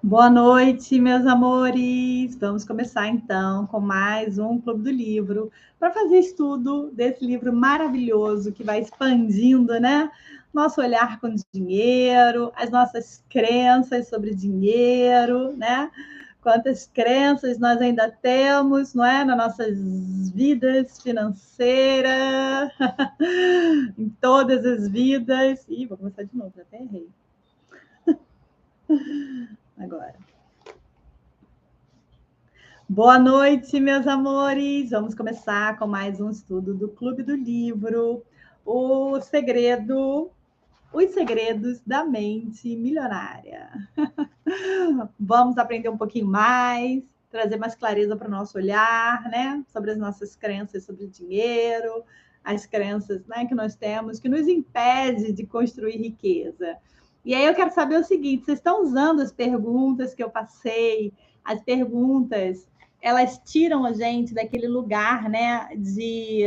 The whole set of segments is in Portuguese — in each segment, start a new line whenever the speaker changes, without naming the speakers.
Boa noite, meus amores! Vamos começar então com mais um Clube do Livro para fazer estudo desse livro maravilhoso que vai expandindo, né? Nosso olhar com dinheiro, as nossas crenças sobre dinheiro, né? Quantas crenças nós ainda temos, não é? Nas nossas vidas financeiras, em todas as vidas. Ih, vou começar de novo, já até errei. Agora. Boa noite, meus amores! Vamos começar com mais um estudo do Clube do Livro, os segredos da mente milionária. Vamos aprender um pouquinho mais, trazer mais clareza para o nosso olhar, né? Sobre as nossas crenças sobre dinheiro, as crenças, né, que nós temos, que nos impede de construir riqueza. E aí eu quero saber o seguinte: vocês estão usando as perguntas que eu passei? As perguntas, elas tiram a gente daquele lugar, né, de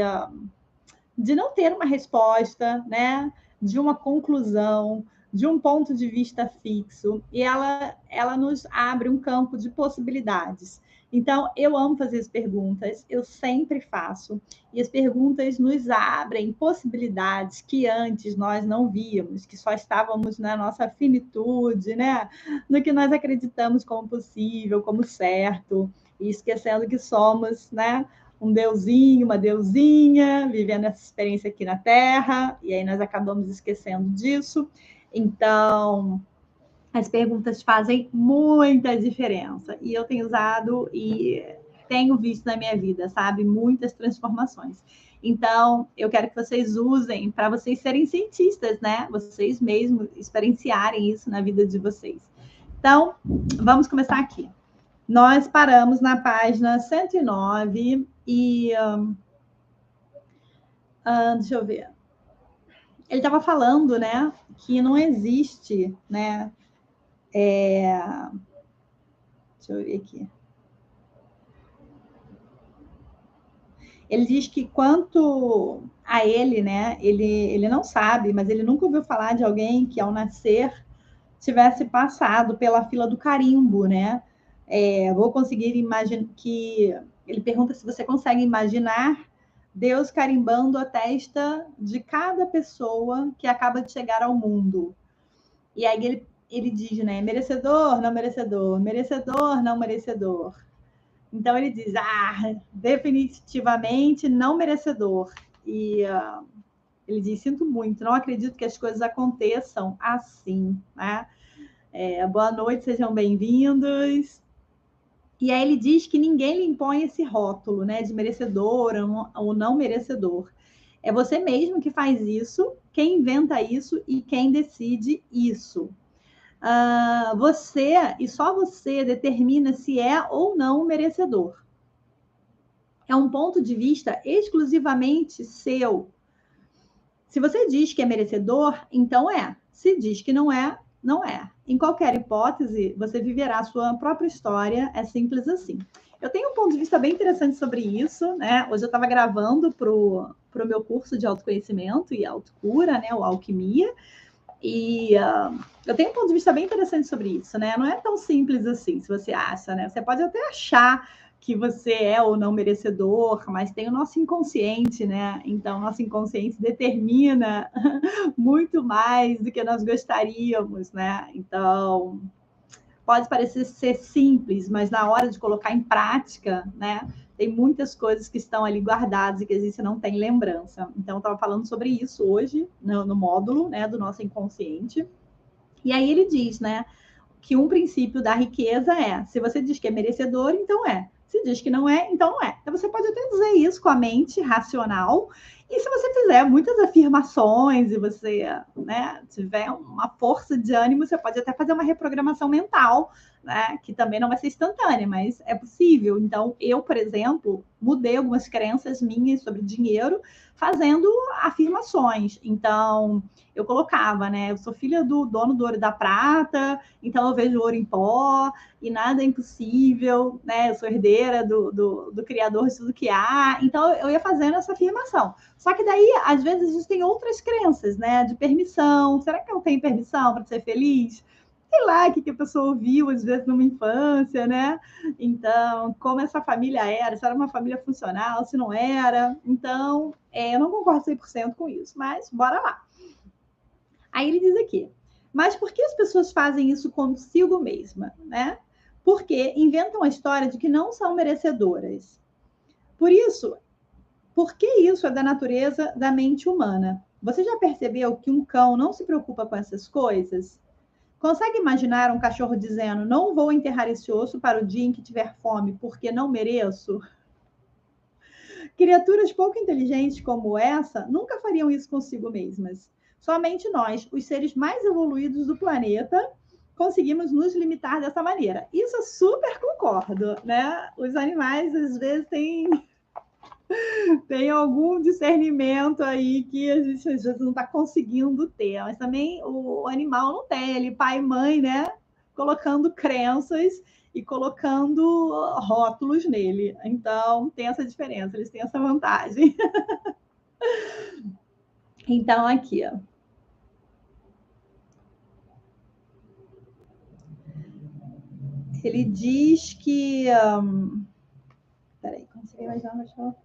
não ter uma resposta, né, de uma conclusão, de um ponto de vista fixo, e ela nos abre um campo de possibilidades. Então, eu amo fazer as perguntas, eu sempre faço, e as perguntas nos abrem possibilidades que antes nós não víamos, que só estávamos na nossa finitude, né? No que nós acreditamos como possível, como certo, e esquecendo que somos, né, um deusinho, uma deusinha, vivendo essa experiência aqui na Terra, e aí nós acabamos esquecendo disso. Então, as perguntas fazem muita diferença. E eu tenho usado e tenho visto na minha vida, sabe? Muitas transformações. Então, eu quero que vocês usem para vocês serem cientistas, né? Vocês mesmos experienciarem isso na vida de vocês. Então, vamos começar aqui. Nós paramos na página 109 e deixa eu ver. Ele estava falando, né, que não existe, né? Deixa eu ver aqui. Ele diz que quanto a ele, né, ele não sabe, mas ele nunca ouviu falar de alguém que ao nascer tivesse passado pela fila do carimbo, né? Vou conseguir imaginar que ele pergunta se você consegue imaginar Deus carimbando a testa de cada pessoa que acaba de chegar ao mundo. E aí ele diz, né? Merecedor, não merecedor, merecedor, não merecedor. Então ele diz, definitivamente não merecedor. E ele diz, sinto muito, não acredito que as coisas aconteçam assim, né? Boa noite, sejam bem-vindos. E aí ele diz que ninguém lhe impõe esse rótulo, né, de merecedor ou não merecedor. É você mesmo que faz isso, quem inventa isso e quem decide isso. Você, e só você, determina se é ou não merecedor. É um ponto de vista exclusivamente seu. Se você diz que é merecedor, então é. Se diz que não é, não é. Em qualquer hipótese, você viverá a sua própria história, é simples assim. Eu tenho um ponto de vista bem interessante sobre isso, né? Hoje eu estava gravando para o meu curso de autoconhecimento e autocura, né? O Alquimia, e eu tenho um ponto de vista bem interessante sobre isso, né? Não é tão simples assim, se você acha, né? Você pode até achar que você é ou não merecedor, mas tem o nosso inconsciente, né? Então, nosso inconsciente determina muito mais do que nós gostaríamos, né? Então, pode parecer ser simples, mas na hora de colocar em prática, né? Tem muitas coisas que estão ali guardadas e que a gente não tem lembrança. Então, eu estava falando sobre isso hoje, no módulo, né, do nosso inconsciente. E aí ele diz, né, que um princípio da riqueza é: se você diz que é merecedor, então é. Se diz que não é, então não é. Então você pode até dizer isso com a mente racional, e se você fizer muitas afirmações e você, né, tiver uma força de ânimo, você pode até fazer uma reprogramação mental, né, que também não vai ser instantânea, mas é possível. Então, eu, por exemplo, mudei algumas crenças minhas sobre dinheiro fazendo afirmações. Então, eu colocava, né, eu sou filha do dono do ouro e da prata, então eu vejo ouro em pó e nada é impossível, né? Eu sou herdeira do criador de tudo que há. Então eu ia fazendo essa afirmação. Só que daí, às vezes, existem outras crenças, né? De permissão. Será que eu tenho permissão para ser feliz? sei lá o que a pessoa ouviu, às vezes, numa infância, né? Então, como essa família era, se era uma família funcional, se não era. Então, eu não concordo 100% com isso, mas bora lá. Aí ele diz aqui, mas por que as pessoas fazem isso consigo mesma, né? Porque inventam a história de que não são merecedoras. Por que isso é da natureza da mente humana? Você já percebeu que um cão não se preocupa com essas coisas? Consegue imaginar um cachorro dizendo: não vou enterrar esse osso para o dia em que tiver fome, porque não mereço? Criaturas pouco inteligentes como essa nunca fariam isso consigo mesmas. Somente nós, os seres mais evoluídos do planeta, conseguimos nos limitar dessa maneira. Isso eu super concordo, né? Os animais, às vezes, têm algum discernimento aí que a gente, às vezes, não está conseguindo ter. Mas também o animal não tem, ele, pai e mãe, né? Colocando crenças e colocando rótulos nele. Então, tem essa diferença, eles têm essa vantagem. Então, aqui, ó. Ele diz que. Peraí, consegui imaginar,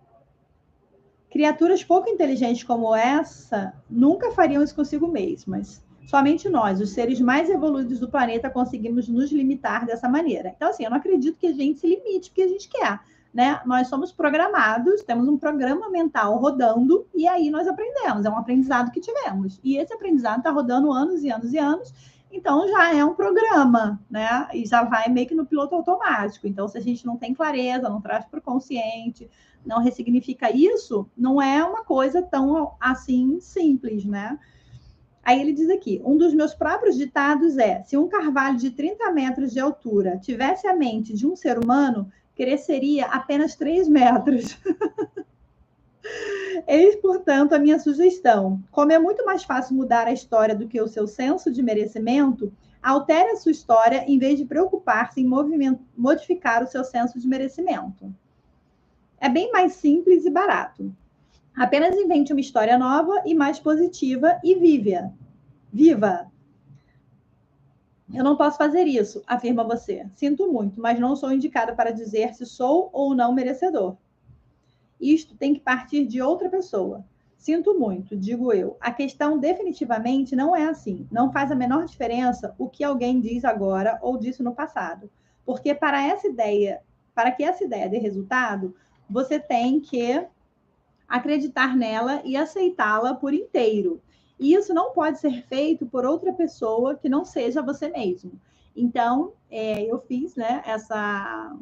criaturas pouco inteligentes como essa nunca fariam isso consigo mesmas. Somente nós, os seres mais evoluídos do planeta, conseguimos nos limitar dessa maneira. Então, assim, eu não acredito que a gente se limite porque a gente quer, né? Nós somos programados, temos um programa mental rodando e aí nós aprendemos. É um aprendizado que tivemos. E esse aprendizado está rodando anos e anos e anos. Então, já é um programa, né? E já vai meio que no piloto automático. Então, se a gente não tem clareza, não traz para o consciente, não ressignifica isso, não é uma coisa tão assim simples, né? Aí ele diz aqui, um dos meus próprios ditados é, se um carvalho de 30 metros de altura tivesse a mente de um ser humano, cresceria apenas 3 metros. Eis, portanto, a minha sugestão. Como é muito mais fácil mudar a história do que o seu senso de merecimento, altere a sua história em vez de preocupar-se em modificar o seu senso de merecimento. É bem mais simples e barato. Apenas invente uma história nova e mais positiva e viva. Viva! Eu não posso fazer isso, afirma você. Sinto muito, mas não sou indicada para dizer se sou ou não merecedor. Isto tem que partir de outra pessoa. Sinto muito, digo eu. A questão definitivamente não é assim. Não faz a menor diferença o que alguém diz agora ou disse no passado. Porque para que essa ideia dê resultado, você tem que acreditar nela e aceitá-la por inteiro. E isso não pode ser feito por outra pessoa que não seja você mesmo. Então, eu fiz, né, essa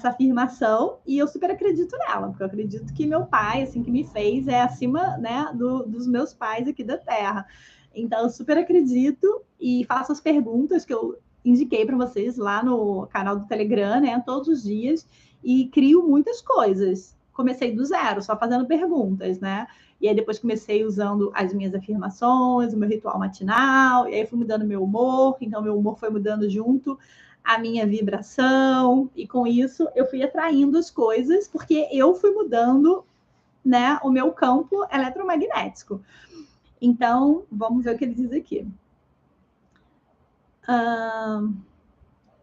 afirmação e eu super acredito nela, porque eu acredito que meu pai, assim, que me fez, é acima, né, dos meus pais aqui da Terra. Então, eu super acredito e faço as perguntas que eu indiquei para vocês lá no canal do Telegram, né, todos os dias, e crio muitas coisas. Comecei do zero, só fazendo perguntas, né? E aí depois comecei usando as minhas afirmações, o meu ritual matinal, e aí fui mudando meu humor, então meu humor foi mudando junto a minha vibração, e com isso eu fui atraindo as coisas, porque eu fui mudando, né, o meu campo eletromagnético. Então, vamos ver o que ele diz aqui.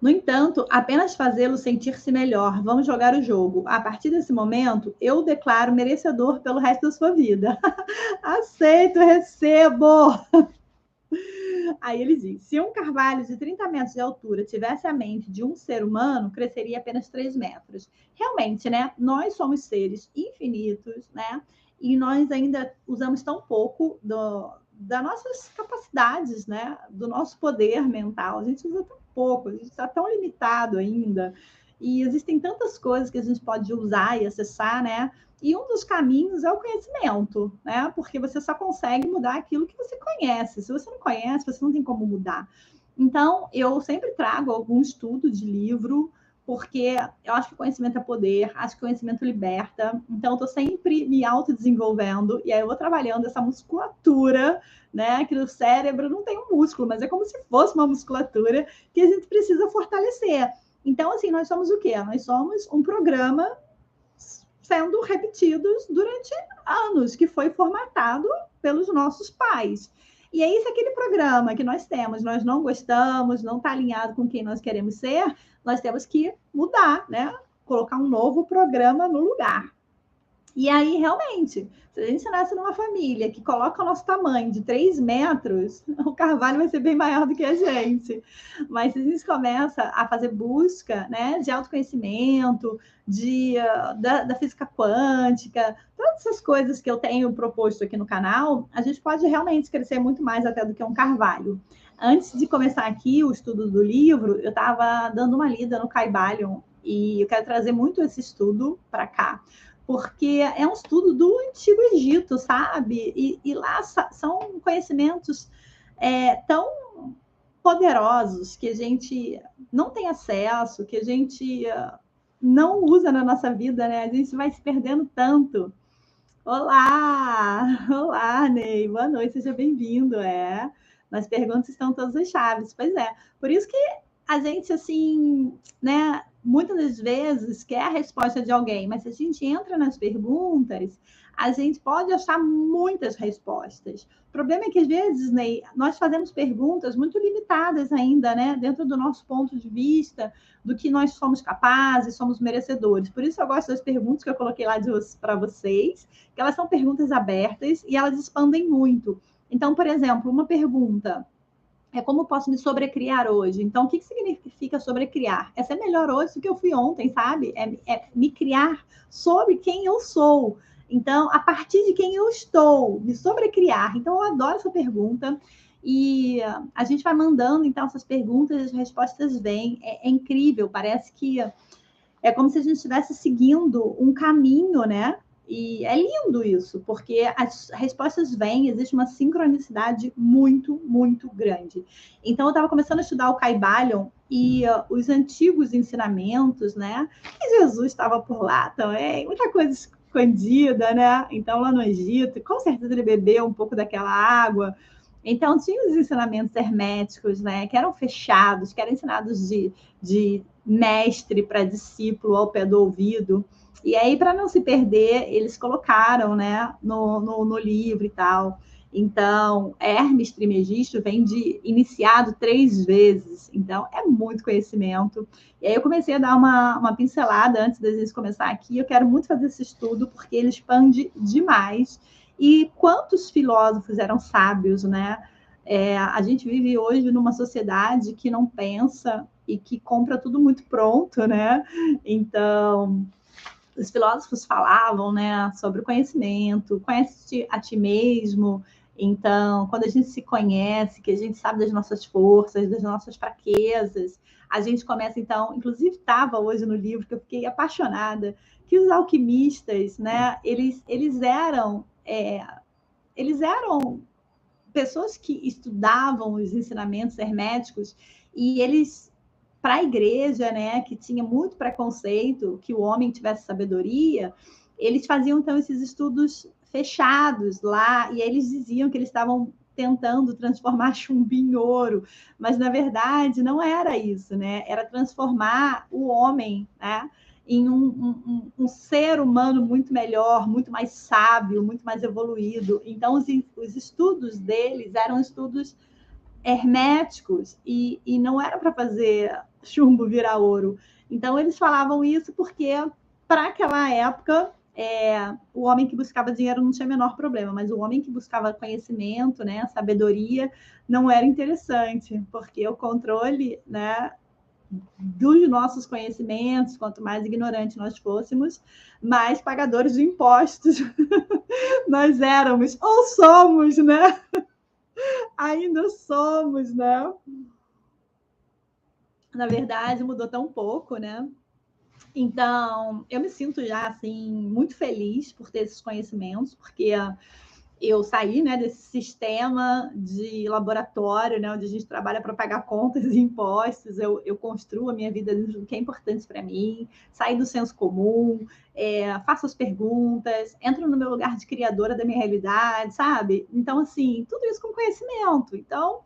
No entanto, apenas fazê-lo sentir-se melhor. Vamos jogar o jogo. A partir desse momento, eu o declaro merecedor pelo resto da sua vida. Aceito, recebo. Aí ele diz, se um carvalho de 30 metros de altura tivesse a mente de um ser humano, cresceria apenas 3 metros. Realmente, né? Nós somos seres infinitos, né? E nós ainda usamos tão pouco das nossas capacidades, né? Do nosso poder mental. A gente usa tão pouco, a gente está tão limitado ainda. E existem tantas coisas que a gente pode usar e acessar, né? E um dos caminhos é o conhecimento, né? Porque você só consegue mudar aquilo que você conhece. Se você não conhece, você não tem como mudar. Então, eu sempre trago algum estudo de livro, porque eu acho que conhecimento é poder, acho que conhecimento liberta. Então, eu estou sempre me autodesenvolvendo, e aí eu vou trabalhando essa musculatura, né? Que no cérebro não tem um músculo, mas é como se fosse uma musculatura que a gente precisa fortalecer. Então, assim, nós somos o quê? Nós somos um programa sendo repetidos durante anos, que foi formatado pelos nossos pais. E aí, se aquele programa que nós temos, nós não gostamos, não está alinhado com quem nós queremos ser, nós temos que mudar, né? Colocar um novo programa no lugar. E aí, realmente, se a gente nasce numa família que coloca o nosso tamanho de 3 metros, o carvalho vai ser bem maior do que a gente. Mas se a gente começa a fazer busca, né, de autoconhecimento, da física quântica, todas essas coisas que eu tenho proposto aqui no canal, a gente pode realmente crescer muito mais até do que um carvalho. Antes de começar aqui o estudo do livro, eu estava dando uma lida no Kybalion e eu quero trazer muito esse estudo para cá, porque é um estudo do Antigo Egito, sabe? E lá são conhecimentos tão poderosos que a gente não tem acesso, que a gente não usa na nossa vida, né? A gente vai se perdendo tanto. Olá! Olá, Ney! Boa noite, seja bem-vindo. Nas perguntas estão todas as chaves. Pois é, por isso que a gente, assim, né, muitas das vezes quer a resposta de alguém, mas se a gente entra nas perguntas, a gente pode achar muitas respostas. O problema é que, às vezes, Ney, nós fazemos perguntas muito limitadas ainda, né, dentro do nosso ponto de vista, do que nós somos capazes, somos merecedores. Por isso eu gosto das perguntas que eu coloquei lá para vocês, que elas são perguntas abertas e elas expandem muito. Então, por exemplo, uma pergunta é como posso me sobrecriar hoje? Então, o que significa sobrecriar? É ser melhor hoje do que eu fui ontem, sabe? É me criar sobre quem eu sou. Então, a partir de quem eu estou, me sobrecriar. Então, eu adoro essa pergunta. E a gente vai mandando, então, essas perguntas, as respostas vêm. É incrível, parece que é como se a gente estivesse seguindo um caminho, né? E é lindo isso, porque as respostas vêm, existe uma sincronicidade muito, muito grande. Então, eu estava começando a estudar o Kybalion e os antigos ensinamentos, né? E Jesus estava por lá também, muita coisa escondida, né? Então, lá no Egito, com certeza ele bebeu um pouco daquela água. Então, tinha os ensinamentos herméticos, né? Que eram fechados, que eram ensinados de mestre para discípulo ao pé do ouvido. E aí, para não se perder, eles colocaram, né, no livro e tal. Então, Hermes Trismegisto vem de iniciado 3 vezes. Então, é muito conhecimento. E aí eu comecei a dar uma pincelada antes da gente começar aqui. Eu quero muito fazer esse estudo, porque ele expande demais. E quantos filósofos eram sábios, né? A gente vive hoje numa sociedade que não pensa e que compra tudo muito pronto, né? Então, os filósofos falavam, né, sobre o conhecimento, conhece a ti mesmo. Então, quando a gente se conhece, que a gente sabe das nossas forças, das nossas fraquezas, a gente começa, então, inclusive estava hoje no livro que eu fiquei apaixonada, que os alquimistas, né, eles eram pessoas que estudavam os ensinamentos herméticos e eles, para a igreja, né, que tinha muito preconceito, que o homem tivesse sabedoria, eles faziam, então, esses estudos fechados lá, e eles diziam que eles estavam tentando transformar chumbo em ouro, mas, na verdade, não era isso, né? Era transformar o homem, né, em um ser humano muito melhor, muito mais sábio, muito mais evoluído. Então, os estudos deles eram estudos herméticos e não era para fazer chumbo virar ouro. Então, eles falavam isso porque, para aquela época, o homem que buscava dinheiro não tinha o menor problema, mas o homem que buscava conhecimento, né, sabedoria, não era interessante, porque o controle, né, dos nossos conhecimentos, quanto mais ignorantes nós fôssemos, mais pagadores de impostos nós éramos, ou somos, né? Ainda somos, né? Na verdade, mudou tão pouco, né? Então, eu me sinto já, assim, muito feliz por ter esses conhecimentos, porque eu saí, né, desse sistema de laboratório, né, onde a gente trabalha para pagar contas e impostos. Eu construo a minha vida dentro do que é importante para mim, sair do senso comum, faço as perguntas, entro no meu lugar de criadora da minha realidade, sabe? Então, assim, tudo isso com conhecimento. Então,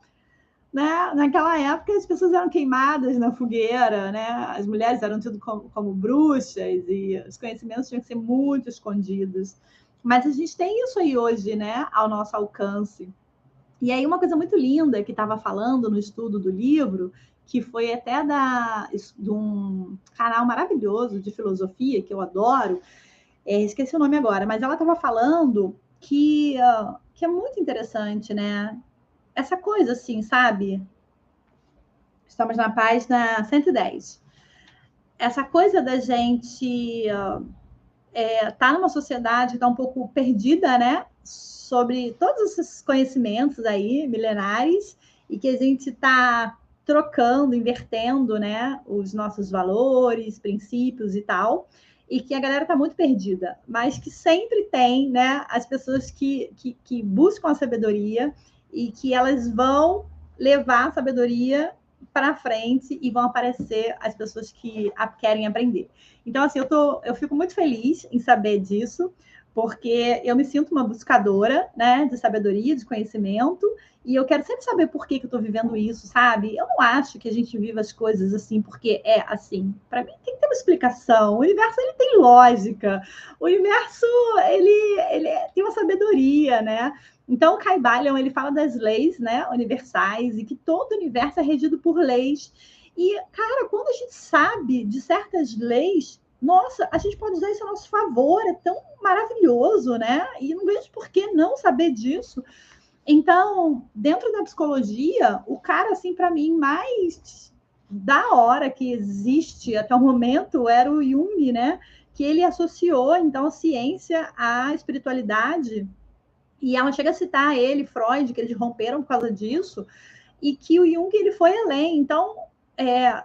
né, naquela época, as pessoas eram queimadas na fogueira, né? As mulheres eram tidas como bruxas e os conhecimentos tinham que ser muito escondidos. Mas a gente tem isso aí hoje, né, ao nosso alcance. E aí uma coisa muito linda que estava falando no estudo do livro, que foi até de um canal maravilhoso de filosofia, que eu adoro, esqueci o nome agora, mas ela estava falando que é muito interessante, né? Essa coisa assim, sabe? Estamos na página 110. Essa coisa da gente tá numa sociedade que está um pouco perdida, né? Sobre todos esses conhecimentos aí, milenares, e que a gente está trocando, invertendo, né? Os nossos valores, princípios e tal, e que a galera está muito perdida, mas que sempre tem, né? As pessoas que buscam a sabedoria e que elas vão levar a sabedoria para frente e vão aparecer as pessoas que querem aprender. Então, assim, eu fico muito feliz em saber disso, porque eu me sinto uma buscadora, né, de sabedoria, de conhecimento, e eu quero sempre saber por que eu estou vivendo isso, sabe? Eu não acho que a gente viva as coisas assim porque é assim. Para mim tem que ter uma explicação. O universo ele tem lógica. O universo ele tem uma sabedoria, né? Então o Kybalion ele fala das leis, né, universais e que todo o universo é regido por leis. E, cara, quando a gente sabe de certas leis, nossa, a gente pode usar isso a nosso favor, é tão maravilhoso, né? E não vejo por que não saber disso. Então, dentro da psicologia, o cara, assim, para mim, mais da hora que existe até o momento era o Jung, né? Que ele associou, então, a ciência à espiritualidade. E ela chega a citar ele, Freud, que eles romperam por causa disso, e que o Jung ele foi além. Então,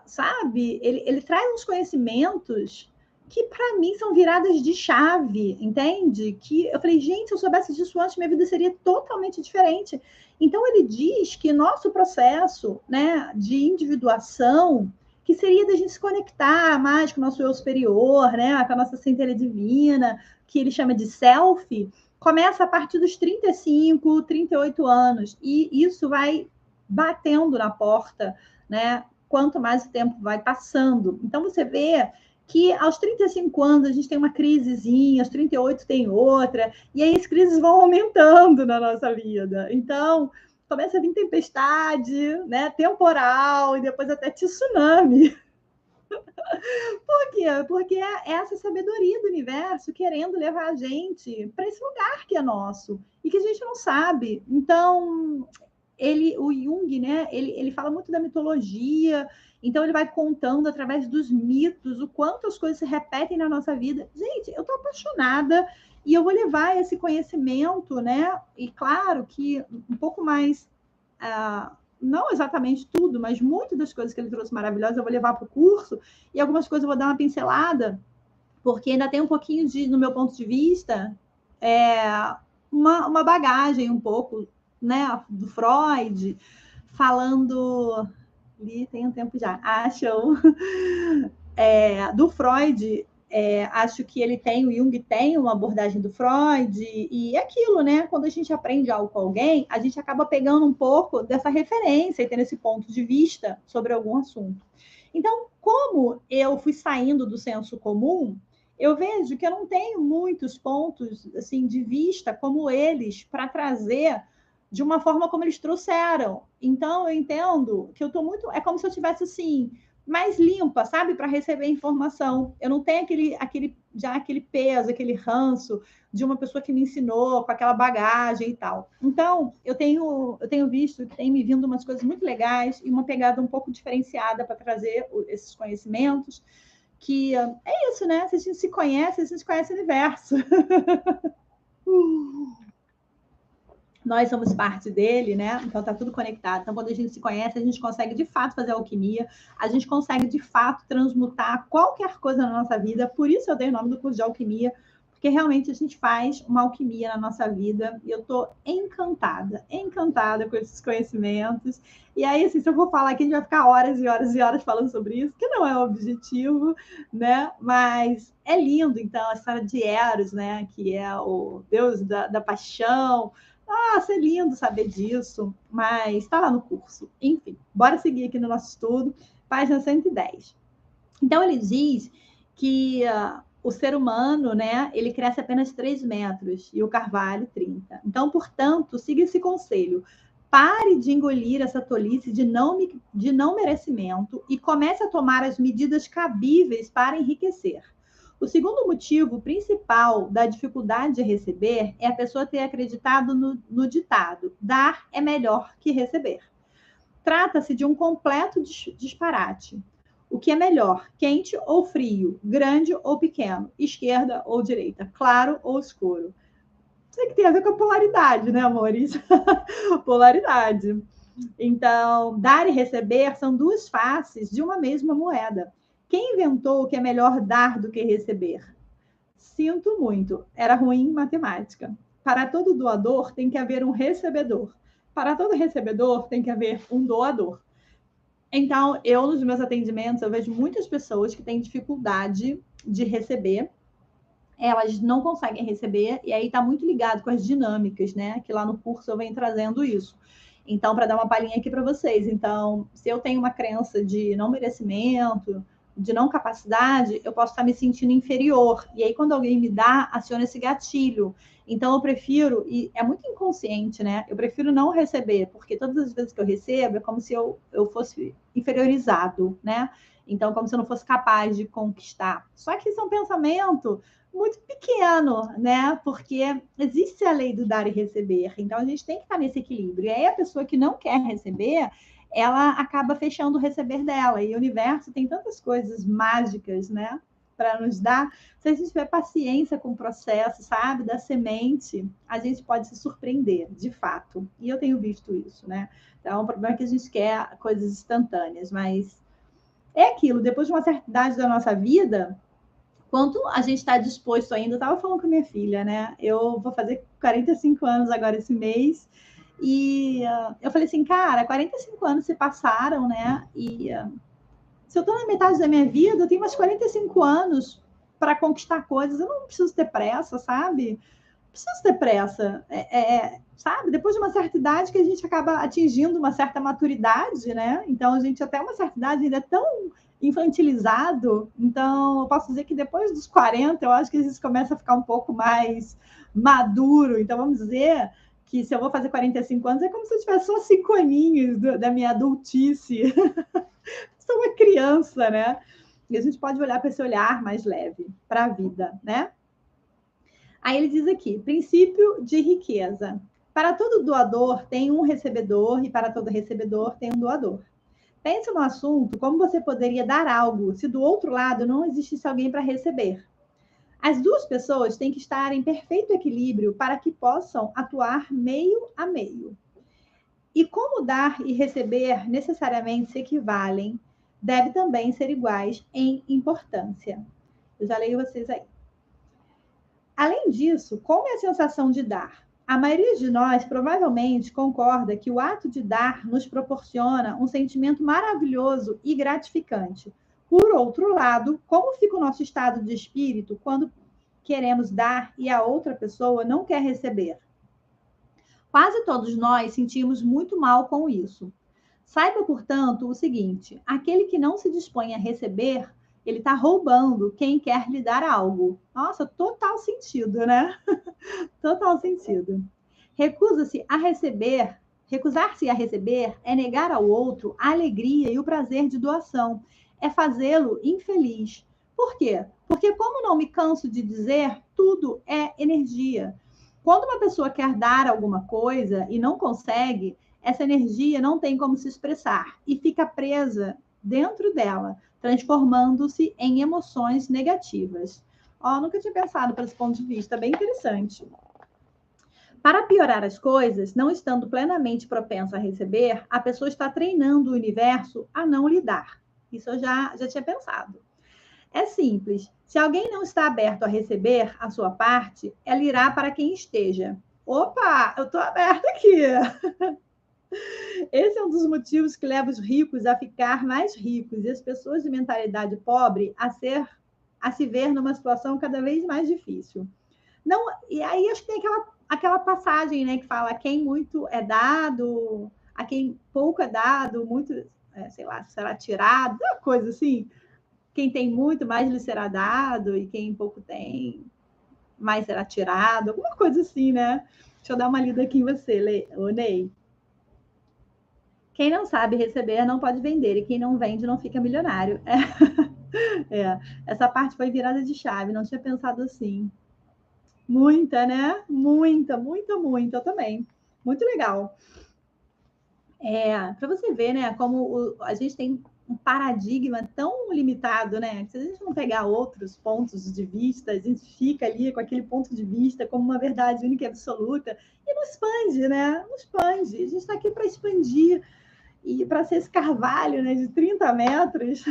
sabe, ele traz uns conhecimentos que para mim são viradas de chave, entende? Que eu falei, gente, se eu soubesse disso antes, minha vida seria totalmente diferente. Então ele diz que nosso processo, né, de individuação, que seria da gente se conectar mais com o nosso eu superior, né, com a nossa centelha divina, que ele chama de self, começa a partir dos 35, 38 anos, e isso vai batendo na porta, né? Quanto mais o tempo vai passando. Então, você vê que aos 35 anos a gente tem uma crisezinha, aos 38 tem outra, e aí as crises vão aumentando na nossa vida. Então, começa a vir tempestade, né? Temporal, e depois até tsunami. Por quê? Porque é essa sabedoria do universo querendo levar a gente para esse lugar que é nosso e que a gente não sabe. Então, o Jung, né, ele fala muito da mitologia, então ele vai contando através dos mitos o quanto as coisas se repetem na nossa vida. Gente, eu estou apaixonada e eu vou levar esse conhecimento, né? E claro que um pouco mais, não exatamente tudo, mas muitas das coisas que ele trouxe maravilhosas eu vou levar para o curso e algumas coisas eu vou dar uma pincelada, porque ainda tem um pouquinho de, no meu ponto de vista, uma bagagem um pouco, né, do Freud, falando, li tem um tempo já, acham, do Freud, acho que ele tem, o Jung tem uma abordagem do Freud, e aquilo, né, quando a gente aprende algo com alguém, a gente acaba pegando um pouco dessa referência e tendo esse ponto de vista sobre algum assunto. Então, como eu fui saindo do senso comum, eu vejo que eu não tenho muitos pontos assim de vista como eles para trazer de uma forma como eles trouxeram. Então, eu entendo que eu estou muito. É como se eu tivesse assim mais limpa, sabe, para receber informação. Eu não tenho aquele peso, aquele ranço de uma pessoa que me ensinou com aquela bagagem e tal. Então, eu tenho visto que tem me vindo umas coisas muito legais e uma pegada um pouco diferenciada para trazer esses conhecimentos, que é isso, né? Se a gente se conhece, a gente conhece o universo. Nós somos parte dele, né? Então tá tudo conectado. Então, quando a gente se conhece, a gente consegue de fato fazer alquimia, a gente consegue de fato transmutar qualquer coisa na nossa vida. Por isso eu dei o nome do curso de alquimia, porque realmente a gente faz uma alquimia na nossa vida. E eu tô encantada com esses conhecimentos. E aí, assim, se eu for falar aqui, a gente vai ficar horas e horas e horas falando sobre isso, que não é o objetivo, né? Mas é lindo, então, a história de Eros, né? Que é o deus da paixão. Nossa, é lindo saber disso, mas está lá no curso. Enfim, bora seguir aqui no nosso estudo, página 110. Então, ele diz que o ser humano, né, ele cresce apenas 3 metros e o carvalho 30. Então, portanto, siga esse conselho. Pare de engolir essa tolice de não merecimento e comece a tomar as medidas cabíveis para enriquecer. O segundo motivo principal da dificuldade de receber é a pessoa ter acreditado no ditado: dar é melhor que receber. Trata-se de um completo disparate. O que é melhor, quente ou frio, grande ou pequeno, esquerda ou direita, claro ou escuro? Isso que tem a ver com a polaridade, né, amores? Polaridade. Então, dar e receber são duas faces de uma mesma moeda. Quem inventou que é melhor dar do que receber? Sinto muito, era ruim em matemática. Para todo doador tem que haver um recebedor. Para todo recebedor tem que haver um doador. Então, eu nos meus atendimentos, eu vejo muitas pessoas que têm dificuldade de receber, elas não conseguem receber, e aí está muito ligado com as dinâmicas, né? Que lá no curso eu venho trazendo isso. Então, para dar uma palhinha aqui para vocês. Então, se eu tenho uma crença de não merecimento, de não capacidade, eu posso estar me sentindo inferior. E aí, quando alguém me dá, aciona esse gatilho. Então, eu prefiro, e é muito inconsciente, né? Eu prefiro não receber, porque todas as vezes que eu recebo, é como se eu fosse inferiorizado, né? Então, como se eu não fosse capaz de conquistar. Só que isso é um pensamento muito pequeno, né? Porque existe a lei do dar e receber. Então, a gente tem que estar nesse equilíbrio. E aí, a pessoa que não quer receber, ela acaba fechando o receber dela. E o universo tem tantas coisas mágicas, né? Para nos dar. Se a gente tiver paciência com o processo, sabe? Da semente, a gente pode se surpreender, de fato. E eu tenho visto isso, né? Então, o problema é que a gente quer coisas instantâneas, mas é aquilo. Depois de uma certa idade da nossa vida, quanto a gente está disposto ainda, eu estava falando com minha filha, né? Eu vou fazer 45 anos agora esse mês, e eu falei assim, cara, 45 anos se passaram, né? E se eu estou na metade da minha vida, eu tenho mais 45 anos para conquistar coisas, eu não preciso ter pressa, sabe? Não preciso ter pressa, sabe? Depois de uma certa idade que a gente acaba atingindo uma certa maturidade, né? Então, a gente até uma certa idade ainda é tão infantilizado. Então, eu posso dizer que depois dos 40, eu acho que a gente começa a ficar um pouco mais maduro. Então, vamos dizer que se eu vou fazer 45 anos, é como se eu tivesse só 5 aninhos da minha adultice. Sou uma criança, né? E a gente pode olhar para esse olhar mais leve para a vida, né? Aí ele diz aqui, princípio de riqueza. Para todo doador tem um recebedor e para todo recebedor tem um doador. Pense no assunto como você poderia dar algo se do outro lado não existisse alguém para receber. As duas pessoas têm que estar em perfeito equilíbrio para que possam atuar meio a meio. E como dar e receber necessariamente se equivalem, deve também ser iguais em importância. Eu já leio vocês aí. Além disso, como é a sensação de dar? A maioria de nós provavelmente concorda que o ato de dar nos proporciona um sentimento maravilhoso e gratificante. Por outro lado, como fica o nosso estado de espírito quando queremos dar e a outra pessoa não quer receber? Quase todos nós sentimos muito mal com isso. Saiba, portanto, o seguinte: aquele que não se dispõe a receber, ele está roubando quem quer lhe dar algo. Nossa, total sentido, né? Total sentido. Recusa-se a receber, recusar-se a receber é negar ao outro a alegria e o prazer de doação, é fazê-lo infeliz. Por quê? Porque, como não me canso de dizer, tudo é energia. Quando uma pessoa quer dar alguma coisa e não consegue, essa energia não tem como se expressar e fica presa dentro dela, transformando-se em emoções negativas. Nunca tinha pensado por esse ponto de vista, bem interessante. Para piorar as coisas, não estando plenamente propensa a receber, a pessoa está treinando o universo a não lhe dar. Isso eu já tinha pensado. É simples. Se alguém não está aberto a receber a sua parte, ela irá para quem esteja. Opa, eu estou aberta aqui. Esse é um dos motivos que leva os ricos a ficar mais ricos e as pessoas de mentalidade pobre a se ver numa situação cada vez mais difícil. Não, e aí acho que tem aquela passagem, né, que fala quem muito é dado, a quem pouco é dado, muito, sei lá, será tirado, uma coisa assim. Quem tem muito, mais lhe será dado, e quem pouco tem, mais será tirado, alguma coisa assim, né? Deixa eu dar uma lida aqui em você, Ney. Quem não sabe receber não pode vender, e quem não vende não fica milionário. Essa parte foi virada de chave, não tinha pensado assim. Muita, né? Muita, muita, muita. Eu também. Muito legal. Para você ver, né, como a gente tem um paradigma tão limitado, né? Se a gente não pegar outros pontos de vista, a gente fica ali com aquele ponto de vista como uma verdade única e absoluta e não expande, né? Não expande. A gente está aqui para expandir e para ser esse carvalho, né, de 30 metros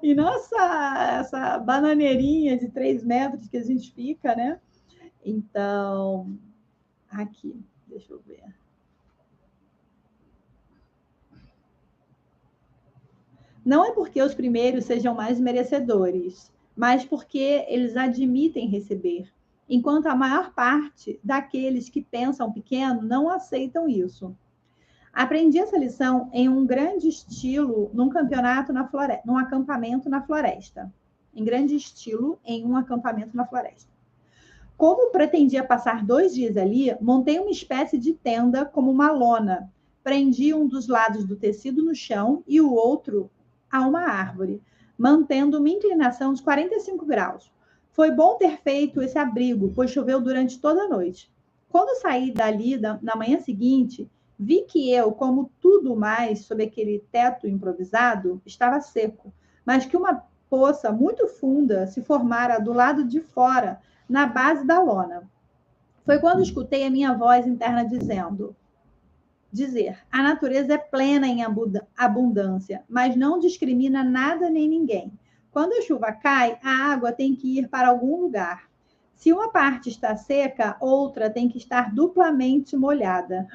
e não essa bananeirinha de 3 metros que a gente fica, né? Então, aqui, deixa eu ver. Não é porque os primeiros sejam mais merecedores, mas porque eles admitem receber, enquanto a maior parte daqueles que pensam pequeno não aceitam isso. Aprendi essa lição em um grande estilo num campeonato na floresta, num acampamento na floresta. Em grande estilo em um acampamento na floresta. Como pretendia passar 2 dias ali, montei uma espécie de tenda como uma lona. Prendi um dos lados do tecido no chão e o outro a uma árvore, mantendo uma inclinação de 45 graus. Foi bom ter feito esse abrigo, pois choveu durante toda a noite. Quando saí dali na manhã seguinte, vi que eu, como tudo mais sob aquele teto improvisado, estava seco, mas que uma poça muito funda se formara do lado de fora, na base da lona. Foi quando escutei a minha voz interna dizer, a natureza é plena em abundância, mas não discrimina nada nem ninguém. Quando a chuva cai, a água tem que ir para algum lugar. Se uma parte está seca, outra tem que estar duplamente molhada.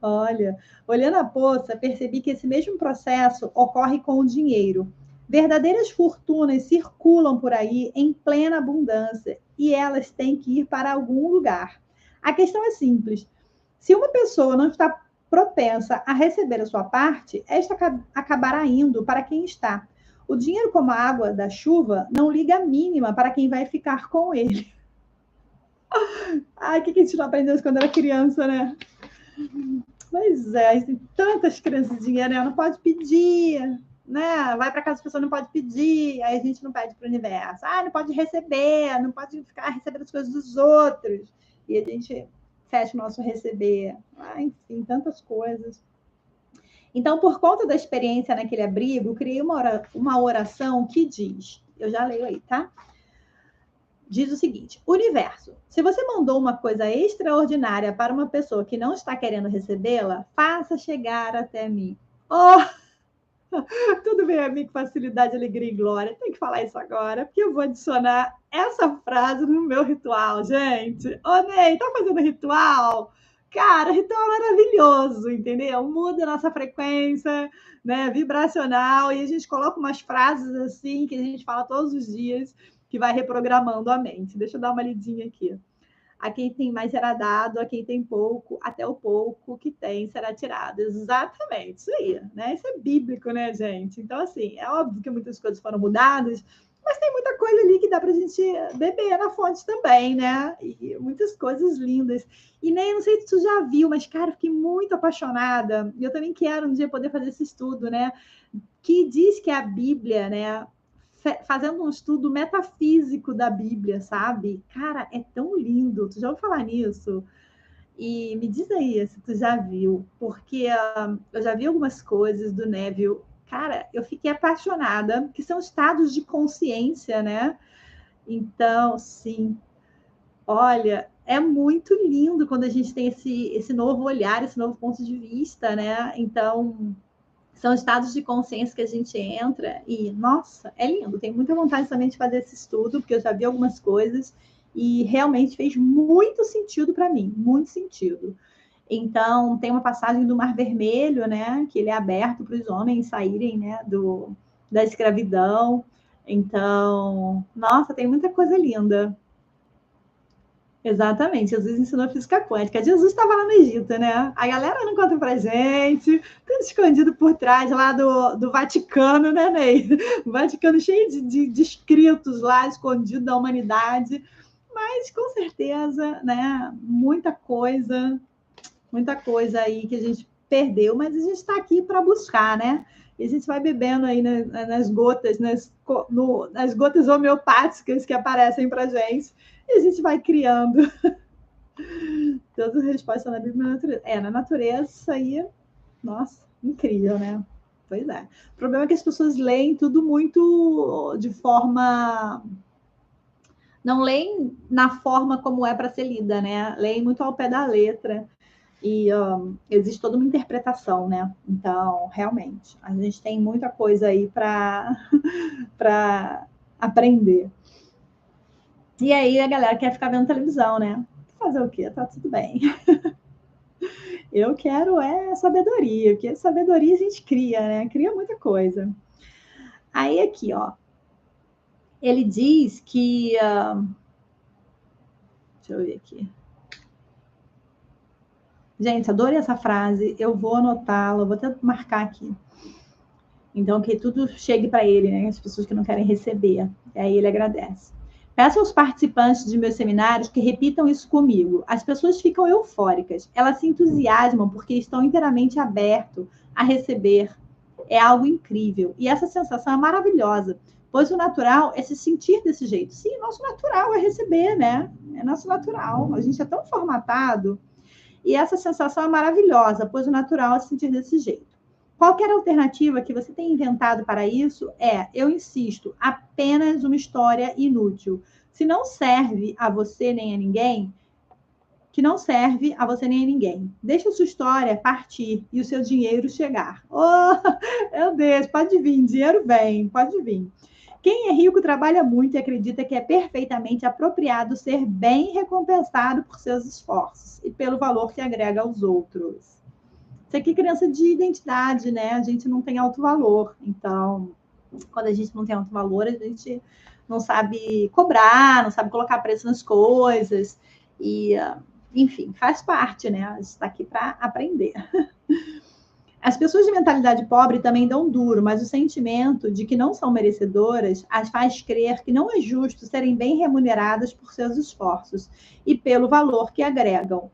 Olha, olhando a poça, percebi que esse mesmo processo ocorre com o dinheiro. Verdadeiras fortunas circulam por aí em plena abundância e elas têm que ir para algum lugar. A questão é simples. Se uma pessoa não está propensa a receber a sua parte, esta acabará indo para quem está. O dinheiro, como a água da chuva, não liga a mínima para quem vai ficar com ele. Ai, o que a gente não aprendeu quando era criança, né? Pois é, tem tantas crianças de dinheiro, né? Não pode pedir, né? Vai para casa da pessoa, não pode pedir, aí a gente não pede para o universo. Ah, não pode receber, não pode ficar recebendo as coisas dos outros. E a gente fecha o nosso receber. Ah, enfim, tantas coisas. Então, por conta da experiência naquele abrigo, criei uma oração que diz, eu já leio aí, tá? Diz o seguinte: universo, se você mandou uma coisa extraordinária para uma pessoa que não está querendo recebê-la, faça chegar até mim. Oh, tudo bem a mim com facilidade, alegria e glória. Tem que falar isso agora, porque eu vou adicionar essa frase no meu ritual, gente. Ô, Ney, tá fazendo ritual? Cara, ritual maravilhoso, entendeu? Muda a nossa frequência, né, vibracional, e a gente coloca umas frases assim que a gente fala todos os dias, que vai reprogramando a mente. Deixa eu dar uma lidinha aqui. A quem tem mais será dado, a quem tem pouco, até o pouco que tem será tirado. Exatamente, isso aí, né? Isso é bíblico, né, gente? Então, assim, é óbvio que muitas coisas foram mudadas, mas tem muita coisa ali que dá para a gente beber na fonte também, né? E muitas coisas lindas. E nem, não sei se tu já viu, mas, cara, fiquei muito apaixonada. E eu também quero um dia poder fazer esse estudo, né? Que diz que a Bíblia, né? Fazendo um estudo metafísico da Bíblia, sabe? Cara, é tão lindo. Tu já ouviu falar nisso? E me diz aí se tu já viu, porque eu já vi algumas coisas do Neville. Cara, eu fiquei apaixonada, que são estados de consciência, né? Então, sim, olha, é muito lindo quando a gente tem esse novo olhar, esse novo ponto de vista, né? Então, são estados de consciência que a gente entra e, nossa, é lindo. Tenho muita vontade também de fazer esse estudo, porque eu já vi algumas coisas e realmente fez muito sentido para mim, muito sentido. Então, tem uma passagem do Mar Vermelho, né, que ele é aberto para os homens saírem, né, da escravidão. Então, nossa, tem muita coisa linda. Exatamente, Jesus ensinou física quântica. Jesus estava lá no Egito, né? A galera não conta pra gente, tudo escondido por trás lá do Vaticano, né, Ney? O Vaticano cheio de escritos lá, escondido da humanidade. Mas, com certeza, né, muita coisa aí que a gente perdeu, mas a gente está aqui para buscar, né? E a gente vai bebendo aí nas gotas, nas gotas homeopáticas que aparecem para a gente, e a gente vai criando todas as respostas na Bíblia e na natureza. Na natureza, isso aí, nossa, incrível, né? Pois é. O problema é que as pessoas leem tudo muito de forma... Não leem na forma como é para ser lida, né? Leem muito ao pé da letra. E existe toda uma interpretação, né? Então, realmente, a gente tem muita coisa aí para aprender. E aí a galera quer ficar vendo televisão, né? Fazer o quê? Tá tudo bem. Eu quero sabedoria, porque sabedoria a gente cria, né? Cria muita coisa. Aí aqui, ó, ele diz que... deixa eu ver aqui. Gente, adorei essa frase. Eu vou anotá-la, vou até marcar aqui. Então, que tudo chegue para ele, né? As pessoas que não querem receber. E aí ele agradece. Peço aos participantes de meus seminários que repitam isso comigo. As pessoas ficam eufóricas. Elas se entusiasmam porque estão inteiramente abertas a receber. É algo incrível. E essa sensação é maravilhosa. Pois o natural é se sentir desse jeito. Sim, nosso natural é receber, né? É nosso natural. A gente é tão formatado. E essa sensação é maravilhosa, pois o natural é se sentir desse jeito. Qualquer alternativa que você tenha inventado para isso eu insisto, apenas uma história inútil. Se não serve a você nem a ninguém, que não serve a você nem a ninguém. Deixa a sua história partir e o seu dinheiro chegar. Oh, meu Deus, pode vir, dinheiro vem, pode vir. Quem é rico trabalha muito e acredita que é perfeitamente apropriado ser bem recompensado por seus esforços e pelo valor que agrega aos outros. Isso aqui é crença de identidade, né? A gente não tem alto valor. Então, quando a gente não tem alto valor, a gente não sabe cobrar, não sabe colocar preço nas coisas. E, enfim, faz parte, né? A gente está aqui para aprender. As pessoas de mentalidade pobre também dão duro, mas o sentimento de que não são merecedoras as faz crer que não é justo serem bem remuneradas por seus esforços e pelo valor que agregam.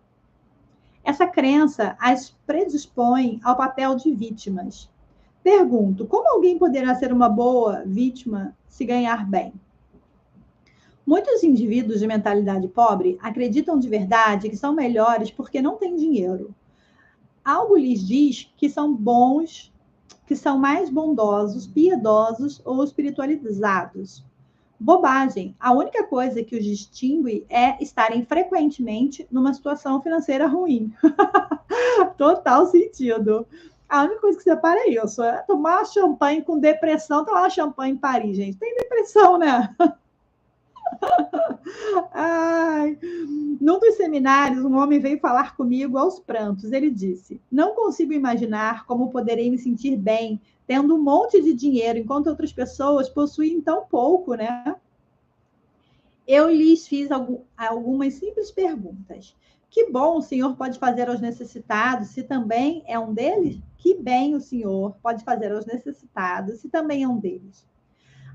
Essa crença as predispõe ao papel de vítimas. Pergunto, como alguém poderá ser uma boa vítima se ganhar bem? Muitos indivíduos de mentalidade pobre acreditam de verdade que são melhores porque não têm dinheiro. Algo lhes diz que são bons, que são mais bondosos, piedosos ou espiritualizados. Bobagem. A única coisa que os distingue é estarem frequentemente numa situação financeira ruim. Total sentido. A única coisa que separa é isso. É tomar champanhe com depressão. Tomar champanhe em Paris, gente. Tem depressão, né? Ai. Num dos seminários, um homem veio falar comigo aos prantos. Ele disse: não consigo imaginar como poderei me sentir bem tendo um monte de dinheiro, enquanto outras pessoas possuem tão pouco, né? Eu lhes fiz algumas simples perguntas. Que bom o senhor pode fazer aos necessitados, se também é um deles? Que bem o senhor pode fazer aos necessitados, se também é um deles?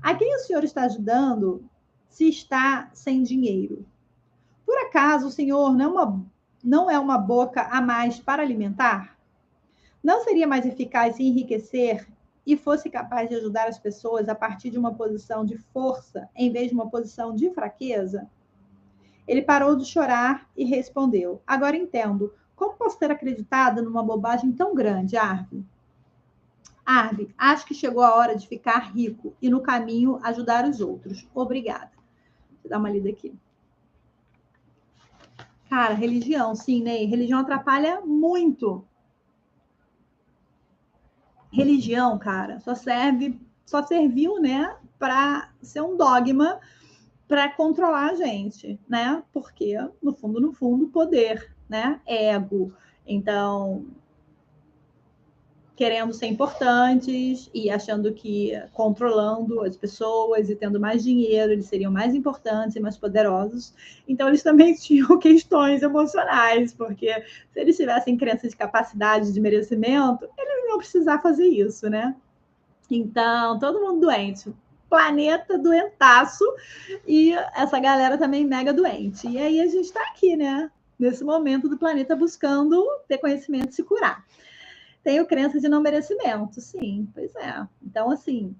A quem o senhor está ajudando se está sem dinheiro? Por acaso o senhor não é uma boca a mais para alimentar? Não seria mais eficaz se enriquecer e fosse capaz de ajudar as pessoas a partir de uma posição de força, em vez de uma posição de fraqueza? Ele parou de chorar e respondeu: agora entendo. Como posso ter acreditado numa bobagem tão grande, Arve? Arve, acho que chegou a hora de ficar rico e, no caminho, ajudar os outros. Obrigada. Vou dar uma lida aqui. Cara, religião, sim, Ney. Religião atrapalha muito. Religião, cara, só serviu, né, para ser um dogma para controlar a gente, né? Porque no fundo, poder, né? Ego. Então, querendo ser importantes e achando que controlando as pessoas e tendo mais dinheiro, eles seriam mais importantes e mais poderosos. Então, eles também tinham questões emocionais, porque se eles tivessem crença de capacidade, de merecimento, eles não iam precisar fazer isso, né? Então, todo mundo doente. Planeta doentaço e essa galera também mega doente. E aí a gente está aqui, né? Nesse momento do planeta buscando ter conhecimento e se curar. Tenho crença de não merecimento, sim, pois é. Então, assim,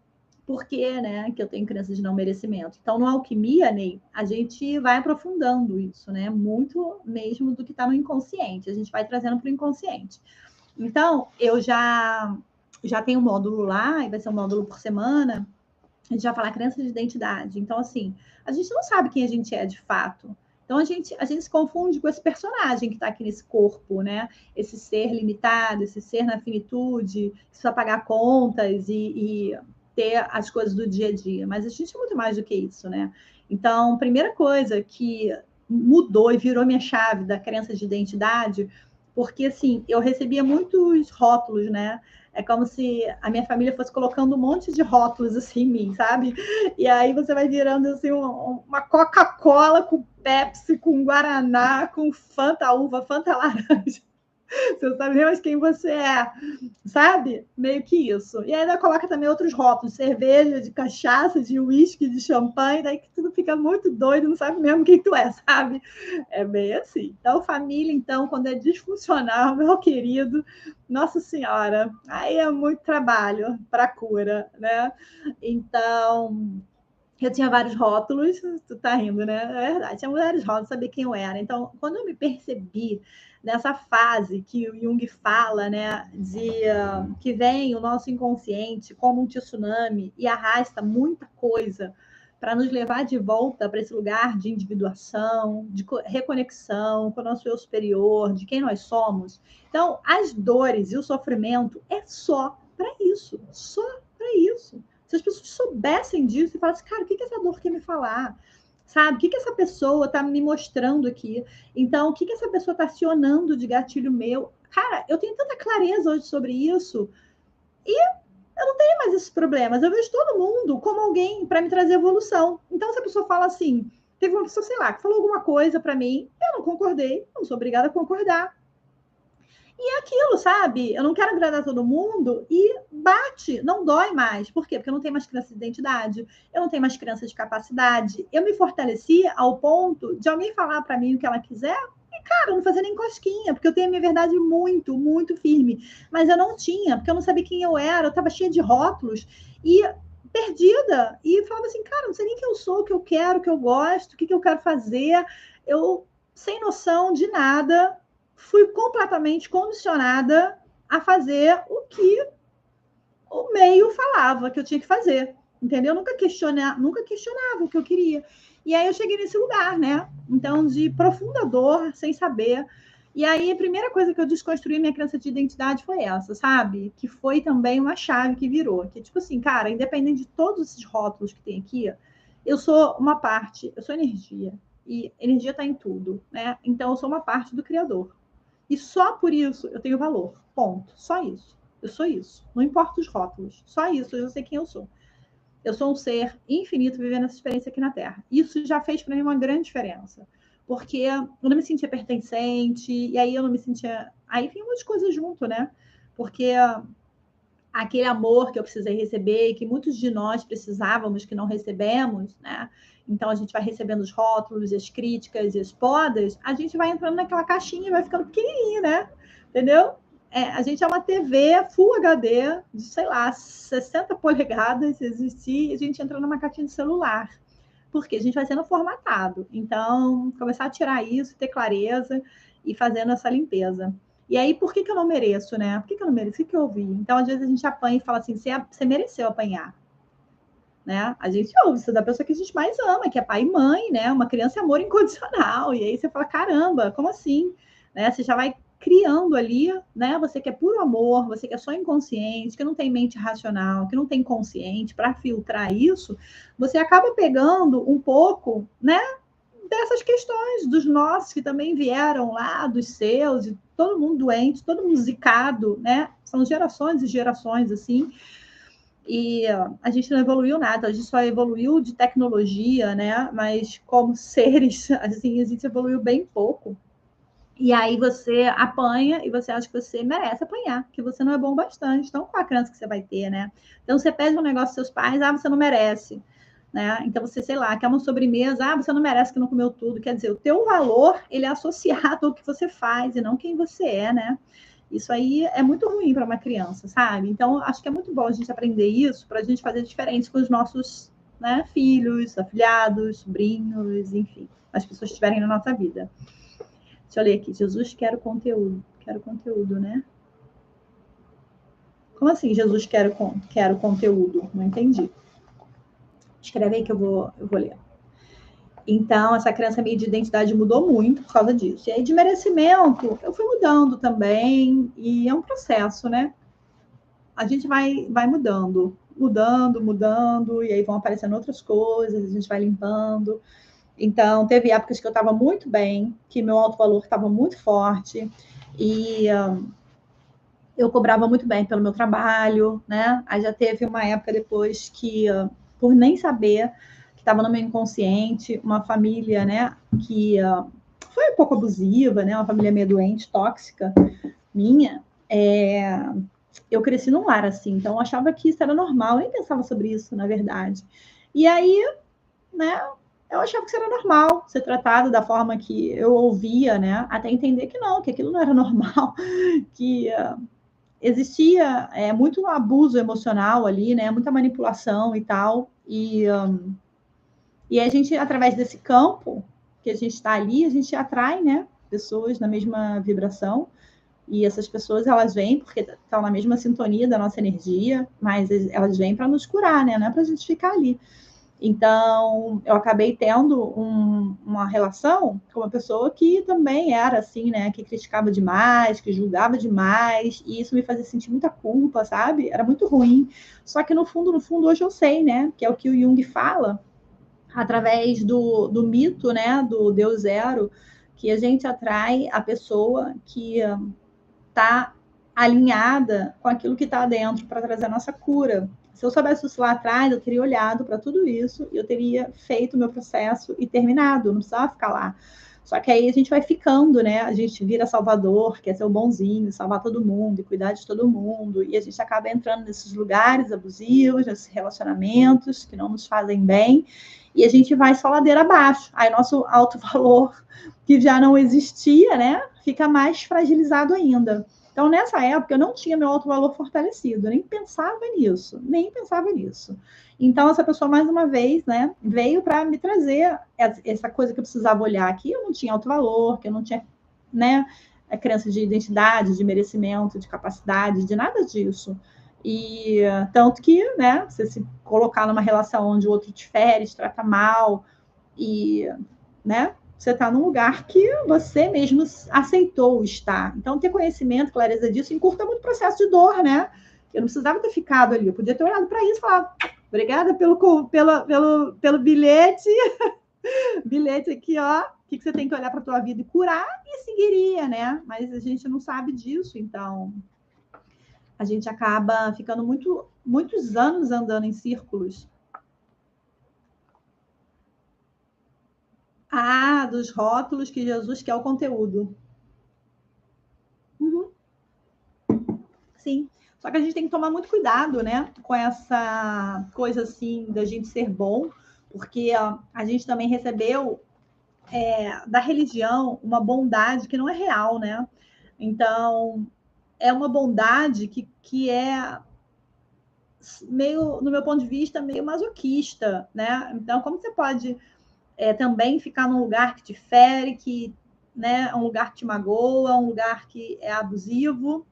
por que, né, que eu tenho crença de não merecimento? Então, no Alquimia, Ney, a gente vai aprofundando isso, né? Muito mesmo do que está no inconsciente. A gente vai trazendo para o inconsciente. Então, eu já tenho um módulo lá, e vai ser um módulo por semana. A gente vai falar crença de identidade. Então, assim, a gente não sabe quem a gente é de fato. Então, a gente se confunde com esse personagem que está aqui nesse corpo, né? Esse ser limitado, esse ser na finitude, que precisa pagar contas e ter as coisas do dia a dia. Mas a gente é muito mais do que isso, né? Então, primeira coisa que mudou e virou minha chave da crença de identidade, porque, assim, eu recebia muitos rótulos, né? É como se a minha família fosse colocando um monte de rótulos assim em mim, sabe? E aí você vai virando assim uma Coca-Cola com Pepsi, com Guaraná, com Fanta uva, Fanta laranja. Você não sabe nem mais quem você é, sabe? Meio que isso. E ainda coloca também outros rótulos, cerveja, de cachaça, de uísque, de champanhe, daí que tudo fica muito doido, não sabe mesmo quem tu é, sabe? É bem assim. Então, família, então, quando é disfuncional, meu querido, Nossa Senhora, aí é muito trabalho para cura, né? Então, eu tinha vários rótulos, tu tá rindo, né? É verdade, tinha vários rótulos, sabia quem eu era. Então, quando eu me percebi nessa fase que o Jung fala, né, de que vem o nosso inconsciente como um tsunami e arrasta muita coisa para nos levar de volta para esse lugar de individuação, de reconexão com o nosso eu superior, de quem nós somos. Então, as dores e o sofrimento é só para isso, só para isso. Se as pessoas soubessem disso e falassem, cara, o que essa dor quer me falar? Sabe? O que essa pessoa está me mostrando aqui? Então, o que essa pessoa está acionando de gatilho meu? Cara, eu tenho tanta clareza hoje sobre isso e eu não tenho mais esses problemas. Eu vejo todo mundo como alguém para me trazer evolução. Então, se a pessoa fala assim, teve uma pessoa, sei lá, que falou alguma coisa para mim, eu não concordei, não sou obrigada a concordar. E é aquilo, sabe? Eu não quero agradar todo mundo e bate, não dói mais. Por quê? Porque eu não tenho mais crença de identidade, eu não tenho mais crença de capacidade. Eu me fortaleci ao ponto de alguém falar para mim o que ela quiser e, cara, eu não fazer nem cosquinha, porque eu tenho a minha verdade muito, muito firme. Mas eu não tinha, porque eu não sabia quem eu era, eu estava cheia de rótulos e perdida. E falava assim, cara, não sei nem quem eu sou, o que eu quero, o que eu gosto, o que eu quero fazer. Eu, sem noção de nada, fui completamente condicionada a fazer o que o meio falava que eu tinha que fazer, entendeu? Nunca questionava o que eu queria. E aí eu cheguei nesse lugar, né? Então, de profunda dor, sem saber. E aí, a primeira coisa que eu desconstruí minha crença de identidade foi essa, sabe? Que foi também uma chave que virou. Que, tipo assim, cara, independente de todos esses rótulos que tem aqui, eu sou uma parte, eu sou energia. E energia está em tudo, né? Então, eu sou uma parte do Criador. E só por isso eu tenho valor. Ponto. Só isso. Eu sou isso. Não importa os rótulos. Só isso. Eu sei quem eu sou. Eu sou um ser infinito vivendo essa experiência aqui na Terra. Isso já fez para mim uma grande diferença. Porque eu não me sentia pertencente, e aí eu não me sentia. Aí tem muitas coisas junto, né? Porque aquele amor que eu precisei receber, que muitos de nós precisávamos, que não recebemos, né? Então a gente vai recebendo os rótulos, as críticas e as podas, a gente vai entrando naquela caixinha e vai ficando pequenininho, né? Entendeu? A gente é uma TV Full HD de, sei lá, 60 polegadas, se existir, a gente entra numa caixinha de celular. Porque a gente vai sendo formatado. Então, começar a tirar isso, ter clareza e fazendo essa limpeza. E aí, por que eu não mereço, né? Por que eu não mereço? O que eu ouvi? Então, às vezes, a gente apanha e fala assim, você mereceu apanhar. Né? A gente ouve isso da pessoa que a gente mais ama, que é pai e mãe, né? Uma criança é amor incondicional. E aí você fala, caramba, como assim? Né? Você já vai criando ali, né? Você que é puro amor, você que é só inconsciente, que não tem mente racional, que não tem consciente para filtrar isso, você acaba pegando um pouco, né? Dessas questões dos nossos que também vieram lá, dos seus, e todo mundo doente, todo mundo zicado, né? São gerações e gerações assim. E a gente não evoluiu nada, a gente só evoluiu de tecnologia, né? Mas como seres, assim, a gente evoluiu bem pouco. E aí você apanha e você acha que você merece apanhar, que você não é bom bastante. Então, qual a crença que você vai ter, né? Então, você pede um negócio dos seus pais, você não merece. Né? Então, você, sei lá, quer uma sobremesa, você não merece que não comeu tudo. Quer dizer, o teu valor, ele é associado ao que você faz e não quem você é, né? Isso aí é muito ruim para uma criança, sabe? Então, acho que é muito bom a gente aprender isso para a gente fazer diferente com os nossos, né, filhos, afilhados, sobrinhos, enfim, as pessoas que estiverem na nossa vida. Deixa eu ler aqui. Jesus quer o conteúdo. Quero conteúdo, né? Como assim, Jesus quer o conteúdo? Não entendi. Escreve aí que eu vou ler. Então, essa crença minha de identidade mudou muito por causa disso. E aí, de merecimento, eu fui mudando também. E é um processo, né? A gente vai mudando. Mudando. E aí vão aparecendo outras coisas. A gente vai limpando. Então, teve épocas que eu estava muito bem, que meu alto-valor estava muito forte. E eu cobrava muito bem pelo meu trabalho, né? Aí já teve uma época depois que, por nem saber, que estava no meu inconsciente, uma família, né, que foi um pouco abusiva, né? Uma família meio doente, tóxica, minha. Eu cresci num lar assim, então eu achava que isso era normal, eu nem pensava sobre isso, na verdade. E aí, né, eu achava que isso era normal, ser tratado da forma que eu ouvia, né? Até entender que não, que aquilo não era normal, que existia muito abuso emocional ali, né? Muita manipulação e tal. E a gente, através desse campo que a gente está ali, a gente atrai, né? Pessoas na mesma vibração. E essas pessoas, elas vêm porque estão na mesma sintonia da nossa energia, mas elas vêm para nos curar, né? Não é para a gente ficar ali. Então, eu acabei tendo uma relação com uma pessoa que também era assim, né? Que criticava demais, que julgava demais, e isso me fazia sentir muita culpa, sabe? Era muito ruim. Só que no fundo, hoje eu sei, né? Que é o que o Jung fala, através do mito, né? Do Deus Zero, que a gente atrai a pessoa que está alinhada com aquilo que está dentro para trazer a nossa cura. Se eu soubesse isso lá atrás, eu teria olhado para tudo isso e eu teria feito o meu processo e terminado, não precisava ficar lá. Só que aí a gente vai ficando, né? A gente vira salvador, quer ser o bonzinho, salvar todo mundo e cuidar de todo mundo. E a gente acaba entrando nesses lugares abusivos, nesses relacionamentos que não nos fazem bem. E a gente vai só ladeira abaixo. Aí nosso alto valor, que já não existia, né? Fica mais fragilizado ainda. Então, nessa época, eu não tinha meu alto valor fortalecido, nem pensava nisso. Então, essa pessoa, mais uma vez, né, veio para me trazer essa coisa que eu precisava olhar aqui. Eu não tinha alto valor, que eu não tinha, né, a crença de identidade, de merecimento, de capacidade, de nada disso. E tanto que, né, você se colocar numa relação onde o outro te fere, te trata mal, e, né, você está num lugar que você mesmo aceitou estar. Então, ter conhecimento, clareza disso, encurta muito o processo de dor, né? Eu não precisava ter ficado ali, eu podia ter olhado para isso e falar, obrigada pelo bilhete, bilhete aqui, ó, o que você tem que olhar para a tua vida e curar, e seguiria, né? Mas a gente não sabe disso, então a gente acaba ficando muitos anos andando em círculos. Dos rótulos que Jesus quer o conteúdo. Uhum. Sim. Só que a gente tem que tomar muito cuidado, né? Com essa coisa assim da gente ser bom, porque a gente também recebeu da religião uma bondade que não é real, né? Então, é uma bondade que é meio, no meu ponto de vista, meio masoquista, né? Então, como você pode também ficar num lugar que te fere, que, né, é um lugar que te magoa, um lugar que é abusivo?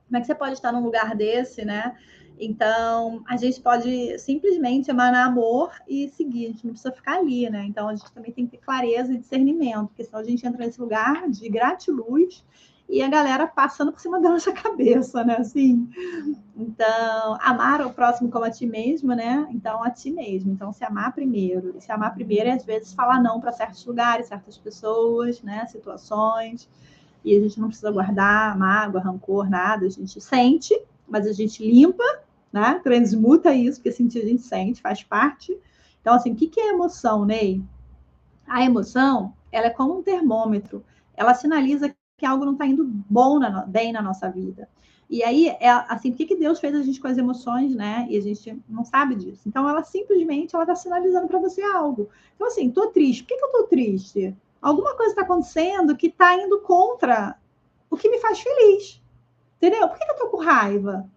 Como é que você pode estar num lugar desse, né? Então, a gente pode simplesmente emanar amor e seguir, a gente não precisa ficar ali, né? Então, a gente também tem que ter clareza e discernimento, porque senão a gente entra nesse lugar de gratiluz e a galera passando por cima da nossa cabeça, né? Assim, então, amar o próximo como a ti mesmo, né? Então, a ti mesmo. Então, se amar primeiro. E se amar primeiro é, às vezes, falar não para certos lugares, certas pessoas, né? Situações. E a gente não precisa guardar mágoa, rancor, nada. A gente sente, mas a gente limpa, né? Transmuta isso, porque sentir a gente sente, faz parte. Então, assim, o que é emoção, Ney? A emoção, ela é como um termômetro. Ela sinaliza que algo não está indo bem na nossa vida. E aí, assim, por que Deus fez a gente com as emoções, né? E a gente não sabe disso. Então, ela simplesmente está sinalizando para você algo. Então, assim, estou triste. Por que eu estou triste? Alguma coisa está acontecendo que está indo contra o que me faz feliz. Entendeu? Por que eu estou com raiva?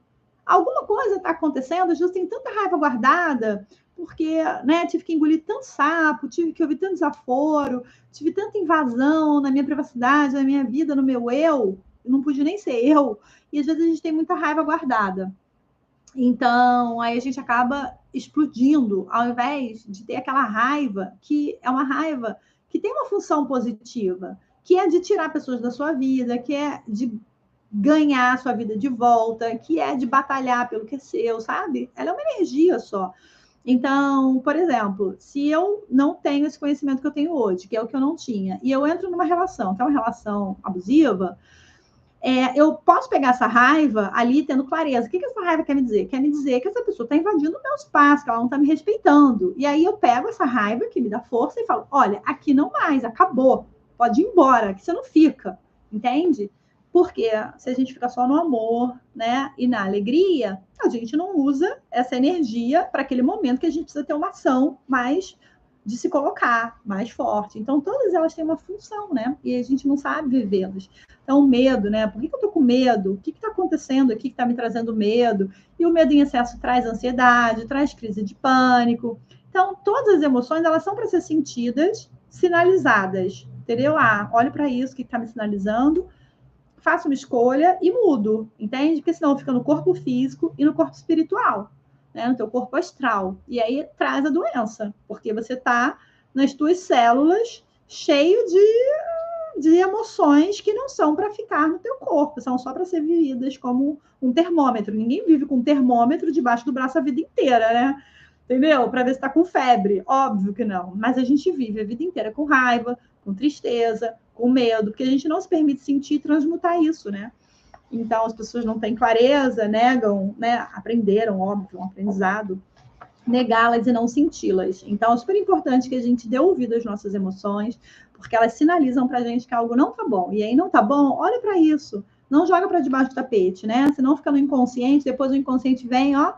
Alguma coisa está acontecendo, às vezes tem tanta raiva guardada, porque, né, tive que engolir tanto sapo, tive que ouvir tanto desaforo, tive tanta invasão na minha privacidade, na minha vida, no meu eu não pude nem ser eu, e às vezes a gente tem muita raiva guardada. Então, aí a gente acaba explodindo, ao invés de ter aquela raiva, que é uma raiva que tem uma função positiva, que é de tirar pessoas da sua vida, que é de ganhar a sua vida de volta, que é de batalhar pelo que é seu, sabe? Ela é uma energia só. Então, por exemplo, se eu não tenho esse conhecimento que eu tenho hoje, que é o que eu não tinha, e eu entro numa relação, que é uma relação abusiva, eu posso pegar essa raiva ali tendo clareza. O que essa raiva quer me dizer? Quer me dizer que essa pessoa está invadindo o meu espaço, que ela não está me respeitando. E aí eu pego essa raiva que me dá força e falo: olha, aqui não mais, acabou. Pode ir embora, que você não fica. Entende? Porque se a gente fica só no amor, né, e na alegria, a gente não usa essa energia para aquele momento que a gente precisa ter uma ação mais de se colocar mais forte. Então, todas elas têm uma função, né? E a gente não sabe vivê-las. Então, o medo, né? Por que eu tô com medo? O que está acontecendo aqui que está me trazendo medo? E o medo em excesso traz ansiedade, traz crise de pânico. Então, todas as emoções, elas são para ser sentidas, sinalizadas, entendeu? Olho para isso que está me sinalizando, faço uma escolha e mudo, entende? Porque senão fica no corpo físico e no corpo espiritual, né? No teu corpo astral. E aí traz a doença, porque você está nas tuas células cheio de emoções que não são para ficar no teu corpo, são só para ser vividas como um termômetro. Ninguém vive com um termômetro debaixo do braço a vida inteira, né? Entendeu? Para ver se está com febre. Óbvio que não. Mas a gente vive a vida inteira com raiva, com tristeza, com medo, porque a gente não se permite sentir e transmutar isso, né? Então, as pessoas não têm clareza, negam, né? Aprenderam, óbvio, um aprendizado, negá-las e não senti-las. Então, é super importante que a gente dê ouvido às nossas emoções, porque elas sinalizam para a gente que algo não tá bom. E aí não tá bom, olha para isso. Não joga para debaixo do tapete, né? Senão fica no inconsciente, depois o inconsciente vem, ó,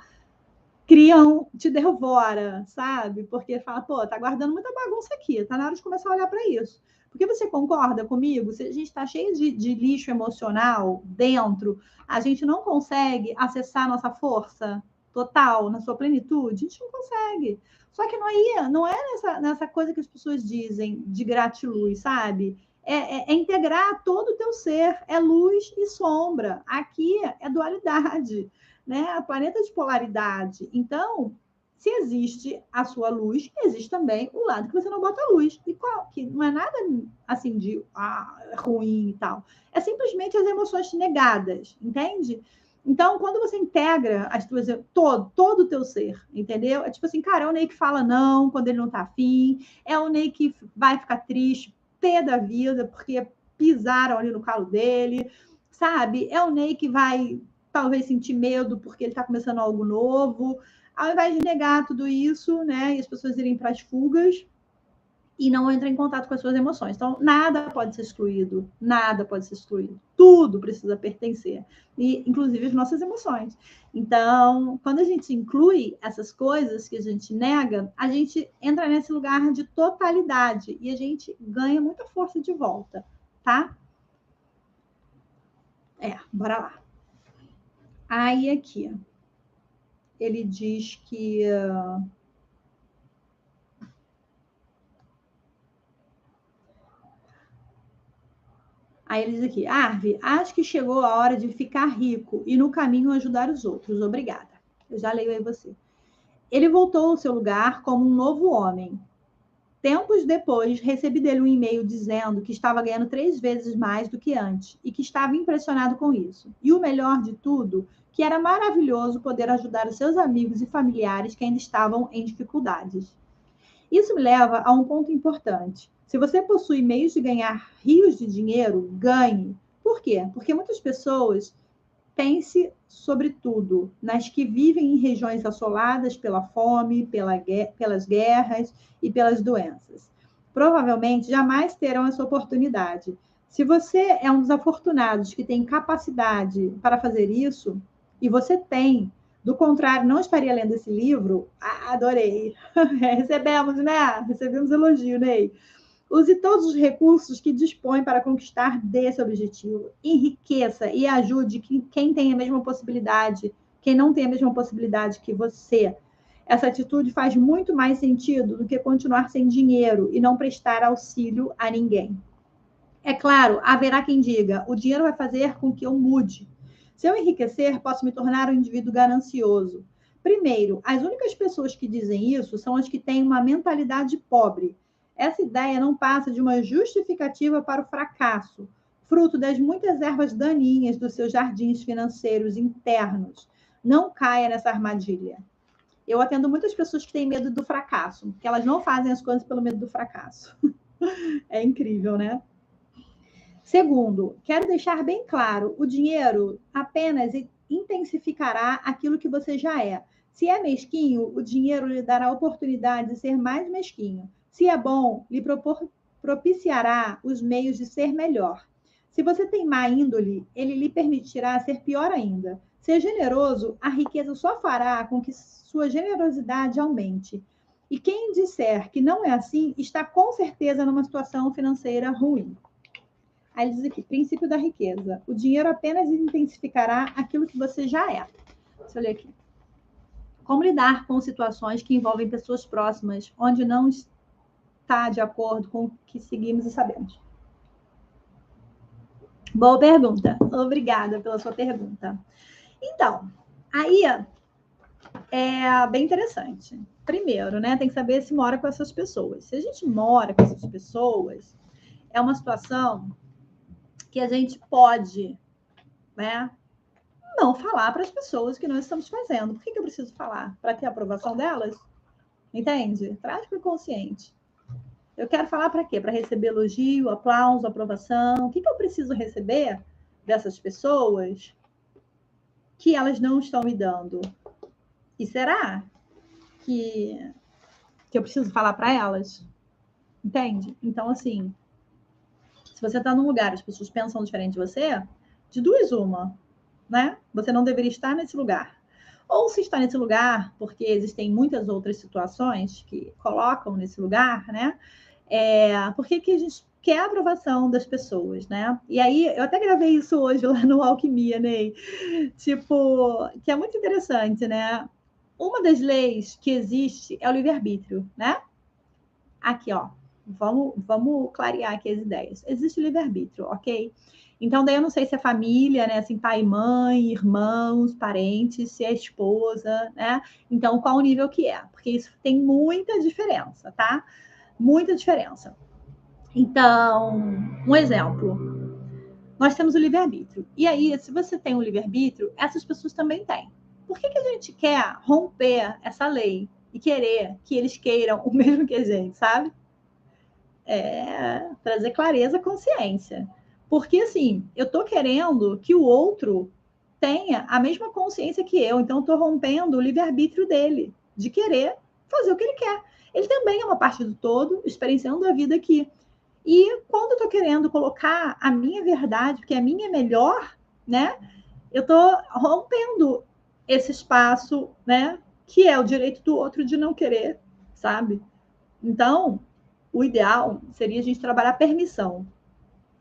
te devora, sabe? Porque fala, pô, tá guardando muita bagunça aqui, tá na hora de começar a olhar para isso. Porque você concorda comigo? Se a gente está cheio de lixo emocional dentro, a gente não consegue acessar nossa força total, na sua plenitude, a gente não consegue. Só que não é nessa coisa que as pessoas dizem de gratiluz, sabe? É integrar todo o teu ser, é luz e sombra. Aqui é dualidade, né? O planeta de polaridade. Então, se existe a sua luz, existe também o lado que você não bota luz. E qual? Que não é nada assim de ruim e tal. É simplesmente as emoções negadas, entende? Então, quando você integra as tuas, todo o teu ser, entendeu? É tipo assim, cara, é o Ney que fala não quando ele não tá afim, é o Ney que vai ficar triste, pé da vida, porque pisaram ali no calo dele, sabe? É o Ney que vai talvez sentir medo porque ele está começando algo novo, ao invés de negar tudo isso, né? E as pessoas irem para as fugas e não entram em contato com as suas emoções. Então, nada pode ser excluído, nada pode ser excluído. Tudo precisa pertencer, e inclusive as nossas emoções. Então, quando a gente inclui essas coisas que a gente nega, a gente entra nesse lugar de totalidade e a gente ganha muita força de volta, tá? Bora lá. Aí aqui, ele diz que aí ele diz aqui, Arve, acho que chegou a hora de ficar rico e no caminho ajudar os outros. Obrigada. Eu já leio aí você. Ele voltou ao seu lugar como um novo homem. Tempos depois, recebi dele um e-mail dizendo que estava ganhando 3 vezes mais do que antes e que estava impressionado com isso. E o melhor de tudo, que era maravilhoso poder ajudar os seus amigos e familiares que ainda estavam em dificuldades. Isso me leva a um ponto importante. Se você possui meios de ganhar rios de dinheiro, ganhe. Por quê? Porque muitas pessoas, pense sobretudo nas que vivem em regiões assoladas pela fome, pelas guerras e pelas doenças. Provavelmente jamais terão essa oportunidade. Se você é um dos afortunados que tem capacidade para fazer isso, e você tem, do contrário, não estaria lendo esse livro, adorei. Recebemos, né? Recebemos elogio, Ney. Use todos os recursos que dispõe para conquistar desse objetivo. Enriqueça e ajude quem tem a mesma possibilidade, quem não tem a mesma possibilidade que você. Essa atitude faz muito mais sentido do que continuar sem dinheiro e não prestar auxílio a ninguém. É claro, haverá quem diga, o dinheiro vai fazer com que eu mude. Se eu enriquecer, posso me tornar um indivíduo ganancioso. Primeiro, as únicas pessoas que dizem isso são as que têm uma mentalidade pobre. Essa ideia não passa de uma justificativa para o fracasso, fruto das muitas ervas daninhas dos seus jardins financeiros internos. Não caia nessa armadilha. Eu atendo muitas pessoas que têm medo do fracasso, porque elas não fazem as coisas pelo medo do fracasso. É incrível, né? Segundo, quero deixar bem claro, o dinheiro apenas intensificará aquilo que você já é. Se é mesquinho, o dinheiro lhe dará a oportunidade de ser mais mesquinho. Se é bom, lhe propiciará os meios de ser melhor. Se você tem má índole, ele lhe permitirá ser pior ainda. Ser generoso, a riqueza só fará com que sua generosidade aumente. E quem disser que não é assim, está com certeza numa situação financeira ruim. Aí ele diz aqui, princípio da riqueza. O dinheiro apenas intensificará aquilo que você já é. Deixa eu ler aqui. Como lidar com situações que envolvem pessoas próximas, onde não está de acordo com o que seguimos e sabemos? Boa pergunta. Obrigada pela sua pergunta. Então, aí é bem interessante. Primeiro, né, tem que saber se mora com essas pessoas. Se a gente mora com essas pessoas, é uma situação que a gente pode, né, não falar para as pessoas que nós estamos fazendo. Por que eu preciso falar? Para ter a aprovação delas? Entende? Traz para o consciente. Eu quero falar para quê? Para receber elogio, aplauso, aprovação. O que eu preciso receber dessas pessoas que elas não estão me dando? E será que eu preciso falar para elas? Entende? Então, assim, se você está num lugar, as pessoas pensam diferente de você, de duas uma, né? Você não deveria estar nesse lugar. Ou se está nesse lugar, porque existem muitas outras situações que colocam nesse lugar, né? Por que a gente quer a aprovação das pessoas, né? E aí, eu até gravei isso hoje lá no Alquimia, Ney. Tipo, que é muito interessante, né? Uma das leis que existe é o livre-arbítrio, né? Aqui, ó. Vamos clarear aqui as ideias. Existe o livre-arbítrio, ok? Então, daí eu não sei se é família, né? Assim, pai, mãe, irmãos, parentes, se é esposa, né? Então, qual o nível que é? Porque isso tem muita diferença, tá? Muita diferença. Então, um exemplo. Nós temos o livre-arbítrio. E aí, se você tem o livre-arbítrio, essas pessoas também têm. Por que a gente quer romper essa lei e querer que eles queiram o mesmo que a gente, sabe? Trazer clareza, consciência. Porque, assim, eu estou querendo que o outro tenha a mesma consciência que eu. Então, eu estou rompendo o livre-arbítrio dele, de querer fazer o que ele quer. Ele também é uma parte do todo, experienciando a vida aqui. E quando eu estou querendo colocar a minha verdade, porque a minha é melhor, né? Eu estou rompendo esse espaço, né? Que é o direito do outro de não querer, sabe? Então, o ideal seria a gente trabalhar a permissão.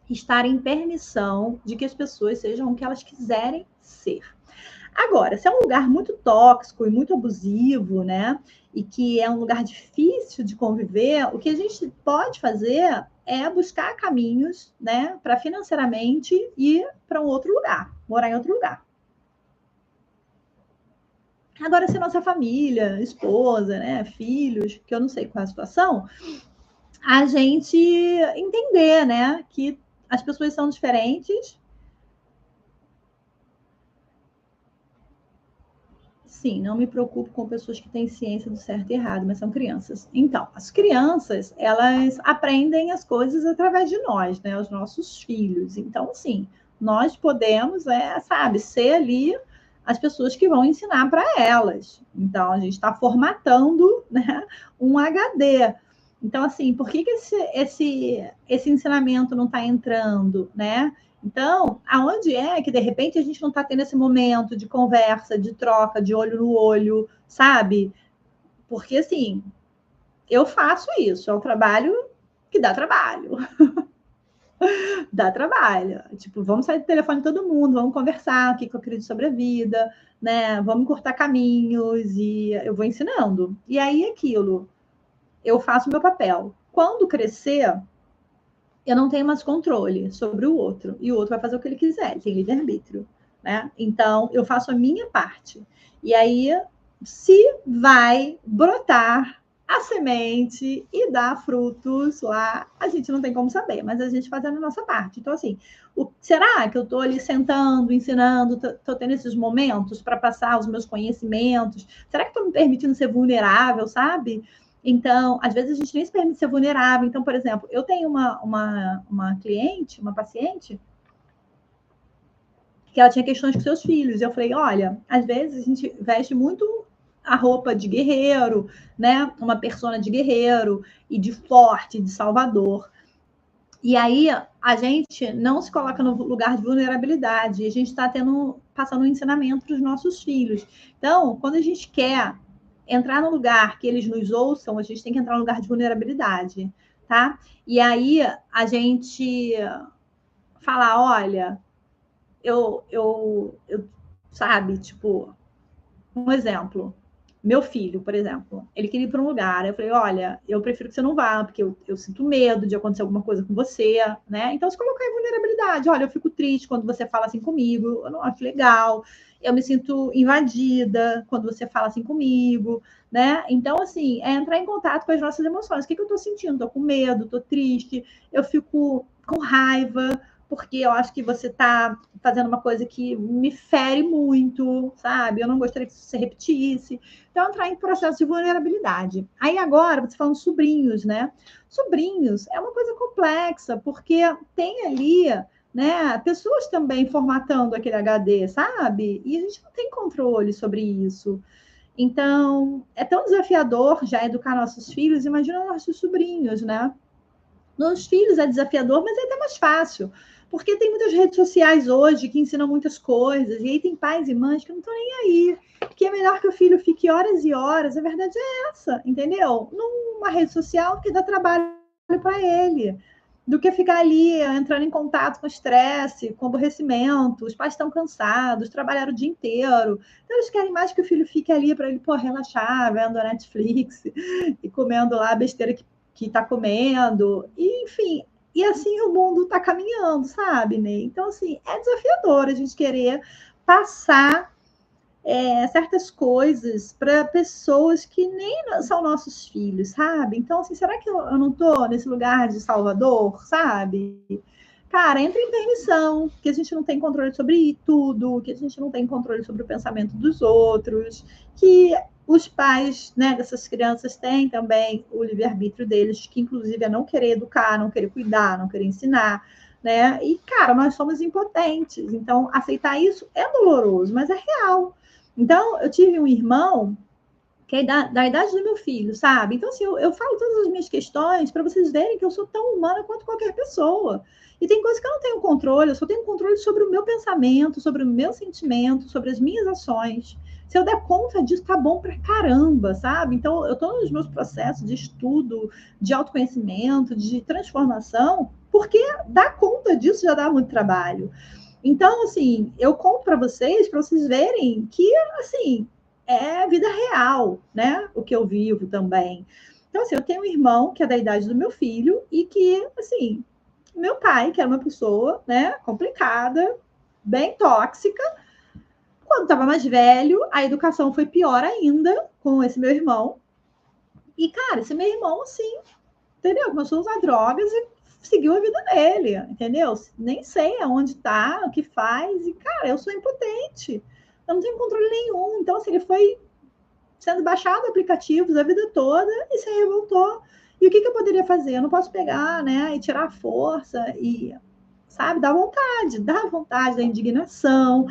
Estar em permissão de que as pessoas sejam o que elas quiserem ser. Agora, se é um lugar muito tóxico e muito abusivo, né? E que é um lugar difícil de conviver, o que a gente pode fazer é buscar caminhos, né? Para financeiramente ir para um outro lugar, morar em outro lugar. Agora, se nossa família, esposa, né, filhos, que eu não sei qual é a situação, a gente entender, né, que as pessoas são diferentes. Sim, não me preocupo com pessoas que têm ciência do certo e errado, mas são crianças. Então, as crianças, elas aprendem as coisas através de nós, né, os nossos filhos. Então, sim, nós podemos, sabe, ser ali as pessoas que vão ensinar para elas. Então, a gente está formatando, né, um HD. Então, assim, por que esse ensinamento não está entrando, né? Então, aonde é que, de repente, a gente não está tendo esse momento de conversa, de troca, de olho no olho, sabe? Porque, assim, eu faço isso, é um trabalho que dá trabalho. Dá trabalho. Tipo, vamos sair do telefone todo mundo, vamos conversar o que eu acredito sobre a vida, né? Vamos cortar caminhos e eu vou ensinando. E aí aquilo, eu faço o meu papel. Quando crescer, eu não tenho mais controle sobre o outro. E o outro vai fazer o que ele quiser, ele tem livre-arbítrio, né? Então, eu faço a minha parte. E aí, se vai brotar a semente e dar frutos lá, a gente não tem como saber, mas a gente fazendo a nossa parte. Então, assim, será que eu estou ali sentando, ensinando, estou tendo esses momentos para passar os meus conhecimentos? Será que estou me permitindo ser vulnerável, sabe? Então, às vezes a gente nem se permite ser vulnerável. Então, por exemplo, eu tenho uma cliente, uma paciente, que ela tinha questões com seus filhos. Eu falei, olha, às vezes a gente veste muito a roupa de guerreiro, né? Uma persona de guerreiro e de forte, de salvador. E aí a gente não se coloca no lugar de vulnerabilidade. E a gente está passando um ensinamento para os nossos filhos. Então, quando a gente quer entrar no lugar que eles nos ouçam, a gente tem que entrar no lugar de vulnerabilidade, tá? E aí a gente falar, olha, eu sabe, tipo, um exemplo. Meu filho, por exemplo, ele queria ir para um lugar. Eu falei, olha, eu prefiro que você não vá, porque eu sinto medo de acontecer alguma coisa com você, né? Então, se colocar em vulnerabilidade, olha, eu fico triste quando você fala assim comigo, eu não acho legal, eu me sinto invadida quando você fala assim comigo, né? Então, assim, é entrar em contato com as nossas emoções. O que eu estou sentindo? Estou com medo, estou triste, eu fico com raiva, porque eu acho que você está fazendo uma coisa que me fere muito, sabe? Eu não gostaria que isso se repetisse. Então, entrar em processo de vulnerabilidade. Aí agora, você falando sobrinhos, né? Sobrinhos é uma coisa complexa, porque tem ali, né, pessoas também formatando aquele HD, sabe? E a gente não tem controle sobre isso. Então, é tão desafiador já educar nossos filhos, imagina nossos sobrinhos, né? Nos filhos é desafiador, mas é até mais fácil, porque tem muitas redes sociais hoje que ensinam muitas coisas, e aí tem pais e mães que não estão nem aí, que é melhor que o filho fique horas e horas, a verdade é essa, entendeu? Numa rede social que dá trabalho para ele, do que ficar ali entrando em contato com estresse, com aborrecimento, os pais estão cansados, trabalharam o dia inteiro, então eles querem mais que o filho fique ali para ele, pô, relaxar, vendo a Netflix e comendo lá a besteira que está comendo, e, enfim, e assim o mundo está caminhando, sabe, Ney? Então, assim, é desafiador a gente querer passar certas coisas para pessoas que nem são nossos filhos, sabe? Então, assim, será que eu não estou nesse lugar de salvador, sabe? Cara, entra em permissão, que a gente não tem controle sobre tudo, que a gente não tem controle sobre o pensamento dos outros, que os pais, né, dessas crianças têm também o livre-arbítrio deles, que inclusive é não querer educar, não querer cuidar, não querer ensinar, né? E, cara, nós somos impotentes. Então, aceitar isso é doloroso, mas é real. Então, eu tive um irmão que é da idade do meu filho, sabe? Então, assim, eu falo todas as minhas questões para vocês verem que eu sou tão humana quanto qualquer pessoa. E tem coisas que eu não tenho controle, eu só tenho controle sobre o meu pensamento, sobre o meu sentimento, sobre as minhas ações. Se eu der conta disso, tá bom pra caramba, sabe? Então, eu tô nos meus processos de estudo, de autoconhecimento, de transformação, porque dar conta disso já dá muito trabalho. Então, assim, eu conto para vocês verem que, assim, é vida real, né? O que eu vivo também. Então, assim, eu tenho um irmão que é da idade do meu filho e que, assim, meu pai, que era uma pessoa, né, complicada, bem tóxica, quando estava mais velho, a educação foi pior ainda com esse meu irmão. E, cara, esse meu irmão, assim, entendeu? Começou a usar drogas e seguiu a vida dele, entendeu? Nem sei aonde tá, o que faz, e, cara, eu sou impotente. Eu não tenho controle nenhum. Então, assim, ele foi sendo baixado aplicativos a vida toda e se revoltou. E o que eu poderia fazer? Eu não posso pegar, né, e tirar a força e, sabe, dá vontade da indignação,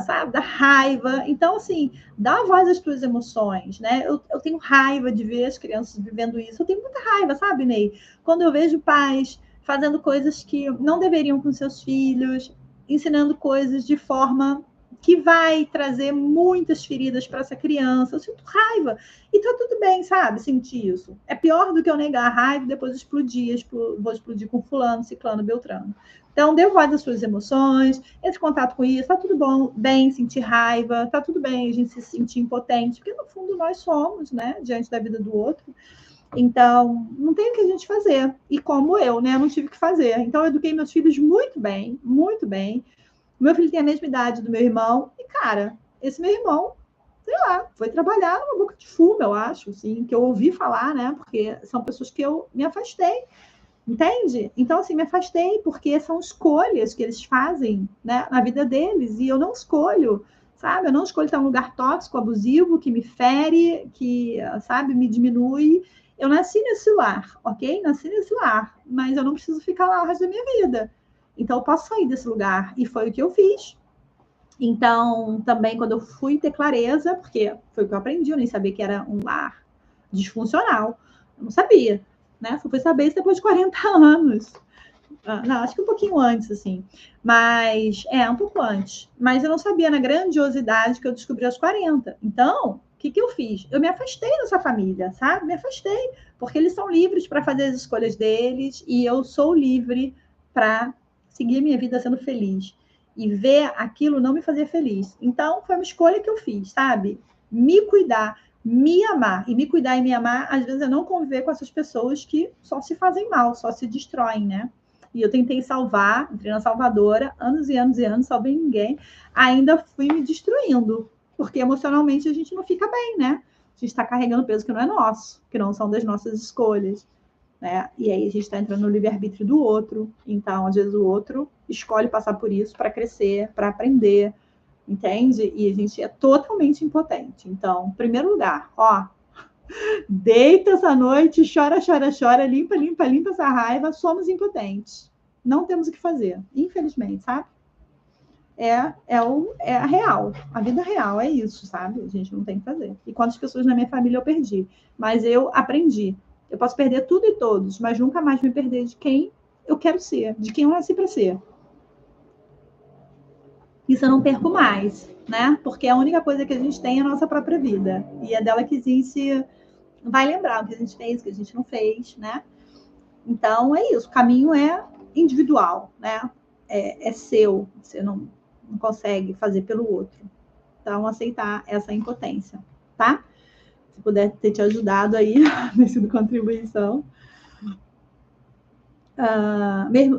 sabe, da raiva. Então, assim, dá voz às tuas emoções, né? Eu tenho raiva de ver as crianças vivendo isso. Eu tenho muita raiva, sabe, Ney? Quando eu vejo pais fazendo coisas que não deveriam com seus filhos, ensinando coisas de forma que vai trazer muitas feridas para essa criança. Eu sinto raiva. E tá tudo bem, sabe? Sentir isso. É pior do que eu negar a raiva e depois explodir. Vou explodir com fulano, ciclano, beltrano. Então, dê voz às suas emoções, entre em contato com isso, tá tudo bom, bem sentir raiva, tá tudo bem a gente se sentir impotente, porque no fundo nós somos, né, diante da vida do outro. Então, não tem o que a gente fazer. E como eu, né, não tive o que fazer. Então, eu eduquei meus filhos muito bem, muito bem. Meu filho tem a mesma idade do meu irmão, e, cara, esse meu irmão, sei lá, foi trabalhar numa boca de fumo, eu acho, assim, que eu ouvi falar, né, porque são pessoas que eu me afastei. Entende? Então, assim, me afastei, porque são escolhas que eles fazem, né, na vida deles, e eu não escolho, sabe? Eu não escolho estar em um lugar tóxico, abusivo, que me fere, que, sabe, me diminui. Eu nasci nesse lar, ok? Nasci nesse lar, mas eu não preciso ficar lá o resto da minha vida. Então, eu posso sair desse lugar, e foi o que eu fiz. Então, também, quando eu fui ter clareza, porque foi o que eu aprendi, eu nem sabia que era um lar disfuncional, eu não sabia. Né? Só fui saber isso depois de 40 anos. Não, acho que um pouquinho antes, assim. Mas, um pouco antes. Mas eu não sabia na grandiosidade que eu descobri aos 40. Então, o que eu fiz? Eu me afastei dessa família, sabe? Me afastei. Porque eles são livres para fazer as escolhas deles e eu sou livre para seguir minha vida sendo feliz. E ver aquilo não me fazer feliz. Então, foi uma escolha que eu fiz, sabe? Me cuidar, me amar. E me cuidar e me amar, às vezes, é não conviver com essas pessoas que só se fazem mal, só se destroem, né? E eu tentei salvar, entrei na salvadora, anos e anos e anos, salvei ninguém. Ainda fui me destruindo, porque emocionalmente a gente não fica bem, né? A gente está carregando peso que não é nosso, que não são das nossas escolhas, né? E aí a gente está entrando no livre-arbítrio do outro. Então, às vezes, o outro escolhe passar por isso para crescer, para aprender, entende? E a gente é totalmente impotente. Então, em primeiro lugar, deita essa noite, chora, chora, chora, limpa, limpa, limpa essa raiva, somos impotentes. Não temos o que fazer, infelizmente, sabe? É a real, a vida real é isso, sabe? A gente não tem que fazer. E quantas pessoas na minha família eu perdi? Mas eu aprendi. Eu posso perder tudo e todos, mas nunca mais me perder de quem eu quero ser, de quem eu nasci para ser. Isso eu não perco mais, né? Porque a única coisa que a gente tem é a nossa própria vida. E é dela que a gente vai lembrar o que a gente fez, o que a gente não fez, né? Então é isso, o caminho é individual, né? É seu, você não consegue fazer pelo outro. Então, aceitar essa impotência, tá? Se puder ter te ajudado aí, nesse contribuição.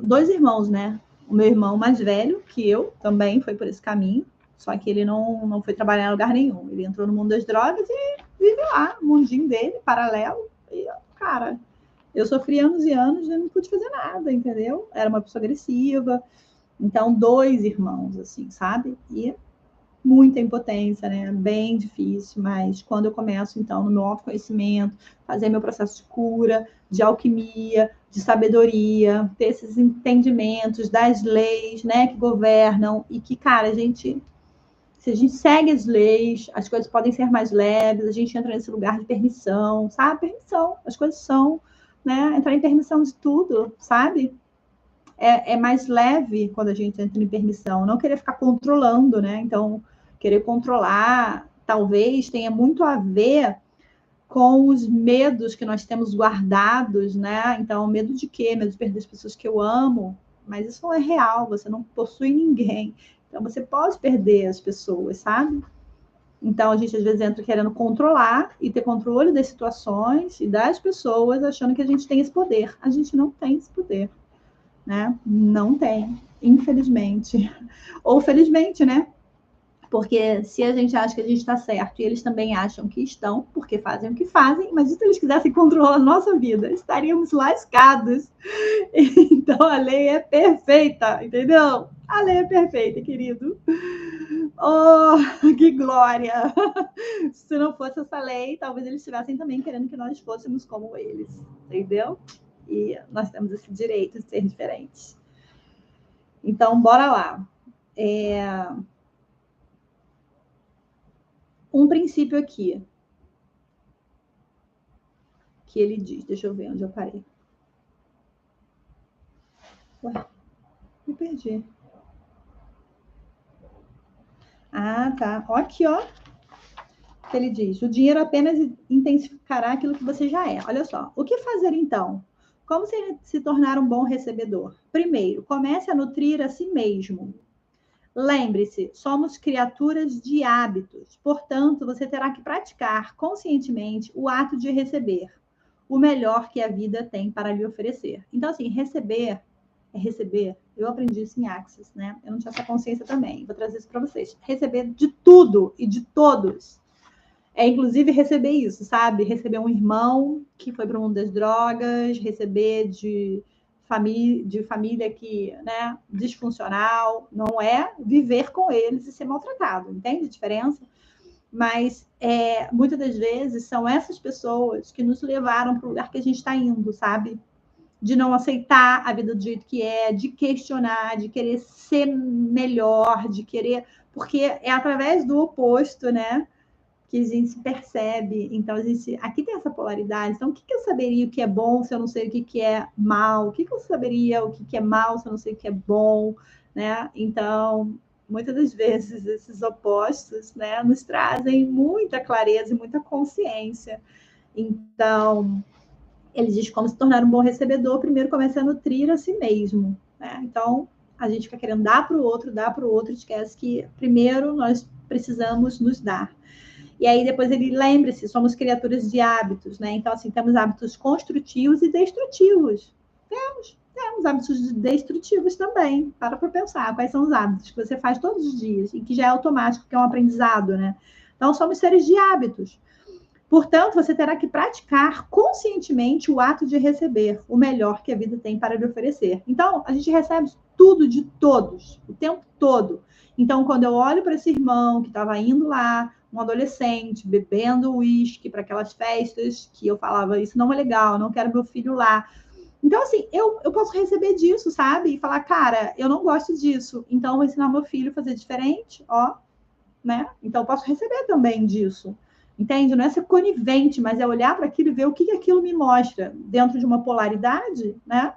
Dois irmãos, né? O meu irmão mais velho, que eu, também foi por esse caminho, só que ele não foi trabalhar em lugar nenhum. Ele entrou no mundo das drogas e vive lá, o mundinho dele, paralelo. E, cara, eu sofri anos e anos e não pude fazer nada, entendeu? Era uma pessoa agressiva. Então, dois irmãos, assim, sabe? E muita impotência, né? Bem difícil, mas quando eu começo, então, no meu autoconhecimento, fazer meu processo de cura, de alquimia, de sabedoria, ter esses entendimentos das leis, né, que governam e que, cara, se a gente segue as leis, as coisas podem ser mais leves, a gente entra nesse lugar de permissão, sabe? Permissão, as coisas são, né? Entrar em permissão de tudo, sabe? É mais leve quando a gente entra em permissão, não querer ficar controlando, né? Então, querer controlar talvez tenha muito a ver com os medos que nós temos guardados, né? Então, medo de quê? Medo de perder as pessoas que eu amo, mas isso não é real, você não possui ninguém. Então, você pode perder as pessoas, sabe? Então, a gente às vezes entra querendo controlar e ter controle das situações e das pessoas, achando que a gente tem esse poder. A gente não tem esse poder, né? Não tem, infelizmente. Ou felizmente, né? Porque se a gente acha que a gente está certo e eles também acham que estão, porque fazem o que fazem, mas se eles quisessem controlar a nossa vida, estaríamos lascados. Então a lei é perfeita, entendeu? A lei é perfeita, querido. Oh, que glória! Se não fosse essa lei, talvez eles estivessem também querendo que nós fôssemos como eles, entendeu? E nós temos esse direito de ser diferentes. Então, bora lá. Um princípio aqui que ele diz, deixa eu ver onde eu parei. Ué, me perdi. Ah, tá. Ó, aqui, ó. Que ele diz: o dinheiro apenas intensificará aquilo que você já é. Olha só. O que fazer então? Como se tornar um bom recebedor? Primeiro, comece a nutrir a si mesmo. Lembre-se, somos criaturas de hábitos. Portanto, você terá que praticar conscientemente o ato de receber o melhor que a vida tem para lhe oferecer. Então, assim, receber é receber. Eu aprendi isso em Axis, né? Eu não tinha essa consciência também. Vou trazer isso para vocês. Receber de tudo e de todos. É, inclusive, receber isso, sabe? Receber um irmão que foi para o mundo das drogas, receber de família que, né, disfuncional, não é viver com eles e ser maltratado, entende a diferença? Mas muitas das vezes são essas pessoas que nos levaram para o lugar que a gente está indo, sabe? De não aceitar a vida do jeito que é, de questionar, de querer ser melhor, de querer. Porque é através do oposto, né? Que a gente se percebe. Então, aqui tem essa polaridade. Então, o que eu saberia o que é bom se eu não sei o que é mal? O que eu saberia o que é mal se eu não sei o que é bom? Né? Então, muitas das vezes, esses opostos, né, nos trazem muita clareza e muita consciência. Então, ele diz como se tornar um bom recebedor, primeiro começa a nutrir a si mesmo. Né? Então, a gente fica querendo dar para o outro, esquece que primeiro nós precisamos nos dar. E aí depois ele lembre-se, somos criaturas de hábitos, né? Então, assim, temos hábitos construtivos e destrutivos. Temos hábitos destrutivos também. Para pensar quais são os hábitos que você faz todos os dias e que já é automático, que é um aprendizado, né? Então, somos seres de hábitos. Portanto, você terá que praticar conscientemente o ato de receber o melhor que a vida tem para lhe oferecer. Então, a gente recebe tudo de todos, o tempo todo. Então, quando eu olho para esse irmão que estava indo lá, um adolescente, bebendo uísque para aquelas festas, que eu falava, isso não é legal, não quero meu filho lá. Então, assim, eu posso receber disso, sabe? E falar, cara, eu não gosto disso, então eu vou ensinar meu filho a fazer diferente, ó, né? Então, eu posso receber também disso. Entende? Não é ser conivente, mas é olhar para aquilo e ver o que aquilo me mostra dentro de uma polaridade, né?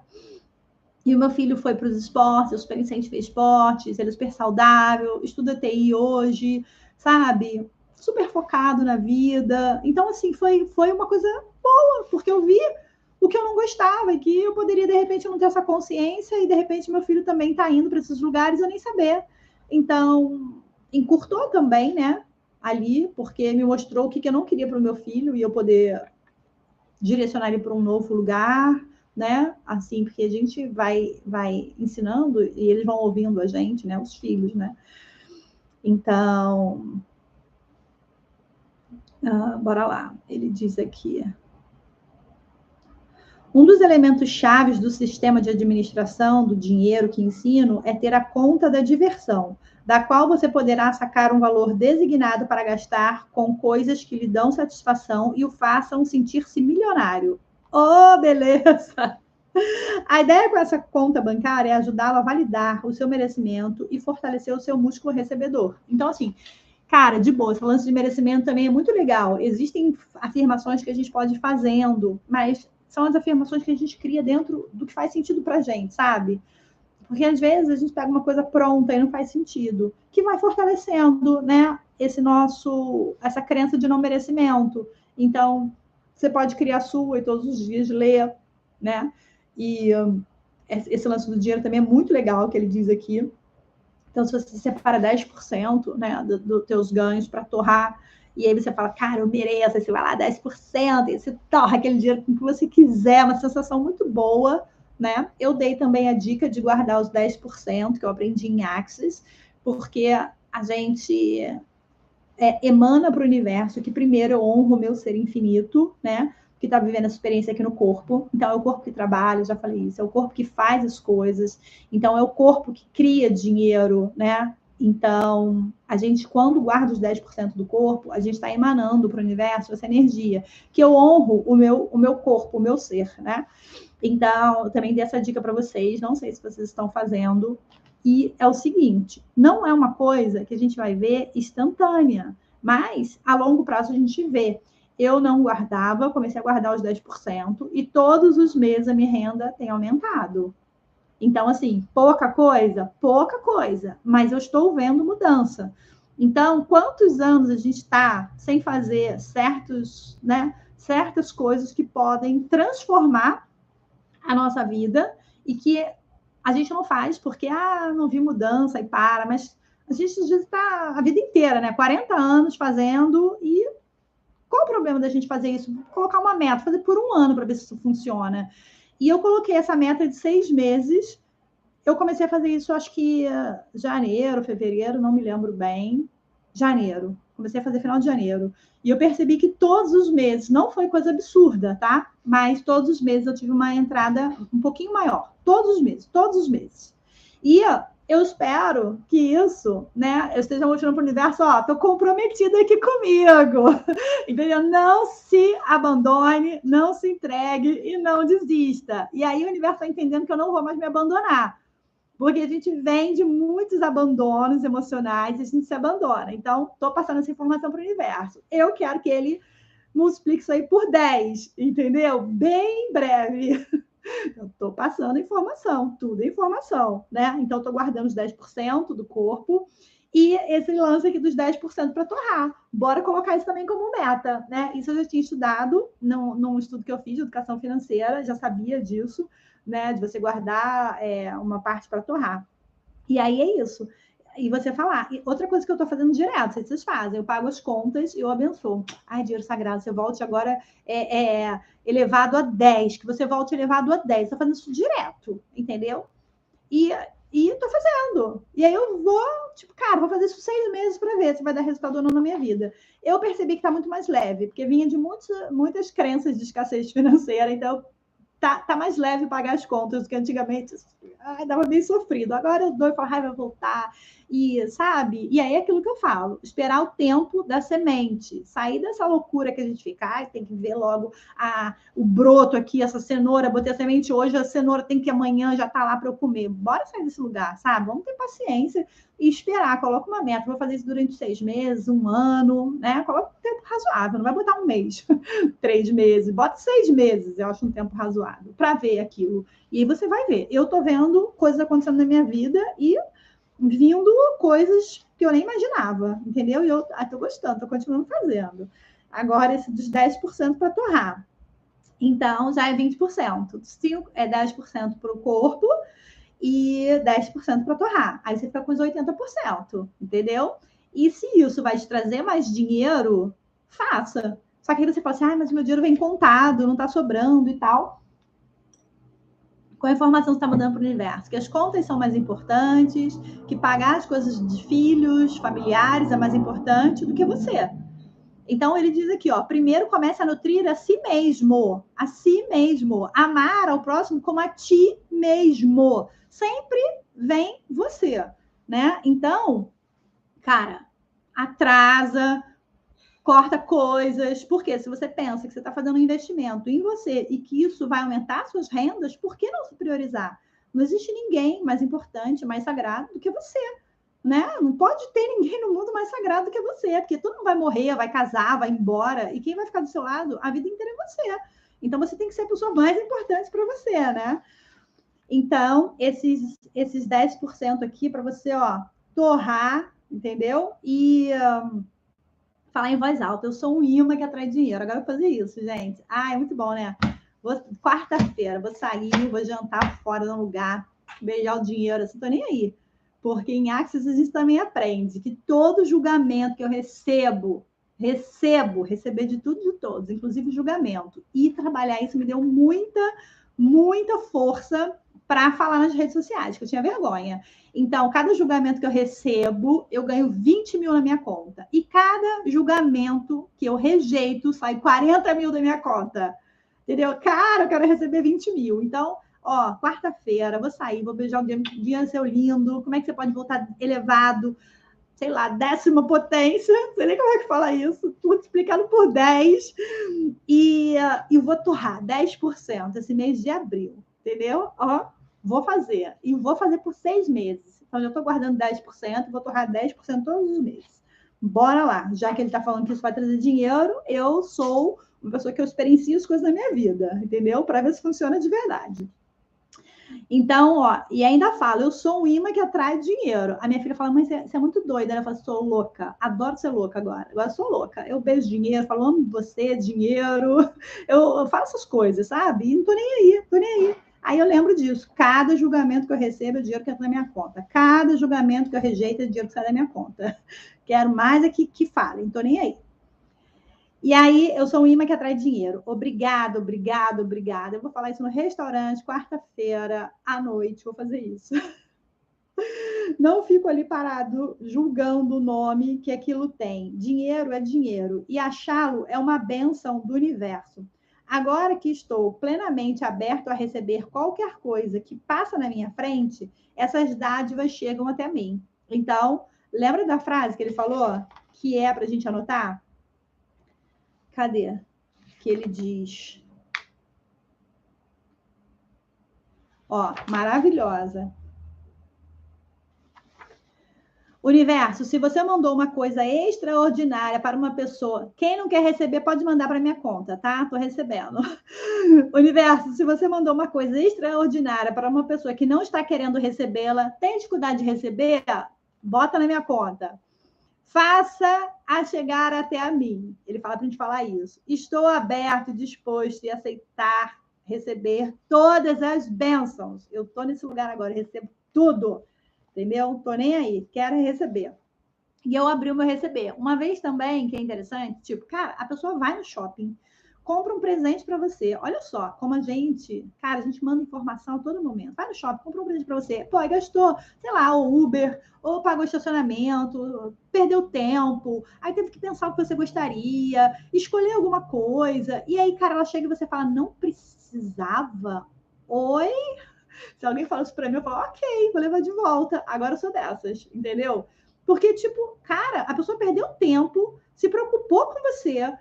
E o meu filho foi para os esportes, eu super incentivei esportes, ele é super saudável, estuda TI hoje, sabe? Super focado na vida. Então, assim, foi uma coisa boa, porque eu vi o que eu não gostava e que eu poderia, de repente, não ter essa consciência e, de repente, meu filho também está indo para esses lugares e eu nem saber. Então, encurtou também, né? Ali, porque me mostrou o que eu não queria para o meu filho e eu poder direcionar ele para um novo lugar, né? Assim, porque a gente vai ensinando e eles vão ouvindo a gente, né? Os filhos, né? Então, bora lá. Ele diz aqui: um dos elementos chaves do sistema de administração do dinheiro que ensino é ter a conta da diversão, da qual você poderá sacar um valor designado para gastar com coisas que lhe dão satisfação e o façam sentir-se milionário. Oh, beleza! A ideia com essa conta bancária é ajudá-lo a validar o seu merecimento e fortalecer o seu músculo recebedor. Então, assim, cara, de boa, esse lance de merecimento também é muito legal. Existem afirmações que a gente pode ir fazendo, mas são as afirmações que a gente cria dentro do que faz sentido pra gente, sabe? Porque às vezes a gente pega uma coisa pronta e não faz sentido, que vai fortalecendo, né, essa crença de não merecimento. Então, você pode criar a sua e todos os dias ler, né? E esse lance do dinheiro também é muito legal, que ele diz aqui. Então, se você separa 10%, né, dos teus ganhos para torrar, e aí você fala, cara, eu mereço, aí você vai lá 10%, e você torra aquele dinheiro com o que você quiser, uma sensação muito boa, né? Eu dei também a dica de guardar os 10%, que eu aprendi em Axis, porque a gente emana para o universo que primeiro eu honro o meu ser infinito, né? Que está vivendo essa experiência aqui no corpo. Então, é o corpo que trabalha, já falei isso, é o corpo que faz as coisas. Então, é o corpo que cria dinheiro, né? Então, a gente, quando guarda os 10% do corpo, a gente está emanando para o universo essa energia, que eu honro o meu corpo, o meu ser, né? Então, eu também dei essa dica para vocês, não sei se vocês estão fazendo, e é o seguinte, não é uma coisa que a gente vai ver instantânea, mas a longo prazo a gente vê. Eu não guardava, comecei a guardar os 10% e todos os meses a minha renda tem aumentado. Então, assim, pouca coisa, mas eu estou vendo mudança. Então, quantos anos a gente está sem fazer certas coisas que podem transformar a nossa vida e que a gente não faz porque, não vi mudança e para, mas a gente às vezes está a vida inteira, né? 40 anos fazendo e qual o problema da gente fazer isso? Colocar uma meta, fazer por um ano para ver se isso funciona. E eu coloquei essa meta de 6 meses. Eu comecei a fazer isso, acho que janeiro, fevereiro, não me lembro bem. Janeiro. Comecei a fazer final de janeiro. E eu percebi que todos os meses, não foi coisa absurda, tá? Mas todos os meses eu tive uma entrada um pouquinho maior. Todos os meses. E eu espero que isso, né, eu esteja mostrando para o universo, tô comprometida aqui comigo. Entendeu? Não se abandone, não se entregue e não desista. E aí o universo está entendendo que eu não vou mais me abandonar. Porque a gente vem de muitos abandonos emocionais e a gente se abandona. Então, estou passando essa informação para o universo. Eu quero que ele multiplique isso aí por 10, entendeu? Bem breve. Eu estou passando informação, tudo é informação, né? Então, estou guardando os 10% do corpo e esse lance aqui dos 10% para torrar. Bora colocar isso também como meta, né? Isso eu já tinha estudado num estudo que eu fiz de educação financeira, já sabia disso, né? De você guardar uma parte para torrar. E aí é isso. E você falar. E outra coisa que eu estou fazendo direto, não sei se vocês fazem, eu pago as contas e eu abençoo. Ai, dinheiro sagrado, você volte agora elevado a 10, que você volte elevado a 10. Estou fazendo isso direto, entendeu? E estou fazendo. E aí eu vou, vou fazer isso 6 meses para ver se vai dar resultado ou não na minha vida. Eu percebi que está muito mais leve, porque vinha de muitas crenças de escassez financeira, então tá mais leve pagar as contas do que antigamente. Dava bem sofrido. Agora eu dou e falo, vai voltar. E, sabe? E aí é aquilo que eu falo, esperar o tempo da semente, sair dessa loucura que a gente fica, tem que ver logo o broto aqui, essa cenoura, botei a semente hoje, a cenoura tem que amanhã já tá lá para eu comer. Bora sair desse lugar, sabe? Vamos ter paciência e esperar, coloca uma meta, vou fazer isso durante 6 meses, 1 ano, né? Coloca um tempo razoável, não vai botar 1 mês, 3 meses, bota 6 meses, eu acho um tempo razoável, para ver aquilo. E aí você vai ver. Eu tô vendo coisas acontecendo na minha vida e vindo coisas que eu nem imaginava, entendeu? E eu tô gostando, tô continuando fazendo. Agora, esse dos 10% para torrar. Então, já é 20%. 10% para o corpo e 10% para torrar. Aí você fica com os 80%, entendeu? E se isso vai te trazer mais dinheiro, faça. Só que aí você fala assim, mas meu dinheiro vem contado, não tá sobrando e tal. Com a informação que você está mandando para o universo, que as contas são mais importantes, que pagar as coisas de filhos, familiares é mais importante do que você. Então, ele diz aqui, primeiro comece a nutrir a si mesmo, amar ao próximo como a ti mesmo. Sempre vem você, né? Então, cara, atrasa, corta coisas, porque se você pensa que você está fazendo um investimento em você e que isso vai aumentar suas rendas, por que não se priorizar? Não existe ninguém mais importante, mais sagrado do que você, né? Não pode ter ninguém no mundo mais sagrado do que você, porque todo mundo vai morrer, vai casar, vai embora, e quem vai ficar do seu lado a vida inteira é você. Então, você tem que ser a pessoa mais importante para você, né? Então, esses 10% aqui para você, torrar, entendeu? E falar em voz alta. Eu sou um imã que atrai dinheiro. Agora eu vou fazer isso, gente. É muito bom, né? Quarta-feira, vou sair, vou jantar fora num lugar, beijar o dinheiro, assim, tô nem aí. Porque em Axis a gente também aprende que todo julgamento que eu receber de tudo e de todos, inclusive julgamento. E trabalhar isso me deu muita força para falar nas redes sociais, que eu tinha vergonha. Então, cada julgamento que eu recebo, eu ganho 20 mil na minha conta. E cada julgamento que eu rejeito, sai 40 mil da minha conta. Entendeu? Cara, eu quero receber 20 mil. Então, quarta-feira, vou sair, vou beijar o dia seu lindo. Como é que você pode voltar elevado? Sei lá, 10ª potência. Não sei nem como é que fala isso. Tudo explicado por 10. E vou torrar 10% esse mês de abril. Entendeu? Vou fazer. E vou fazer por 6 meses. Então, já estou guardando 10%, vou torrar 10% todos os meses. Bora lá. Já que ele está falando que isso vai trazer dinheiro, eu sou uma pessoa que eu experiencio as coisas na minha vida, entendeu? Para ver se funciona de verdade. Então, ó, e ainda falo, eu sou um imã que atrai dinheiro. A minha filha fala, mãe, você é muito doida. Ela fala, sou louca, adoro ser louca agora. Agora sou louca. Eu beijo dinheiro, falo, amo você, dinheiro. Eu faço essas coisas, sabe? E não tô nem aí, tô nem aí. Aí eu lembro disso. Cada julgamento que eu recebo é dinheiro que entra na minha conta. Cada julgamento que eu rejeito é dinheiro que sai da minha conta. Quero mais é que falem, tô nem aí. E aí, eu sou um imã que atrai dinheiro. Obrigada, obrigada, obrigada. Eu vou falar isso no restaurante, quarta-feira, à noite, vou fazer isso. Não fico ali parado julgando o nome que aquilo tem. Dinheiro é dinheiro. E achá-lo é uma bênção do universo. Agora que estou plenamente aberto a receber qualquer coisa que passa na minha frente, essas dádivas chegam até mim. Então, lembra da frase que ele falou? Que é para a gente anotar? Cadê? Que ele diz... Ó, maravilhosa. Universo, se você mandou uma coisa extraordinária para uma pessoa, quem não quer receber pode mandar para minha conta, tá? Tô recebendo. Universo, se você mandou uma coisa extraordinária para uma pessoa que não está querendo recebê-la, tem dificuldade de receber? Bota na minha conta. Faça a chegar até a mim. Ele fala para a gente falar isso. Estou aberto, disposto e aceitar receber todas as bênçãos. Eu estou nesse lugar agora, recebo tudo. Entendeu? Estou nem aí, quero receber. E eu abri o meu receber. Uma vez também, que é interessante, tipo, cara, a pessoa vai no shopping, compra um presente para você. Olha só, como a gente manda informação a todo momento. Vai no shopping, compra um presente para você. Pô, gastou, sei lá, o Uber, ou pagou estacionamento, perdeu tempo, aí teve que pensar o que você gostaria, escolher alguma coisa. E aí, cara, ela chega e você fala, não precisava? Oi? Se alguém fala isso pra mim, eu falo, ok, vou levar de volta. Agora eu sou dessas, entendeu? Porque, tipo, cara, a pessoa perdeu tempo, se preocupou com você,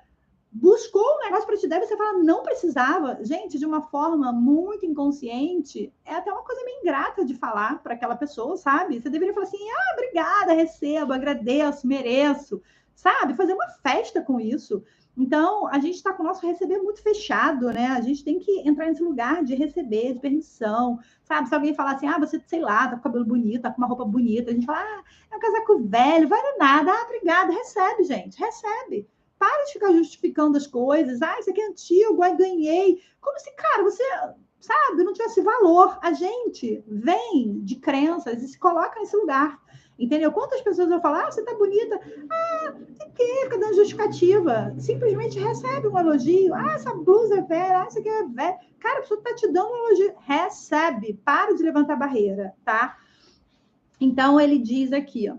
buscou um negócio para te dar e você fala, não precisava. Gente, de uma forma muito inconsciente, é até uma coisa meio ingrata de falar para aquela pessoa, sabe? Você deveria falar assim, obrigada, recebo, agradeço, mereço, sabe? Fazer uma festa com isso. Então, a gente está com o nosso receber muito fechado, né? A gente tem que entrar nesse lugar de receber, de permissão, sabe? Se alguém falar assim, você, sei lá, tá com o cabelo bonito, tá com uma roupa bonita, a gente fala, é um casaco velho, vale nada, obrigada, recebe, gente, recebe. Para de ficar justificando as coisas. Isso aqui é antigo, ganhei. Como se, cara, você, sabe, não tivesse valor. A gente vem de crenças e se coloca nesse lugar. Entendeu? Quantas pessoas eu falo, você tá bonita. Tem que ficar dando justificativa. Simplesmente recebe um elogio. Essa blusa é velha. Isso aqui é velho. Cara, a pessoa tá te dando um elogio. Recebe. Para de levantar barreira, tá? Então, ele diz aqui, ó.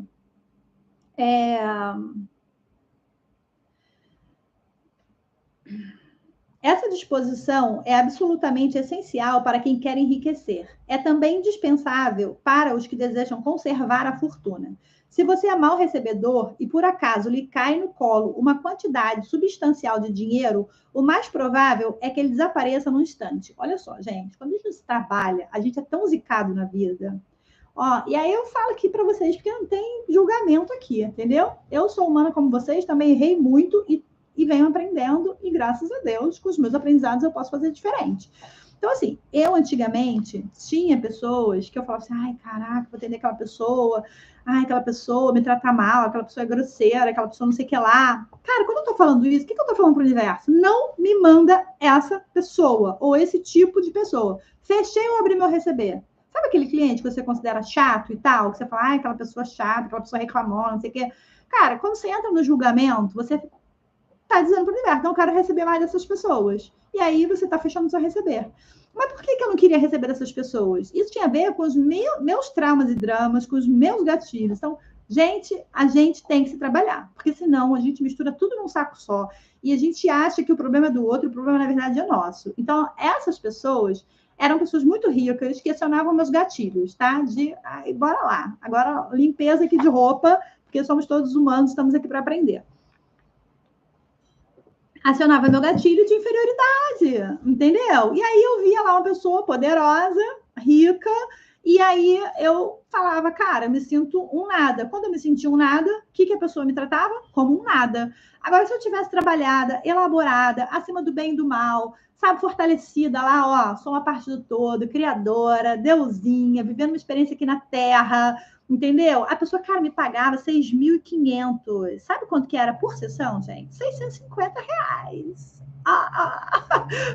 Essa disposição é absolutamente essencial para quem quer enriquecer. É também indispensável para os que desejam conservar a fortuna. Se você é mau recebedor e por acaso lhe cai no colo uma quantidade substancial de dinheiro, o mais provável é que ele desapareça num instante. Olha só, gente, quando a gente trabalha, a gente é tão zicado na vida. E aí eu falo aqui para vocês, porque não tem julgamento aqui, entendeu? Eu sou humana como vocês, também errei muito e venho aprendendo, e graças a Deus, com os meus aprendizados eu posso fazer diferente. Então, assim, eu antigamente tinha pessoas que eu falava assim, caraca, vou atender aquela pessoa me trata mal, aquela pessoa é grosseira, aquela pessoa não sei o que lá. Cara, quando eu tô falando isso, o que eu tô falando pro universo? Não me manda essa pessoa, ou esse tipo de pessoa. Fechei ou abri meu receber. Sabe aquele cliente que você considera chato e tal? Que você fala, aquela pessoa chata, aquela pessoa reclamou, não sei o quê. Cara, quando você entra no julgamento, você tá dizendo para o universo, não quero receber mais dessas pessoas. E aí você tá fechando o seu receber. Mas por que eu não queria receber dessas pessoas? Isso tinha a ver com os meus traumas e dramas, com os meus gatilhos. Então, a gente tem que se trabalhar, porque senão a gente mistura tudo num saco só e a gente acha que o problema é do outro, o problema na verdade é nosso. Então, essas pessoas eram pessoas muito ricas que acionavam meus gatilhos, tá? Bora lá. Agora, limpeza aqui de roupa, porque somos todos humanos, estamos aqui para aprender. Acionava meu gatilho de inferioridade, entendeu? E aí eu via lá uma pessoa poderosa, rica, E aí eu falava, cara, me sinto um nada. Quando eu me sentia um nada, o que a pessoa me tratava? Como um nada. Agora, se eu tivesse trabalhada, elaborada, acima do bem e do mal, sabe, fortalecida lá, ó, sou uma parte do todo, criadora, deusinha, vivendo uma experiência aqui na Terra, entendeu? A pessoa, cara, me pagava 6.500. Sabe quanto que era por sessão, gente? R$ 650.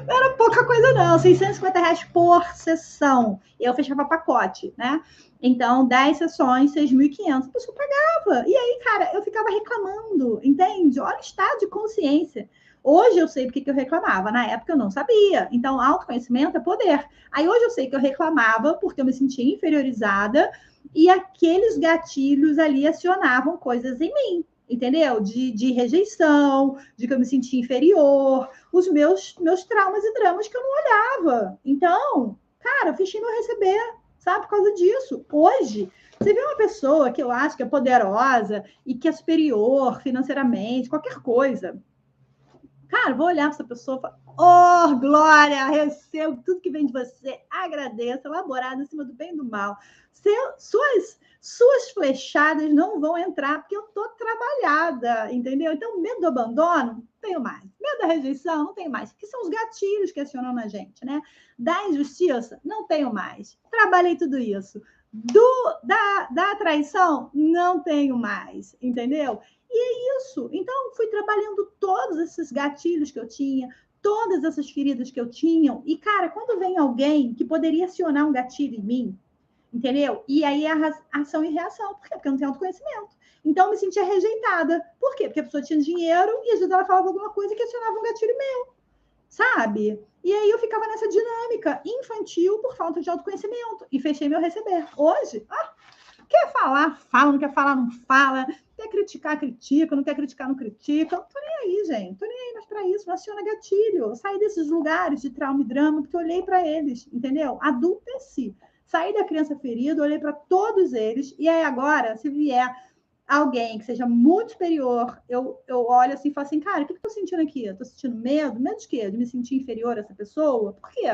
Não era pouca coisa, não. R$ 650 por sessão. Eu fechava pacote, né? Então, 10 sessões, 6.500. A pessoa pagava. E aí, cara, eu ficava reclamando, entende? Olha o estado de consciência. Hoje eu sei porque que eu reclamava. Na época eu não sabia. Então, autoconhecimento é poder. Aí hoje eu sei que eu reclamava porque eu me sentia inferiorizada e aqueles gatilhos ali acionavam coisas em mim, entendeu? De rejeição, de que eu me sentia inferior, os meus traumas e dramas que eu não olhava. Então, cara, eu fechei meu receber, sabe, por causa disso. Hoje, você vê uma pessoa que eu acho que é poderosa e que é superior financeiramente, qualquer coisa. Cara, vou olhar para essa pessoa e falar, oh, glória, recebo tudo que vem de você, agradeço, elaborado em cima do bem e do mal. Suas flechadas não vão entrar, porque eu estou trabalhada, entendeu? Então, medo do abandono, não tenho mais. Medo da rejeição, não tenho mais. Que são os gatilhos que acionam na gente, né? Da injustiça, não tenho mais. Trabalhei tudo isso. Da traição, não tenho mais, entendeu? E é isso. Então, fui trabalhando todos esses gatilhos que eu tinha, todas essas feridas que eu tinha. E, cara, quando vem alguém que poderia acionar um gatilho em mim, entendeu? E aí é a ação e reação. Por quê? Porque eu não tenho autoconhecimento. Então, eu me sentia rejeitada. Por quê? Porque a pessoa tinha dinheiro e às vezes ela falava alguma coisa que acionava um gatilho meu, sabe? E aí eu ficava nessa dinâmica infantil por falta de autoconhecimento. E fechei meu receber. Hoje, quer falar, fala, não quer falar, não fala. Quer criticar, critica, não quer criticar, não critica. Não tô nem aí, gente. Tô nem aí mais para isso. Não aciona gatilho. Eu saí desses lugares de trauma e drama porque eu olhei para eles, entendeu? Adulteci. Saí da criança ferida, olhei para todos eles. E aí agora, se vier alguém que seja muito superior, eu olho assim e falo assim, cara, o que eu tô sentindo aqui? Eu tô sentindo medo? Medo de quê? De me sentir inferior a essa pessoa? Por quê?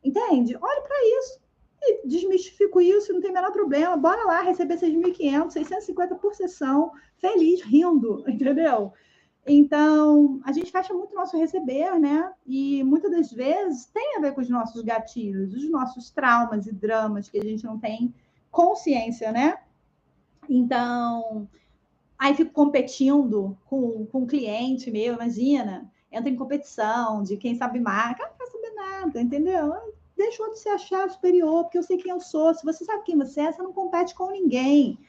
Entende? Olha para isso. E desmistifico isso, não tem o menor problema. Bora lá receber 6.500, 650 por sessão, feliz, rindo, entendeu? Então, a gente fecha muito o nosso receber, né? E muitas das vezes tem a ver com os nossos gatilhos, os nossos traumas e dramas que a gente não tem consciência, né? Então, aí fico competindo com um cliente meu, imagina, entra em competição de quem sabe mais, cara, não quer saber nada, entendeu? Deixou de se achar superior, porque eu sei quem eu sou. Se você sabe quem você é, você não compete com ninguém,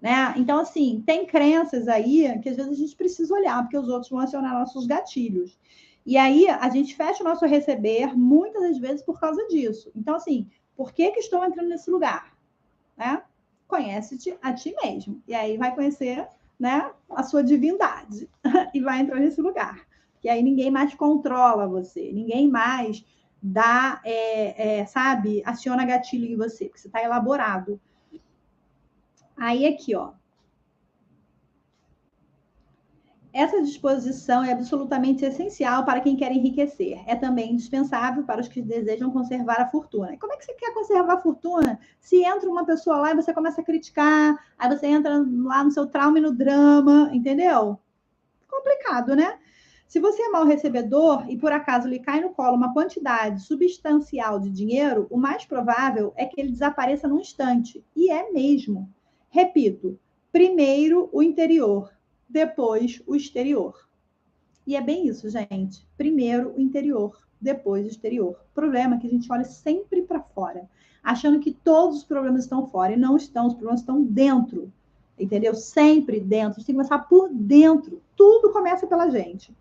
né? Então, assim, tem crenças aí que às vezes a gente precisa olhar, porque os outros vão acionar nossos gatilhos. E aí a gente fecha o nosso receber muitas das vezes por causa disso. Então, assim, por que estou entrando nesse lugar? Né? Conhece-te a ti mesmo. E aí vai conhecer, né, a sua divindade. E vai entrar nesse lugar. Que aí ninguém mais controla você. Ninguém mais dá, sabe, aciona gatilho em você. Porque você está elaborado. Aí aqui, ó. Essa disposição é absolutamente essencial para quem quer enriquecer. É também indispensável para os que desejam conservar a fortuna. E como é que você quer conservar a fortuna? Se entra uma pessoa lá e você começa a criticar, aí você entra lá no seu trauma e no drama, entendeu? Complicado, né? Se você é mal recebedor e por acaso lhe cai no colo uma quantidade substancial de dinheiro, o mais provável é que ele desapareça num instante. E é mesmo. Repito, primeiro o interior, depois o exterior. E é bem isso, gente. Primeiro o interior, depois o exterior. O problema é que a gente olha sempre para fora, achando que todos os problemas estão fora. E não estão, os problemas estão dentro. Entendeu? Sempre dentro. A gente tem que começar por dentro. Tudo começa pela gente.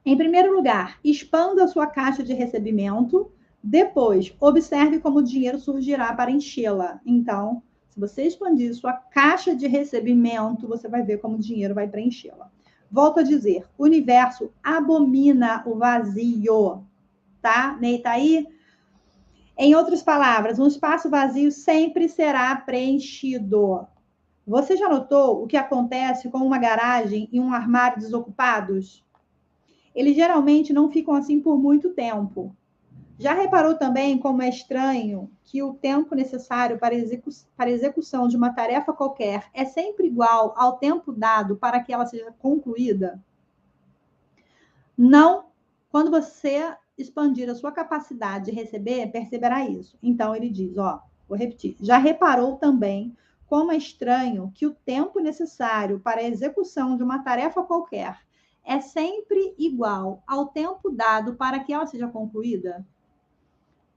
Em primeiro lugar, expanda a sua caixa de recebimento. Depois, observe como o dinheiro surgirá para enchê-la. Então, se você expandir sua caixa de recebimento, você vai ver como o dinheiro vai preenchê-la. Volto a dizer, o universo abomina o vazio, tá? Ney, tá aí? Em outras palavras, um espaço vazio sempre será preenchido. Você já notou o que acontece com uma garagem e um armário desocupados? Eles geralmente não ficam assim por muito tempo. Já reparou também como é estranho que o tempo necessário para a execução de uma tarefa qualquer é sempre igual ao tempo dado para que ela seja concluída? Não. Quando você expandir a sua capacidade de receber, perceberá isso. Então, ele diz, ó, vou repetir. Já reparou também como é estranho que o tempo necessário para a execução de uma tarefa qualquer é sempre igual ao tempo dado para que ela seja concluída?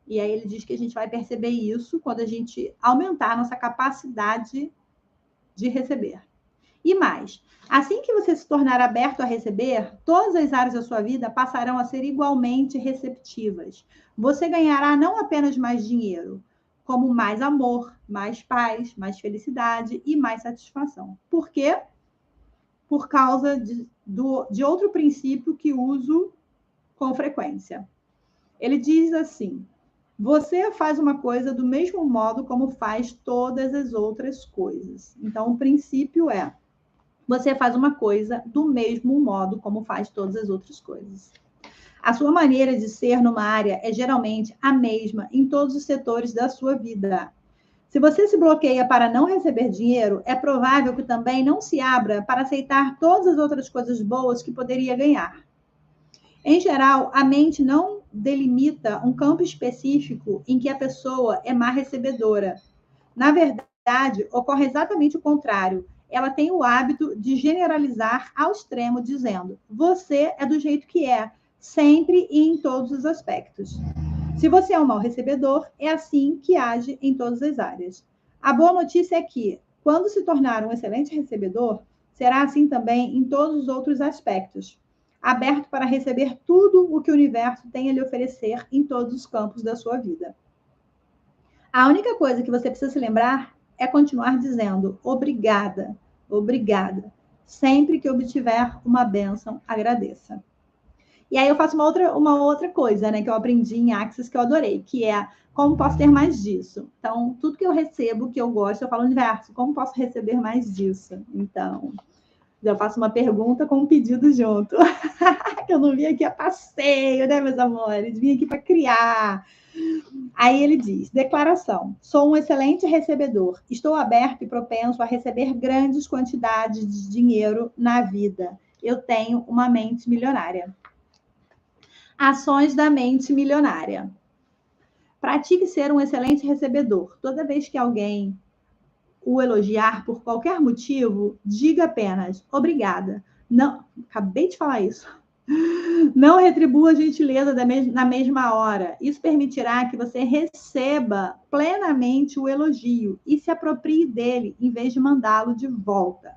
E aí ele diz que a gente vai perceber isso quando a gente aumentar a nossa capacidade de receber. E mais, assim que você se tornar aberto a receber, todas as áreas da sua vida passarão a ser igualmente receptivas. Você ganhará não apenas mais dinheiro, como mais amor, mais paz, mais felicidade e mais satisfação. Por quê? Por causa de outro princípio que uso com frequência. Ele diz assim: você faz uma coisa do mesmo modo como faz todas as outras coisas. Então, o princípio é: você faz uma coisa do mesmo modo como faz todas as outras coisas. A sua maneira de ser numa área é geralmente a mesma em todos os setores da sua vida. Se você se bloqueia para não receber dinheiro, é provável que também não se abra para aceitar todas as outras coisas boas que poderia ganhar. Em geral, a mente não delimita um campo específico em que a pessoa é má recebedora. Na verdade, ocorre exatamente o contrário. Ela tem o hábito de generalizar ao extremo, dizendo: você é do jeito que é, sempre e em todos os aspectos. Se você é um mau recebedor, é assim que age em todas as áreas. A boa notícia é que, quando se tornar um excelente recebedor, será assim também em todos os outros aspectos, aberto para receber tudo o que o universo tem a lhe oferecer em todos os campos da sua vida. A única coisa que você precisa se lembrar é continuar dizendo obrigada, obrigada. Sempre que obtiver uma bênção, agradeça. E aí eu faço uma outra coisa, né, que eu aprendi em Axis, que eu adorei, que é como posso ter mais disso. Então, tudo que eu recebo, que eu gosto, eu falo, universo, como posso receber mais disso? Então, já faço uma pergunta com um pedido junto. Eu não vim aqui a passeio, né, meus amores? Vim aqui para criar. Aí ele diz: declaração. Sou um excelente recebedor. Estou aberto e propenso a receber grandes quantidades de dinheiro na vida. Eu tenho uma mente milionária. Ações da mente milionária. Pratique ser um excelente recebedor. Toda vez que alguém o elogiar por qualquer motivo, diga apenas obrigada. Não, acabei de falar isso. Não retribua a gentileza na mesma hora. Isso permitirá que você receba plenamente o elogio e se aproprie dele, em vez de mandá-lo de volta,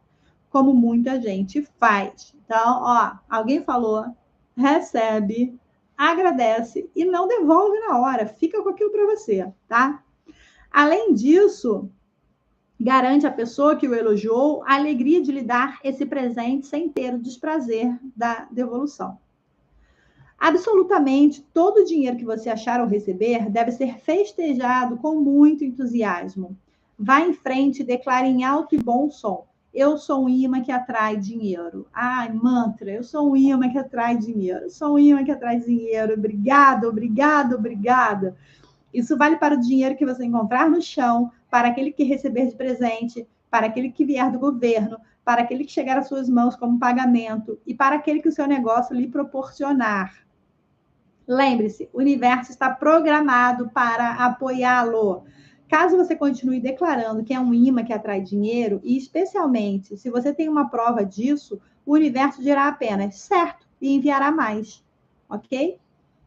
como muita gente faz. Então, ó, alguém falou, recebe, agradece e não devolve na hora. Fica com aquilo para você, tá? Além disso, garante à pessoa que o elogiou a alegria de lhe dar esse presente sem ter o desprazer da devolução. Absolutamente todo o dinheiro que você achar ou receber deve ser festejado com muito entusiasmo. Vá em frente e declare em alto e bom som: eu sou um imã que atrai dinheiro. Ai, mantra, eu sou um imã que atrai dinheiro. Sou um imã que atrai dinheiro. Obrigado, obrigado, obrigada. Isso vale para o dinheiro que você encontrar no chão, para aquele que receber de presente, para aquele que vier do governo, para aquele que chegar às suas mãos como pagamento e para aquele que o seu negócio lhe proporcionar. Lembre-se, o universo está programado para apoiá-lo. Caso você continue declarando que é um imã que atrai dinheiro, e especialmente se você tem uma prova disso, o universo dirá apenas certo e enviará mais, ok?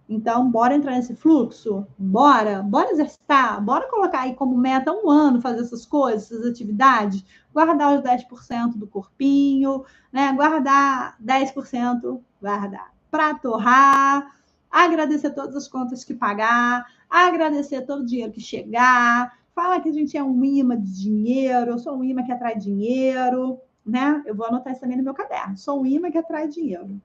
Então, bora entrar nesse fluxo? Bora exercitar, bora colocar aí como meta 1 ano fazer essas coisas, essas atividades, guardar os 10% do corpinho, né? Guardar 10%, guardar para torrar, agradecer todas as contas que pagar, agradecer todo o dinheiro que chegar, falar que a gente é um imã de dinheiro, eu sou um imã que atrai dinheiro, né? Eu vou anotar isso também no meu caderno. Sou um imã que atrai dinheiro.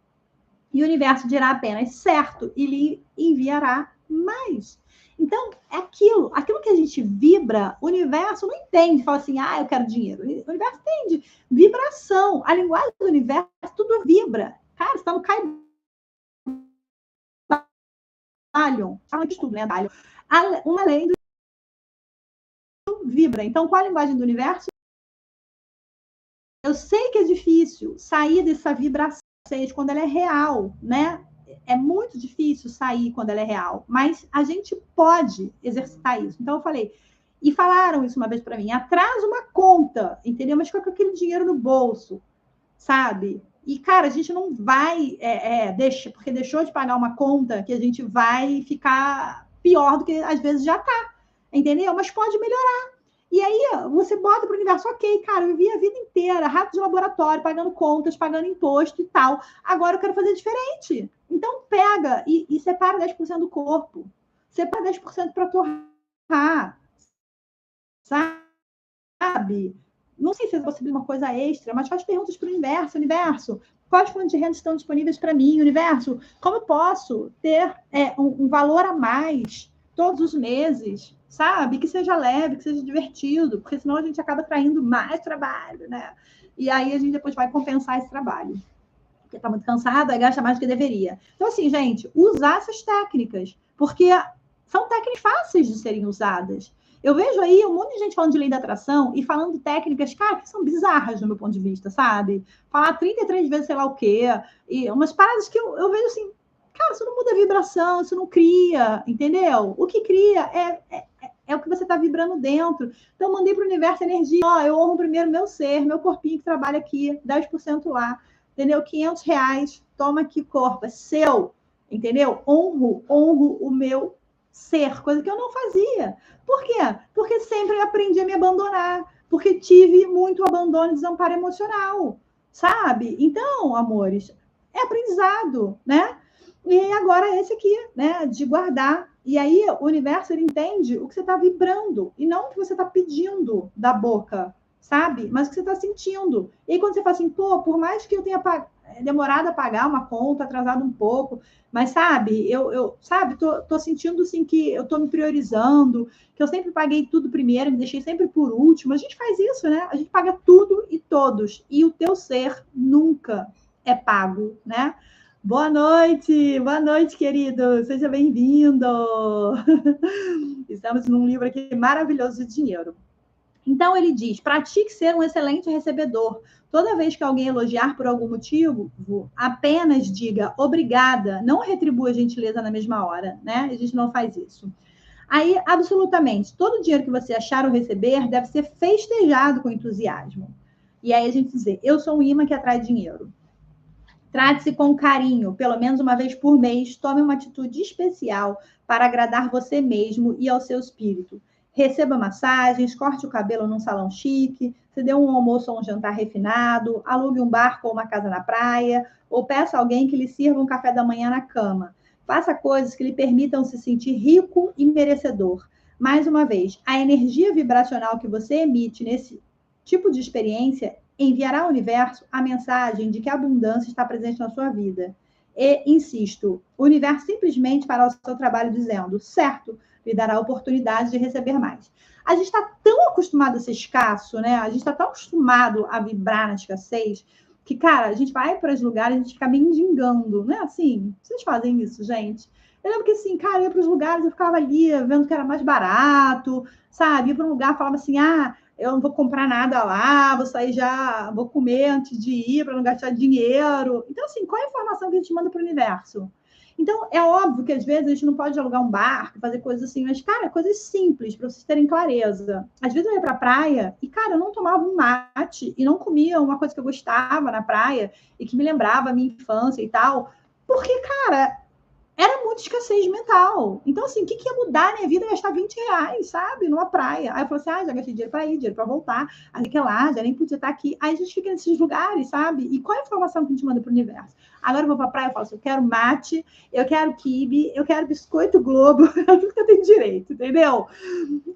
E o universo dirá apenas certo e lhe enviará mais. Então, é aquilo que a gente vibra, o universo não entende, fala assim, eu quero dinheiro. O universo entende vibração. A linguagem do universo, tudo vibra. Cara, você está no trabalham, falam de tudo, né? Uma lei do vibra. Então, qual a linguagem do universo? Eu sei que é difícil sair dessa vibração quando ela é real, né? É muito difícil sair quando ela é real, mas a gente pode exercitar isso. Então, eu falei, e falaram isso uma vez para mim, atrasa uma conta, entendeu? Mas fica com aquele dinheiro no bolso, sabe? E, cara, a gente não vai, porque deixou de pagar uma conta que a gente vai ficar pior do que às vezes já tá, entendeu? Mas pode melhorar. E aí você bota para o universo, ok, cara, eu vivi a vida inteira, rato de laboratório, pagando contas, pagando imposto e tal. Agora eu quero fazer diferente. Então pega e separa 10% do corpo. Separa 10% para torrar. Sabe? Não sei se é possível uma coisa extra, mas faz perguntas para o universo. Universo, quais fontes de renda estão disponíveis para mim? Universo, como eu posso ter um valor a mais todos os meses, sabe? Que seja leve, que seja divertido, porque senão a gente acaba traindo mais trabalho, né? E aí a gente depois vai compensar esse trabalho. Porque está muito cansado, aí gasta mais do que deveria. Então, assim, gente, usar essas técnicas, porque são técnicas fáceis de serem usadas. Eu vejo aí um monte de gente falando de lei da atração e falando técnicas, cara, que são bizarras do meu ponto de vista, sabe? Falar 33 vezes sei lá o quê, e umas paradas que eu vejo assim, cara, isso não muda a vibração, isso não cria, entendeu? O que cria é o que você está vibrando dentro. Então, eu mandei para o universo energia, eu honro primeiro meu ser, meu corpinho que trabalha aqui, 10% lá, entendeu? R$500, toma aqui, corpo, é seu, entendeu? Honro o meu ser, coisa que eu não fazia. Por quê? Porque sempre aprendi a me abandonar, porque tive muito abandono e desamparo emocional, sabe? Então, amores, é aprendizado, né? E agora esse aqui, né, de guardar. E aí o universo, ele entende o que você está vibrando, e não o que você está pedindo da boca, sabe? Mas o que você está sentindo. E aí quando você fala assim, pô, por mais que eu tenha demorado a pagar uma conta, atrasado um pouco, mas sabe, sabe, tô sentindo assim que eu tô me priorizando, que eu sempre paguei tudo primeiro, me deixei sempre por último. A gente faz isso, né? A gente paga tudo e todos, e o teu ser nunca é pago, né? Boa noite, querido, seja bem-vindo. Estamos num livro aqui maravilhoso de dinheiro. Então, ele diz, pratique ser um excelente recebedor. Toda vez que alguém elogiar por algum motivo, apenas diga obrigada, não retribua a gentileza na mesma hora, né? A gente não faz isso. Aí, absolutamente, todo o dinheiro que você achar ou receber deve ser festejado com entusiasmo. E aí a gente dizer, eu sou um imã que atrai dinheiro. Trate-se com carinho, pelo menos uma vez por mês, tome uma atitude especial para agradar você mesmo e ao seu espírito. Receba massagens, corte o cabelo num salão chique, se dê um almoço ou um jantar refinado, alugue um barco ou uma casa na praia, ou peça a alguém que lhe sirva um café da manhã na cama. Faça coisas que lhe permitam se sentir rico e merecedor. Mais uma vez, a energia vibracional que você emite nesse tipo de experiência enviará ao universo a mensagem de que a abundância está presente na sua vida. E, insisto, o universo simplesmente fará o seu trabalho dizendo, certo, lhe dará a oportunidade de receber mais. A gente está tão acostumado a ser escasso, né? A gente está tão acostumado a vibrar na escassez, que, cara, a gente vai para os lugares e a gente fica mendigando, não é assim? Vocês fazem isso, gente? Eu lembro que, assim, cara, eu ia para os lugares, eu ficava ali vendo que era mais barato, sabe? Ia para um lugar, falava assim, eu não vou comprar nada lá, vou sair já, vou comer antes de ir para não gastar dinheiro. Então, assim, qual é a informação que a gente manda para o universo? Então, é óbvio que às vezes a gente não pode alugar um barco, fazer coisas assim, mas, cara, coisas simples, para vocês terem clareza. Às vezes eu ia para a praia e, cara, eu não tomava um mate e não comia uma coisa que eu gostava na praia e que me lembrava a minha infância e tal, porque, cara, era muito escassez mental. Então, assim, o que ia mudar na minha vida? Gastar R$20, sabe? Numa praia. Aí eu falei assim, já gastei dinheiro para ir, dinheiro para voltar. Aí que lá, já nem podia estar aqui. Aí a gente fica nesses lugares, sabe? E qual é a informação que a gente manda para o universo? Agora eu vou para a praia e falo assim, eu quero mate, eu quero quibe, eu quero biscoito Globo, tudo que eu tenho direito, entendeu?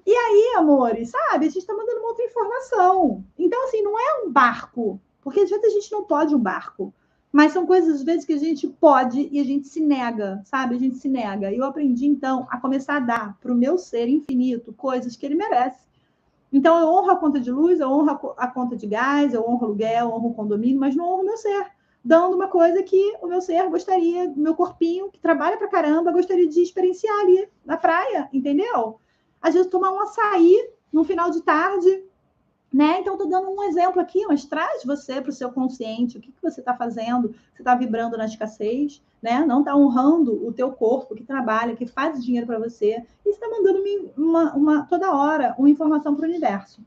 E aí, amores, sabe? A gente está mandando uma outra informação. Então, assim, não é um barco, porque às vezes a gente não pode um barco. Mas são coisas, às vezes, que a gente pode e a gente se nega, sabe? A gente se nega. E eu aprendi, então, a começar a dar para o meu ser infinito coisas que ele merece. Então, eu honro a conta de luz, eu honro a conta de gás, eu honro o aluguel, eu honro o condomínio, mas não honro o meu ser. dando uma coisa que o meu ser gostaria, meu corpinho, que trabalha pra caramba, gostaria de experienciar ali na praia, entendeu? Às vezes tomar um açaí no final de tarde, né? Então, estou dando um exemplo aqui, mas traz você para o seu consciente, o que você está fazendo, você está vibrando na escassez, né? Não está honrando o teu corpo que trabalha, que faz dinheiro para você, e está mandando toda hora uma informação para o universo.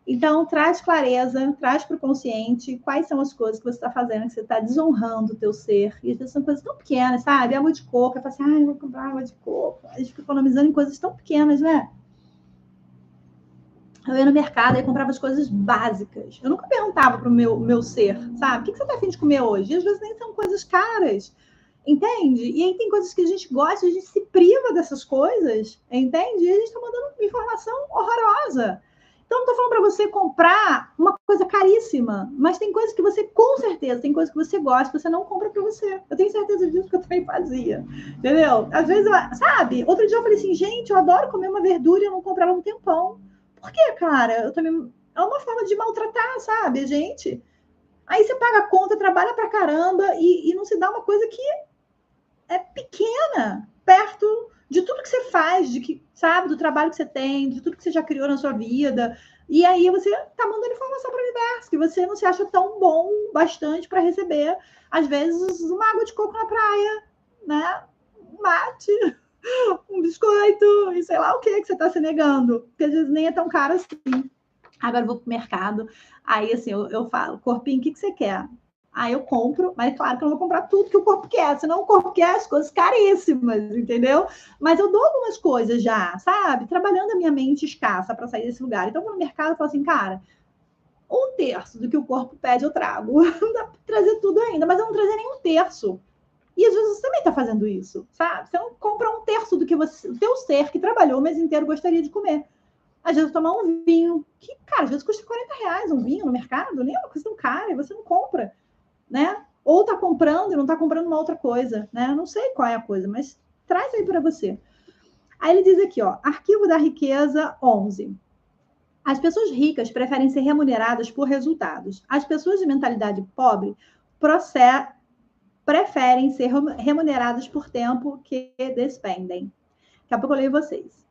Então, traz clareza, traz para o consciente quais são as coisas que você está fazendo, que você está desonrando o teu ser. E às vezes são coisas tão pequenas, sabe? Água de coco, eu falo assim, eu vou comprar água de coco. A gente fica economizando em coisas tão pequenas, né? Eu ia no mercado e comprava as coisas básicas. Eu nunca perguntava para o meu ser, sabe? O que você está afim de comer hoje? E às vezes nem são coisas caras, entende? E aí tem coisas que a gente gosta, a gente se priva dessas coisas, entende? E a gente está mandando informação horrorosa. Então, não estou falando para você comprar uma coisa caríssima, mas tem coisas que você, com certeza, tem coisas que você gosta, que você não compra para você. Eu tenho certeza disso, que eu também fazia, entendeu? Às vezes, sabe? Outro dia eu falei assim, gente, eu adoro comer uma verdura e eu não comprava um tempão. Por que, cara? Eu também... É uma forma de maltratar, sabe, gente? Aí você paga a conta, trabalha pra caramba e não se dá uma coisa que é pequena, perto de tudo que você faz, de que, sabe, do trabalho que você tem, de tudo que você já criou na sua vida. E aí você tá mandando informação para o universo, que você não se acha tão bom bastante para receber, às vezes, uma água de coco na praia, né? Um mate, um biscoito, e sei lá o que você está se negando, porque às vezes nem é tão caro assim. Agora eu vou pro mercado, aí assim, eu falo, corpinho, o que você quer? Aí eu compro, mas claro que eu não vou comprar tudo que o corpo quer, senão o corpo quer as coisas caríssimas, entendeu? Mas eu dou algumas coisas já, sabe? Trabalhando a minha mente escassa para sair desse lugar. Então, eu vou no mercado e falo assim, cara, 1/3 do que o corpo pede eu trago. Não dá para trazer tudo ainda, mas eu não trazer nem 1/3. E às vezes você também está fazendo isso, sabe? Você não compra 1/3 do que você, o teu ser que trabalhou o mês inteiro gostaria de comer. Às vezes tomar um vinho, que, cara, às vezes custa R$40 um vinho no mercado, nem é uma coisa tão cara, e você não compra, né? Ou tá comprando e não tá comprando uma outra coisa, né? Não sei qual é a coisa, mas traz aí para você. Aí ele diz aqui, ó, arquivo da riqueza 11. As pessoas ricas preferem ser remuneradas por resultados. As pessoas de mentalidade pobre preferem ser remuneradas por tempo que despendem. Daqui a pouco eu leio vocês.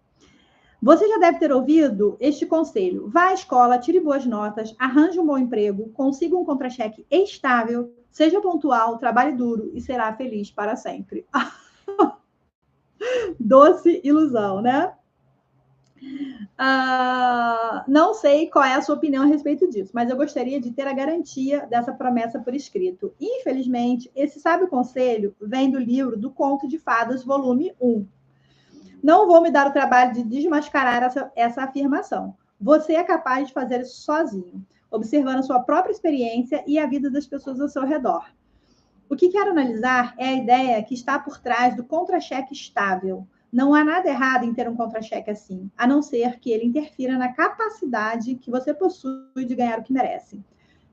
Você já deve ter ouvido este conselho. Vá à escola, tire boas notas, arranje um bom emprego, consiga um contra-cheque estável, seja pontual, trabalhe duro e será feliz para sempre. Doce ilusão, né? Não sei qual é a sua opinião a respeito disso, mas eu gostaria de ter a garantia dessa promessa por escrito. Infelizmente, esse sábio conselho vem do livro do Conto de Fadas, volume 1. Não vou me dar o trabalho de desmascarar essa afirmação. Você é capaz de fazer isso sozinho, observando a sua própria experiência e a vida das pessoas ao seu redor. O que quero analisar é a ideia que está por trás do contra-cheque estável. Não há nada errado em ter um contra-cheque assim, a não ser que ele interfira na capacidade que você possui de ganhar o que merece.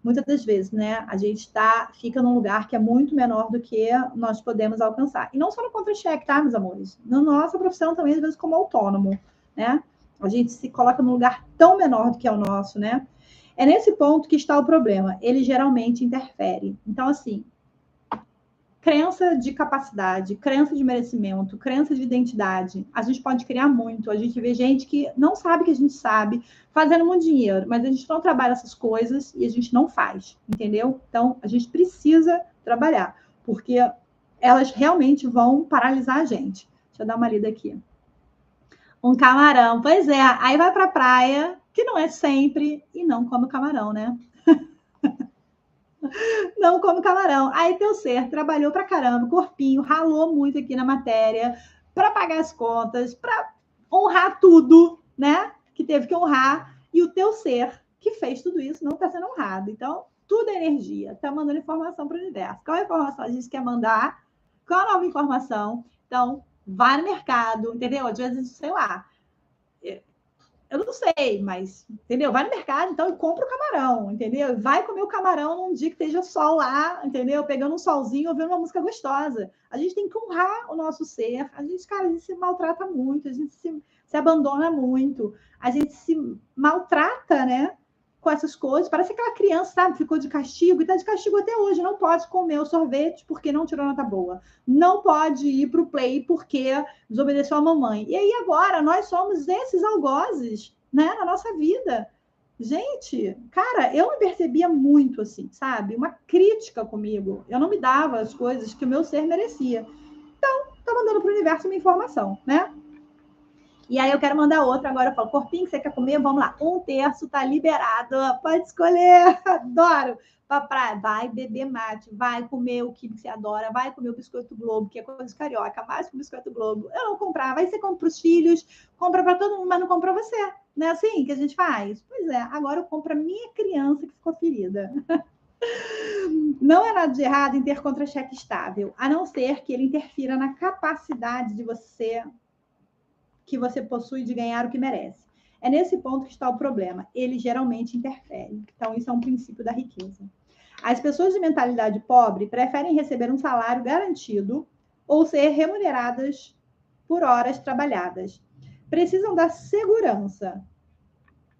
Muitas das vezes, né, a gente fica num lugar que é muito menor do que nós podemos alcançar. E não só no contra-cheque, tá, meus amores? Na nossa profissão também, às vezes, como autônomo, né? A gente se coloca num lugar tão menor do que é o nosso, né? É nesse ponto que está o problema. Ele geralmente interfere. Então, assim, crença de capacidade, crença de merecimento, crença de identidade. A gente pode criar muito. A gente vê gente que não sabe que a gente sabe, fazendo muito dinheiro, mas a gente não trabalha essas coisas e a gente não faz, entendeu? Então, a gente precisa trabalhar, porque elas realmente vão paralisar a gente. Deixa eu dar uma lida aqui. Um camarão, pois é. Aí vai para a praia, que não é sempre, e não come camarão, né? Não come camarão. Aí teu ser trabalhou pra caramba, corpinho, ralou muito aqui na matéria, para pagar as contas, para honrar tudo, né? Que teve que honrar. E o teu ser, que fez tudo isso, não está sendo honrado. Então, tudo é energia. Está mandando informação para o universo. Qual é a informação a gente quer mandar? Qual a nova informação? Então, vai no mercado, entendeu? Às vezes, sei lá, eu não sei, mas, entendeu? Vai no mercado, então, e compra o camarão, entendeu? Vai comer o camarão num dia que esteja sol lá, entendeu? Pegando um solzinho, ouvindo uma música gostosa. A gente tem que honrar o nosso ser. A gente, cara, a gente se maltrata muito, a gente se abandona muito, a gente se maltrata, né? com essas coisas. Parece aquela criança, sabe? Ficou de castigo e está de castigo até hoje. Não pode comer o sorvete porque não tirou nota boa. Não pode ir para o play porque desobedeceu a mamãe. E aí agora nós somos esses algozes, né, na nossa vida. Gente, cara, eu me percebia muito assim, sabe? Uma crítica comigo. Eu não me dava as coisas que o meu ser merecia. Então, tô mandando para o universo uma informação, né? E aí eu quero mandar outra agora. Eu falo, corpinho que você quer comer? Vamos lá. 1/3 tá liberado. Pode escolher. Adoro. Pra vai beber mate, vai comer o quibe que você adora, vai comer o biscoito Globo, que é coisa de carioca, mais que o biscoito Globo. Eu não comprava. Aí você compra para os filhos, compra para todo mundo, mas não compra para você. Não é assim que a gente faz? Pois é, agora eu compro a minha criança que ficou ferida. Não é nada de errado em ter contra-cheque estável, a não ser que ele interfira na capacidade de você que você possui de ganhar o que merece. É nesse ponto que está o problema. Ele geralmente interfere. Então, isso é um princípio da riqueza. As pessoas de mentalidade pobre preferem receber um salário garantido ou ser remuneradas por horas trabalhadas. Precisam da segurança,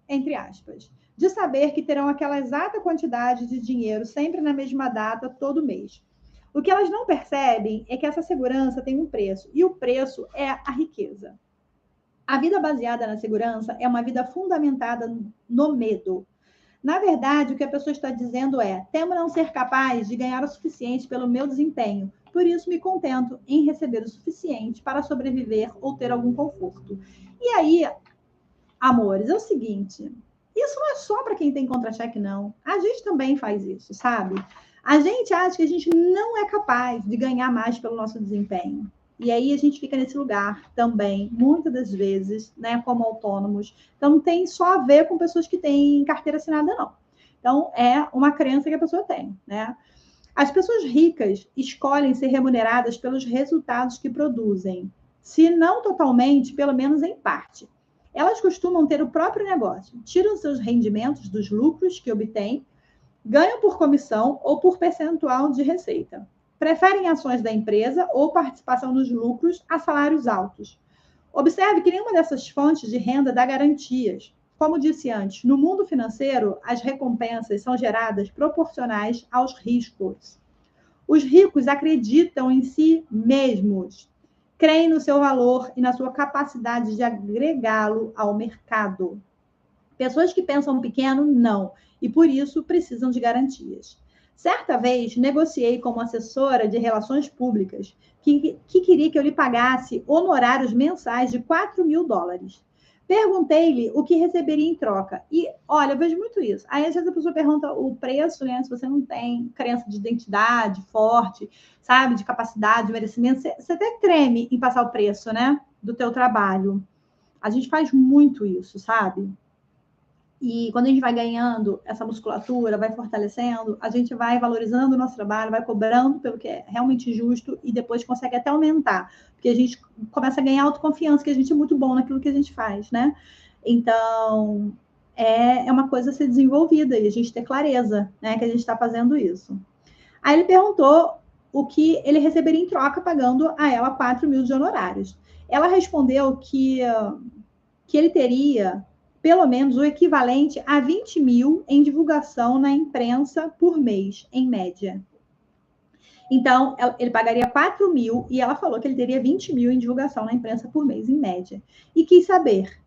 entre aspas, de saber que terão aquela exata quantidade de dinheiro sempre na mesma data, todo mês. O que elas não percebem é que essa segurança tem um preço, e o preço é a riqueza. A vida baseada na segurança é uma vida fundamentada no medo. Na verdade, o que a pessoa está dizendo é: temo não ser capaz de ganhar o suficiente pelo meu desempenho, por isso me contento em receber o suficiente para sobreviver ou ter algum conforto. E aí, amores, é o seguinte, isso não é só para quem tem contra-cheque, não. A gente também faz isso, sabe? A gente acha que a gente não é capaz de ganhar mais pelo nosso desempenho. E aí a gente fica nesse lugar também, muitas das vezes, né, como autônomos. Então, não tem só a ver com pessoas que têm carteira assinada, não. Então, é uma crença que a pessoa tem, né? As pessoas ricas escolhem ser remuneradas pelos resultados que produzem, se não totalmente, pelo menos em parte. Elas costumam ter o próprio negócio, tiram seus rendimentos dos lucros que obtêm, ganham por comissão ou por percentual de receita. Preferem ações da empresa ou participação nos lucros a salários altos. Observe que nenhuma dessas fontes de renda dá garantias. Como disse antes, no mundo financeiro, as recompensas são geradas proporcionais aos riscos. Os ricos acreditam em si mesmos, creem no seu valor e na sua capacidade de agregá-lo ao mercado. Pessoas que pensam pequeno, não, e por isso precisam de garantias. Certa vez, negociei com uma assessora de relações públicas que queria que eu lhe pagasse honorários mensais de $4.000. Perguntei-lhe o que receberia em troca. E, olha, eu vejo muito isso. Aí, às vezes, a pessoa pergunta o preço, né? Se você não tem crença de identidade forte, sabe? De capacidade, de merecimento, você até treme em passar o preço, né? Do teu trabalho. A gente faz muito isso, sabe? E quando a gente vai ganhando essa musculatura, vai fortalecendo, a gente vai valorizando o nosso trabalho, vai cobrando pelo que é realmente justo e depois consegue até aumentar, porque a gente começa a ganhar autoconfiança, que a gente é muito bom naquilo que a gente faz, né? Então, é uma coisa a ser desenvolvida e a gente ter clareza, né, que a gente está fazendo isso. Aí ele perguntou o que ele receberia em troca pagando a ela 4.000 de honorários. Ela respondeu que ele teria pelo menos o equivalente a 20.000 em divulgação na imprensa por mês, em média. Então, ele pagaria 4.000 e ela falou que ele teria 20.000 em divulgação na imprensa por mês, em média. E quis saber,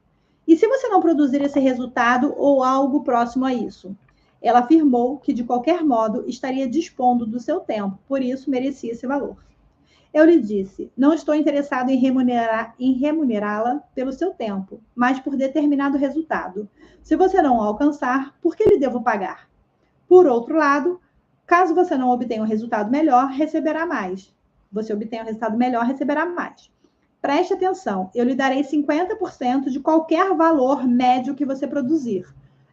e se você não produzir esse resultado ou algo próximo a isso? Ela afirmou que, de qualquer modo, estaria dispondo do seu tempo, por isso merecia esse valor. Eu lhe disse, não estou interessado em remunerá-la pelo seu tempo, mas por determinado resultado. Se você não o alcançar, por que lhe devo pagar? Por outro lado, caso você não obtenha um resultado melhor, receberá mais. Você obtenha um resultado melhor, receberá mais. Preste atenção, eu lhe darei 50% de qualquer valor médio que você produzir.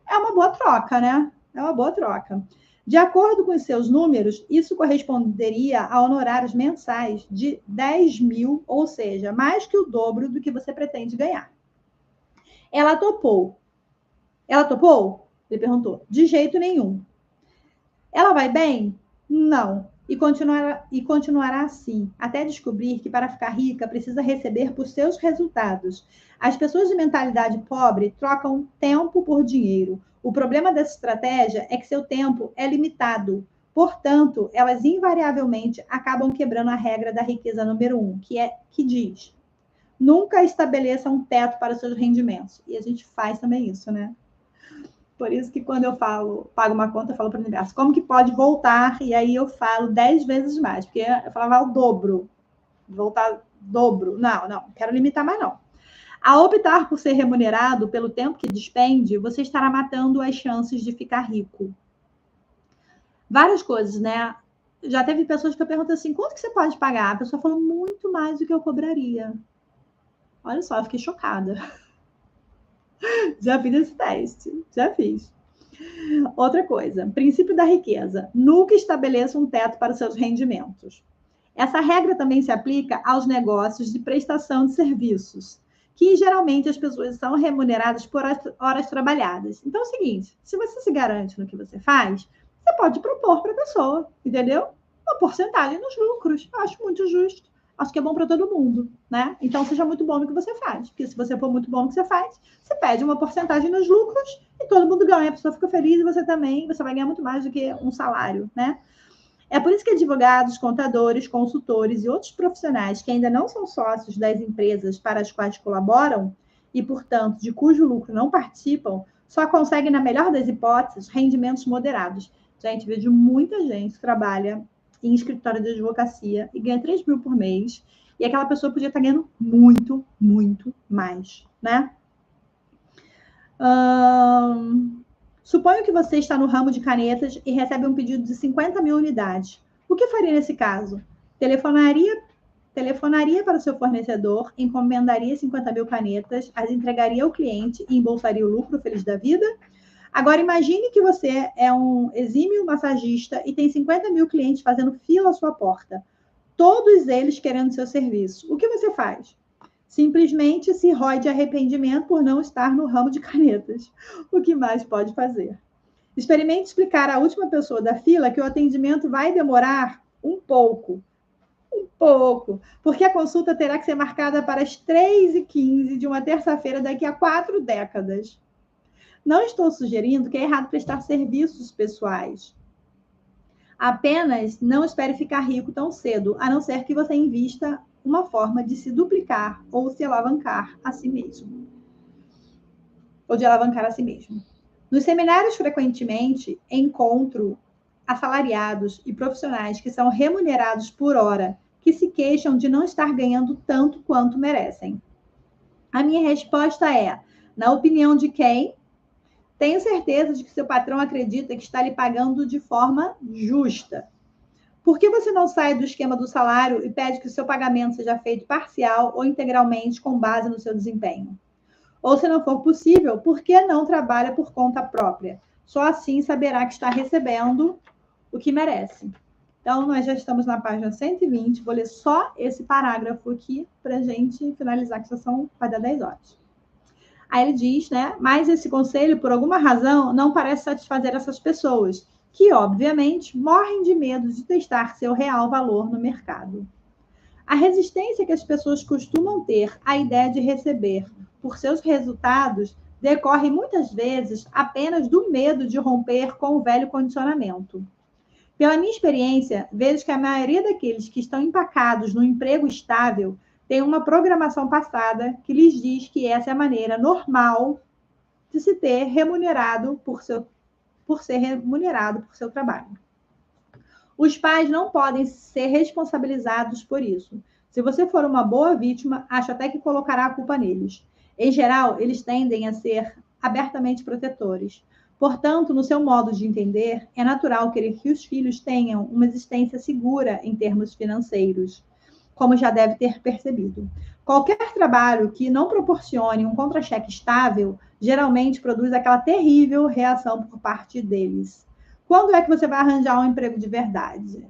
É uma boa troca, né? É uma boa troca. De acordo com os seus números, isso corresponderia a honorários mensais de 10.000, ou seja, mais que o dobro do que você pretende ganhar. Ela topou. Ela topou? Ele perguntou. De jeito nenhum. Ela vai bem? Não. E continuará assim, até descobrir que para ficar rica precisa receber por seus resultados. As pessoas de mentalidade pobre trocam tempo por dinheiro. O problema dessa estratégia é que seu tempo é limitado. Portanto, elas invariavelmente acabam quebrando a regra da riqueza número 1, que diz: nunca estabeleça um teto para os seus rendimentos. E a gente faz também isso, né? Por isso que quando eu pago uma conta, eu falo para o universo, como que pode voltar? E aí eu falo 10 vezes mais, porque eu falava o dobro. Voltar dobro. Não, quero limitar mais não. Ao optar por ser remunerado pelo tempo que despende, você estará matando as chances de ficar rico. Várias coisas, né? Já teve pessoas que eu pergunto assim, quanto que você pode pagar? A pessoa falou, muito mais do que eu cobraria. Olha só, eu fiquei chocada. Já fiz esse teste, já fiz. Outra coisa, princípio da riqueza. Nunca estabeleça um teto para os seus rendimentos. Essa regra também se aplica aos negócios de prestação de serviços, que geralmente as pessoas são remuneradas por horas trabalhadas. Então é o seguinte, se você se garante no que você faz, você pode propor para a pessoa, entendeu? Uma porcentagem nos lucros. Eu acho muito justo. Acho que é bom para todo mundo, né? Então seja muito bom no que você faz. Porque se você for muito bom no que você faz, você pede uma porcentagem nos lucros e todo mundo ganha. A pessoa fica feliz e você também. Você vai ganhar muito mais do que um salário, né? É por isso que advogados, contadores, consultores e outros profissionais que ainda não são sócios das empresas para as quais colaboram e, portanto, de cujo lucro não participam, só conseguem, na melhor das hipóteses, rendimentos moderados. Gente, vejo muita gente que trabalha em escritório de advocacia e ganha 3 mil por mês, e aquela pessoa podia estar ganhando muito, muito mais, né? Suponho que você está no ramo de canetas e recebe um pedido de 50 mil unidades. O que faria nesse caso? Telefonaria para o seu fornecedor, encomendaria 50 mil canetas, as entregaria ao cliente e embolsaria o lucro feliz da vida? Agora, imagine que você é um exímio massagista e tem 50 mil clientes fazendo fila à sua porta, todos eles querendo seu serviço. O que você faz? Simplesmente se rói de arrependimento por não estar no ramo de canetas. O que mais pode fazer? Experimente explicar à última pessoa da fila que o atendimento vai demorar um pouco, porque a consulta terá que ser marcada para as 3h15 de uma terça-feira daqui a 4 décadas. Não estou sugerindo que é errado prestar serviços pessoais. Apenas não espere ficar rico tão cedo, a não ser que você invista uma forma de se duplicar ou se alavancar a si mesmo. Ou de alavancar a si mesmo. Nos seminários, frequentemente, encontro assalariados e profissionais que são remunerados por hora, que se queixam de não estar ganhando tanto quanto merecem. A minha resposta é, na opinião de quem? Tenho certeza de que seu patrão acredita que está lhe pagando de forma justa. Por que você não sai do esquema do salário e pede que o seu pagamento seja feito parcial ou integralmente com base no seu desempenho? Ou, se não for possível, por que não trabalha por conta própria? Só assim saberá que está recebendo o que merece. Então, nós já estamos na página 120. Vou ler só esse parágrafo aqui para a gente finalizar, que vai dar 10 horas. Aí ele diz, né? Mas esse conselho, por alguma razão, não parece satisfazer essas pessoas, que, obviamente, morrem de medo de testar seu real valor no mercado. A resistência que as pessoas costumam ter à ideia de receber por seus resultados decorre muitas vezes apenas do medo de romper com o velho condicionamento. Pela minha experiência, vejo que a maioria daqueles que estão empacados no emprego estável tem uma programação passada que lhes diz que essa é a maneira normal de se ter remunerado por ser remunerado por seu trabalho. Os pais não podem ser responsabilizados por isso. Se você for uma boa vítima, acho até que colocará a culpa neles. Em geral, eles tendem a ser abertamente protetores. Portanto, no seu modo de entender, é natural querer que os filhos tenham uma existência segura em termos financeiros, como já deve ter percebido. Qualquer trabalho que não proporcione um contra-cheque estável, geralmente produz aquela terrível reação por parte deles. Quando é que você vai arranjar um emprego de verdade?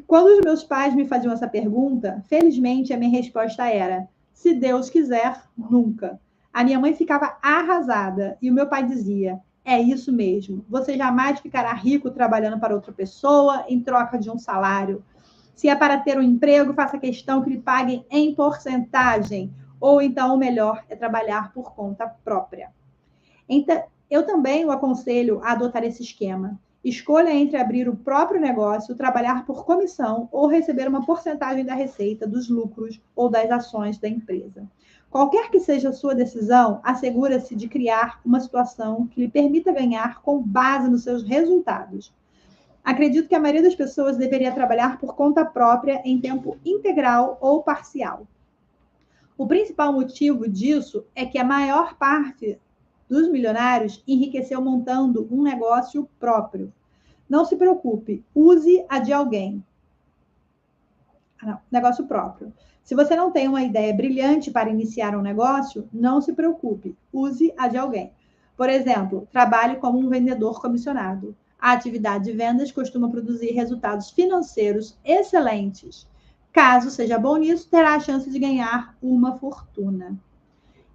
Quando os meus pais me faziam essa pergunta, felizmente a minha resposta era: se Deus quiser, nunca. A minha mãe ficava arrasada e o meu pai dizia: é isso mesmo, você jamais ficará rico trabalhando para outra pessoa em troca de um salário. Se é para ter um emprego, faça questão que lhe paguem em porcentagem. Ou então, o melhor é trabalhar por conta própria. Eu também o aconselho a adotar esse esquema. Escolha entre abrir o próprio negócio, trabalhar por comissão ou receber uma porcentagem da receita, dos lucros ou das ações da empresa. Qualquer que seja a sua decisão, assegura-se de criar uma situação que lhe permita ganhar com base nos seus resultados. Acredito que a maioria das pessoas deveria trabalhar por conta própria em tempo integral ou parcial. O principal motivo disso é que a maior parte dos milionários enriqueceu montando um negócio próprio. Não se preocupe, use a de alguém. Negócio próprio. Se você não tem uma ideia brilhante para iniciar um negócio, não se preocupe, use a de alguém. Por exemplo, trabalhe como um vendedor comissionado. A atividade de vendas costuma produzir resultados financeiros excelentes. Caso seja bom nisso, terá a chance de ganhar uma fortuna.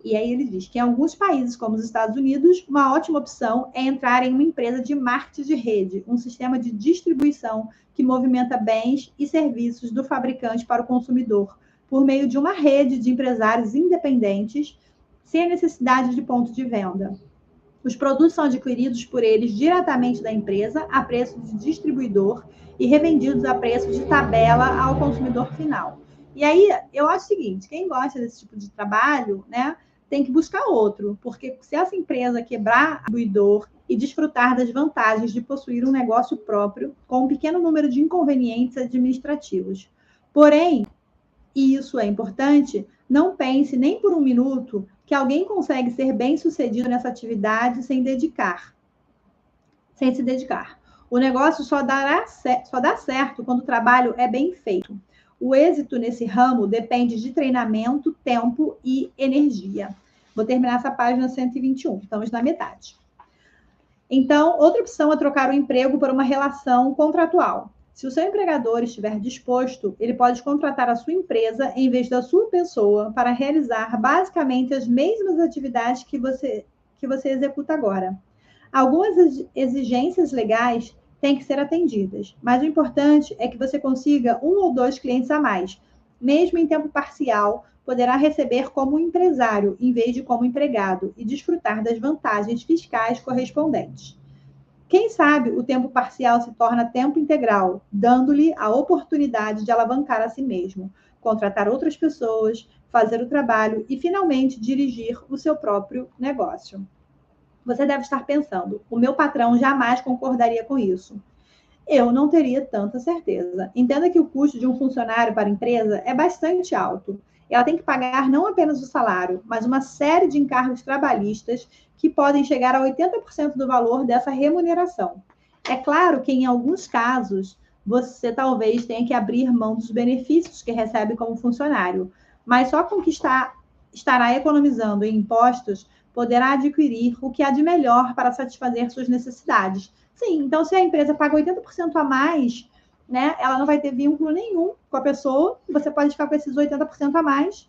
E aí ele diz que em alguns países, como os Estados Unidos, uma ótima opção é entrar em uma empresa de marketing de rede, um sistema de distribuição que movimenta bens e serviços do fabricante para o consumidor, por meio de uma rede de empresários independentes, sem a necessidade de ponto de venda. Os produtos são adquiridos por eles diretamente da empresa, a preço de distribuidor, e revendidos a preço de tabela ao consumidor final. E aí, eu acho o seguinte, quem gosta desse tipo de trabalho, né, tem que buscar outro, porque se essa empresa quebrar o distribuidor e desfrutar das vantagens de possuir um negócio próprio, com um pequeno número de inconvenientes administrativos. Porém, e isso é importante, não pense nem por um minuto que alguém consegue ser bem-sucedido nessa atividade sem se dedicar. O negócio só dá certo quando o trabalho é bem feito. O êxito nesse ramo depende de treinamento, tempo e energia. Vou terminar essa página 121, estamos na metade. Então, outra opção é trocar o emprego por uma relação contratual. Se o seu empregador estiver disposto, ele pode contratar a sua empresa em vez da sua pessoa para realizar basicamente as mesmas atividades que você executa agora. Algumas exigências legais têm que ser atendidas, mas o importante é que você consiga 1 ou 2 clientes a mais. Mesmo em tempo parcial, poderá receber como empresário em vez de como empregado e desfrutar das vantagens fiscais correspondentes. Quem sabe o tempo parcial se torna tempo integral, dando-lhe a oportunidade de alavancar a si mesmo, contratar outras pessoas, fazer o trabalho e, finalmente, dirigir o seu próprio negócio. Você deve estar pensando, o meu patrão jamais concordaria com isso. Eu não teria tanta certeza. Entenda que o custo de um funcionário para a empresa é bastante alto. Ela tem que pagar não apenas o salário, mas uma série de encargos trabalhistas que podem chegar a 80% do valor dessa remuneração. É claro que, em alguns casos, você talvez tenha que abrir mão dos benefícios que recebe como funcionário, mas só com que estará economizando em impostos, poderá adquirir o que há de melhor para satisfazer suas necessidades. Sim, então se a empresa paga 80% a mais, né, ela não vai ter vínculo nenhum com a pessoa, você pode ficar com esses 80% a mais,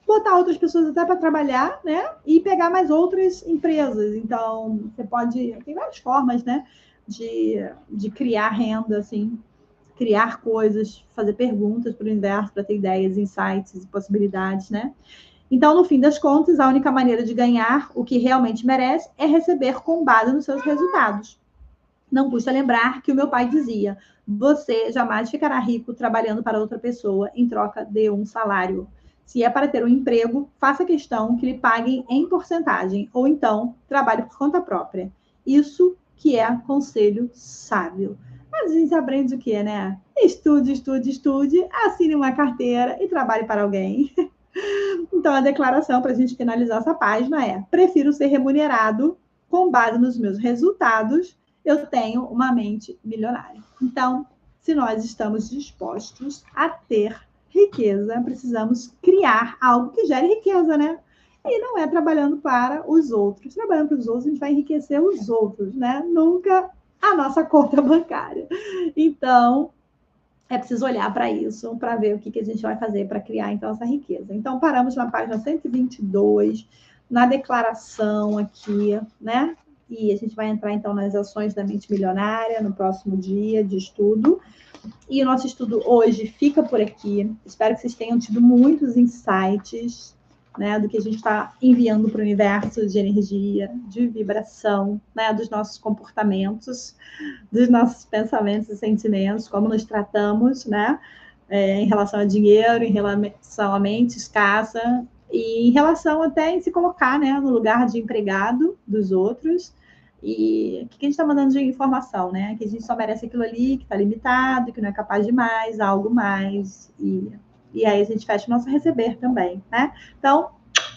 botar outras pessoas até para trabalhar, né, e pegar mais outras empresas. Então, você pode... Tem várias formas, né, de criar renda, assim, criar coisas, fazer perguntas para o universo, para ter ideias, insights e possibilidades, né? Então, no fim das contas, a única maneira de ganhar o que realmente merece é receber com base nos seus resultados. Não custa lembrar que o meu pai dizia: você jamais ficará rico trabalhando para outra pessoa em troca de um salário. Se é para ter um emprego, faça questão que lhe paguem em porcentagem, ou então trabalhe por conta própria. Isso que é conselho sábio. Mas a gente aprende o quê, né? Estude, estude, estude, assine uma carteira e trabalhe para alguém. Então, a declaração, para a gente finalizar essa página, é: prefiro ser remunerado com base nos meus resultados, eu tenho uma mente milionária. Então, se nós estamos dispostos a ter riqueza, precisamos criar algo que gere riqueza, né? E não é trabalhando para os outros. Trabalhando para os outros, a gente vai enriquecer os outros, né? Nunca a nossa conta bancária. Então, é preciso olhar para isso, para ver o que a gente vai fazer para criar, então, essa riqueza. Então, paramos na página 122, na declaração aqui, né? E a gente vai entrar, então, nas ações da mente milionária, no próximo dia de estudo. E o nosso estudo hoje fica por aqui. Espero que vocês tenham tido muitos insights. né, do que a gente está enviando para o universo de energia, de vibração, né, dos nossos comportamentos, dos nossos pensamentos e sentimentos, como nos tratamos, né, em relação a dinheiro, em relação a mente escassa, e em relação até em se colocar, né, no lugar de empregado dos outros. E o que a gente está mandando de informação, né? Que a gente só merece aquilo ali, que está limitado, que não é capaz de mais, algo mais. E aí a gente fecha o nosso receber também, né? Então,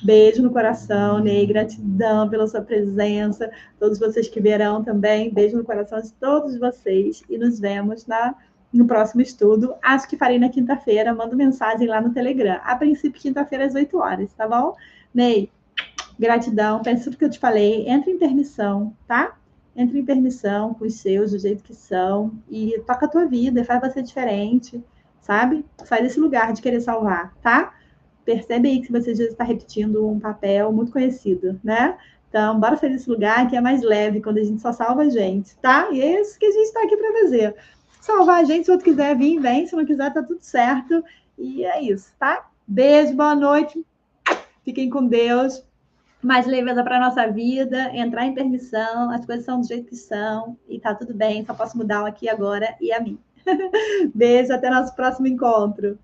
beijo no coração, Ney, gratidão pela sua presença, todos vocês que verão também, beijo no coração de todos vocês e nos vemos no próximo estudo. Acho que farei na quinta-feira, mando mensagem lá no Telegram. A princípio, quinta-feira às 8 horas, tá bom? Ney, gratidão, pensa tudo que eu te falei, entra em permissão, tá? Entra em permissão com os seus, do jeito que são, e toca a tua vida, faz você diferente, sabe? Sai desse lugar de querer salvar, tá? Percebe aí que você já está repetindo um papel muito conhecido, né? Então, bora sair desse lugar que é mais leve, quando a gente só salva a gente, tá? E é isso que a gente está aqui para fazer. Salvar a gente, se o outro quiser vir, vem. Se não quiser, tá tudo certo. E é isso, tá? Beijo, boa noite. Fiquem com Deus. Mais leveza para a nossa vida, entrar em permissão, as coisas são do jeito que são, e tá tudo bem, só posso mudar o aqui agora e a mim. Beijo, até nosso próximo encontro.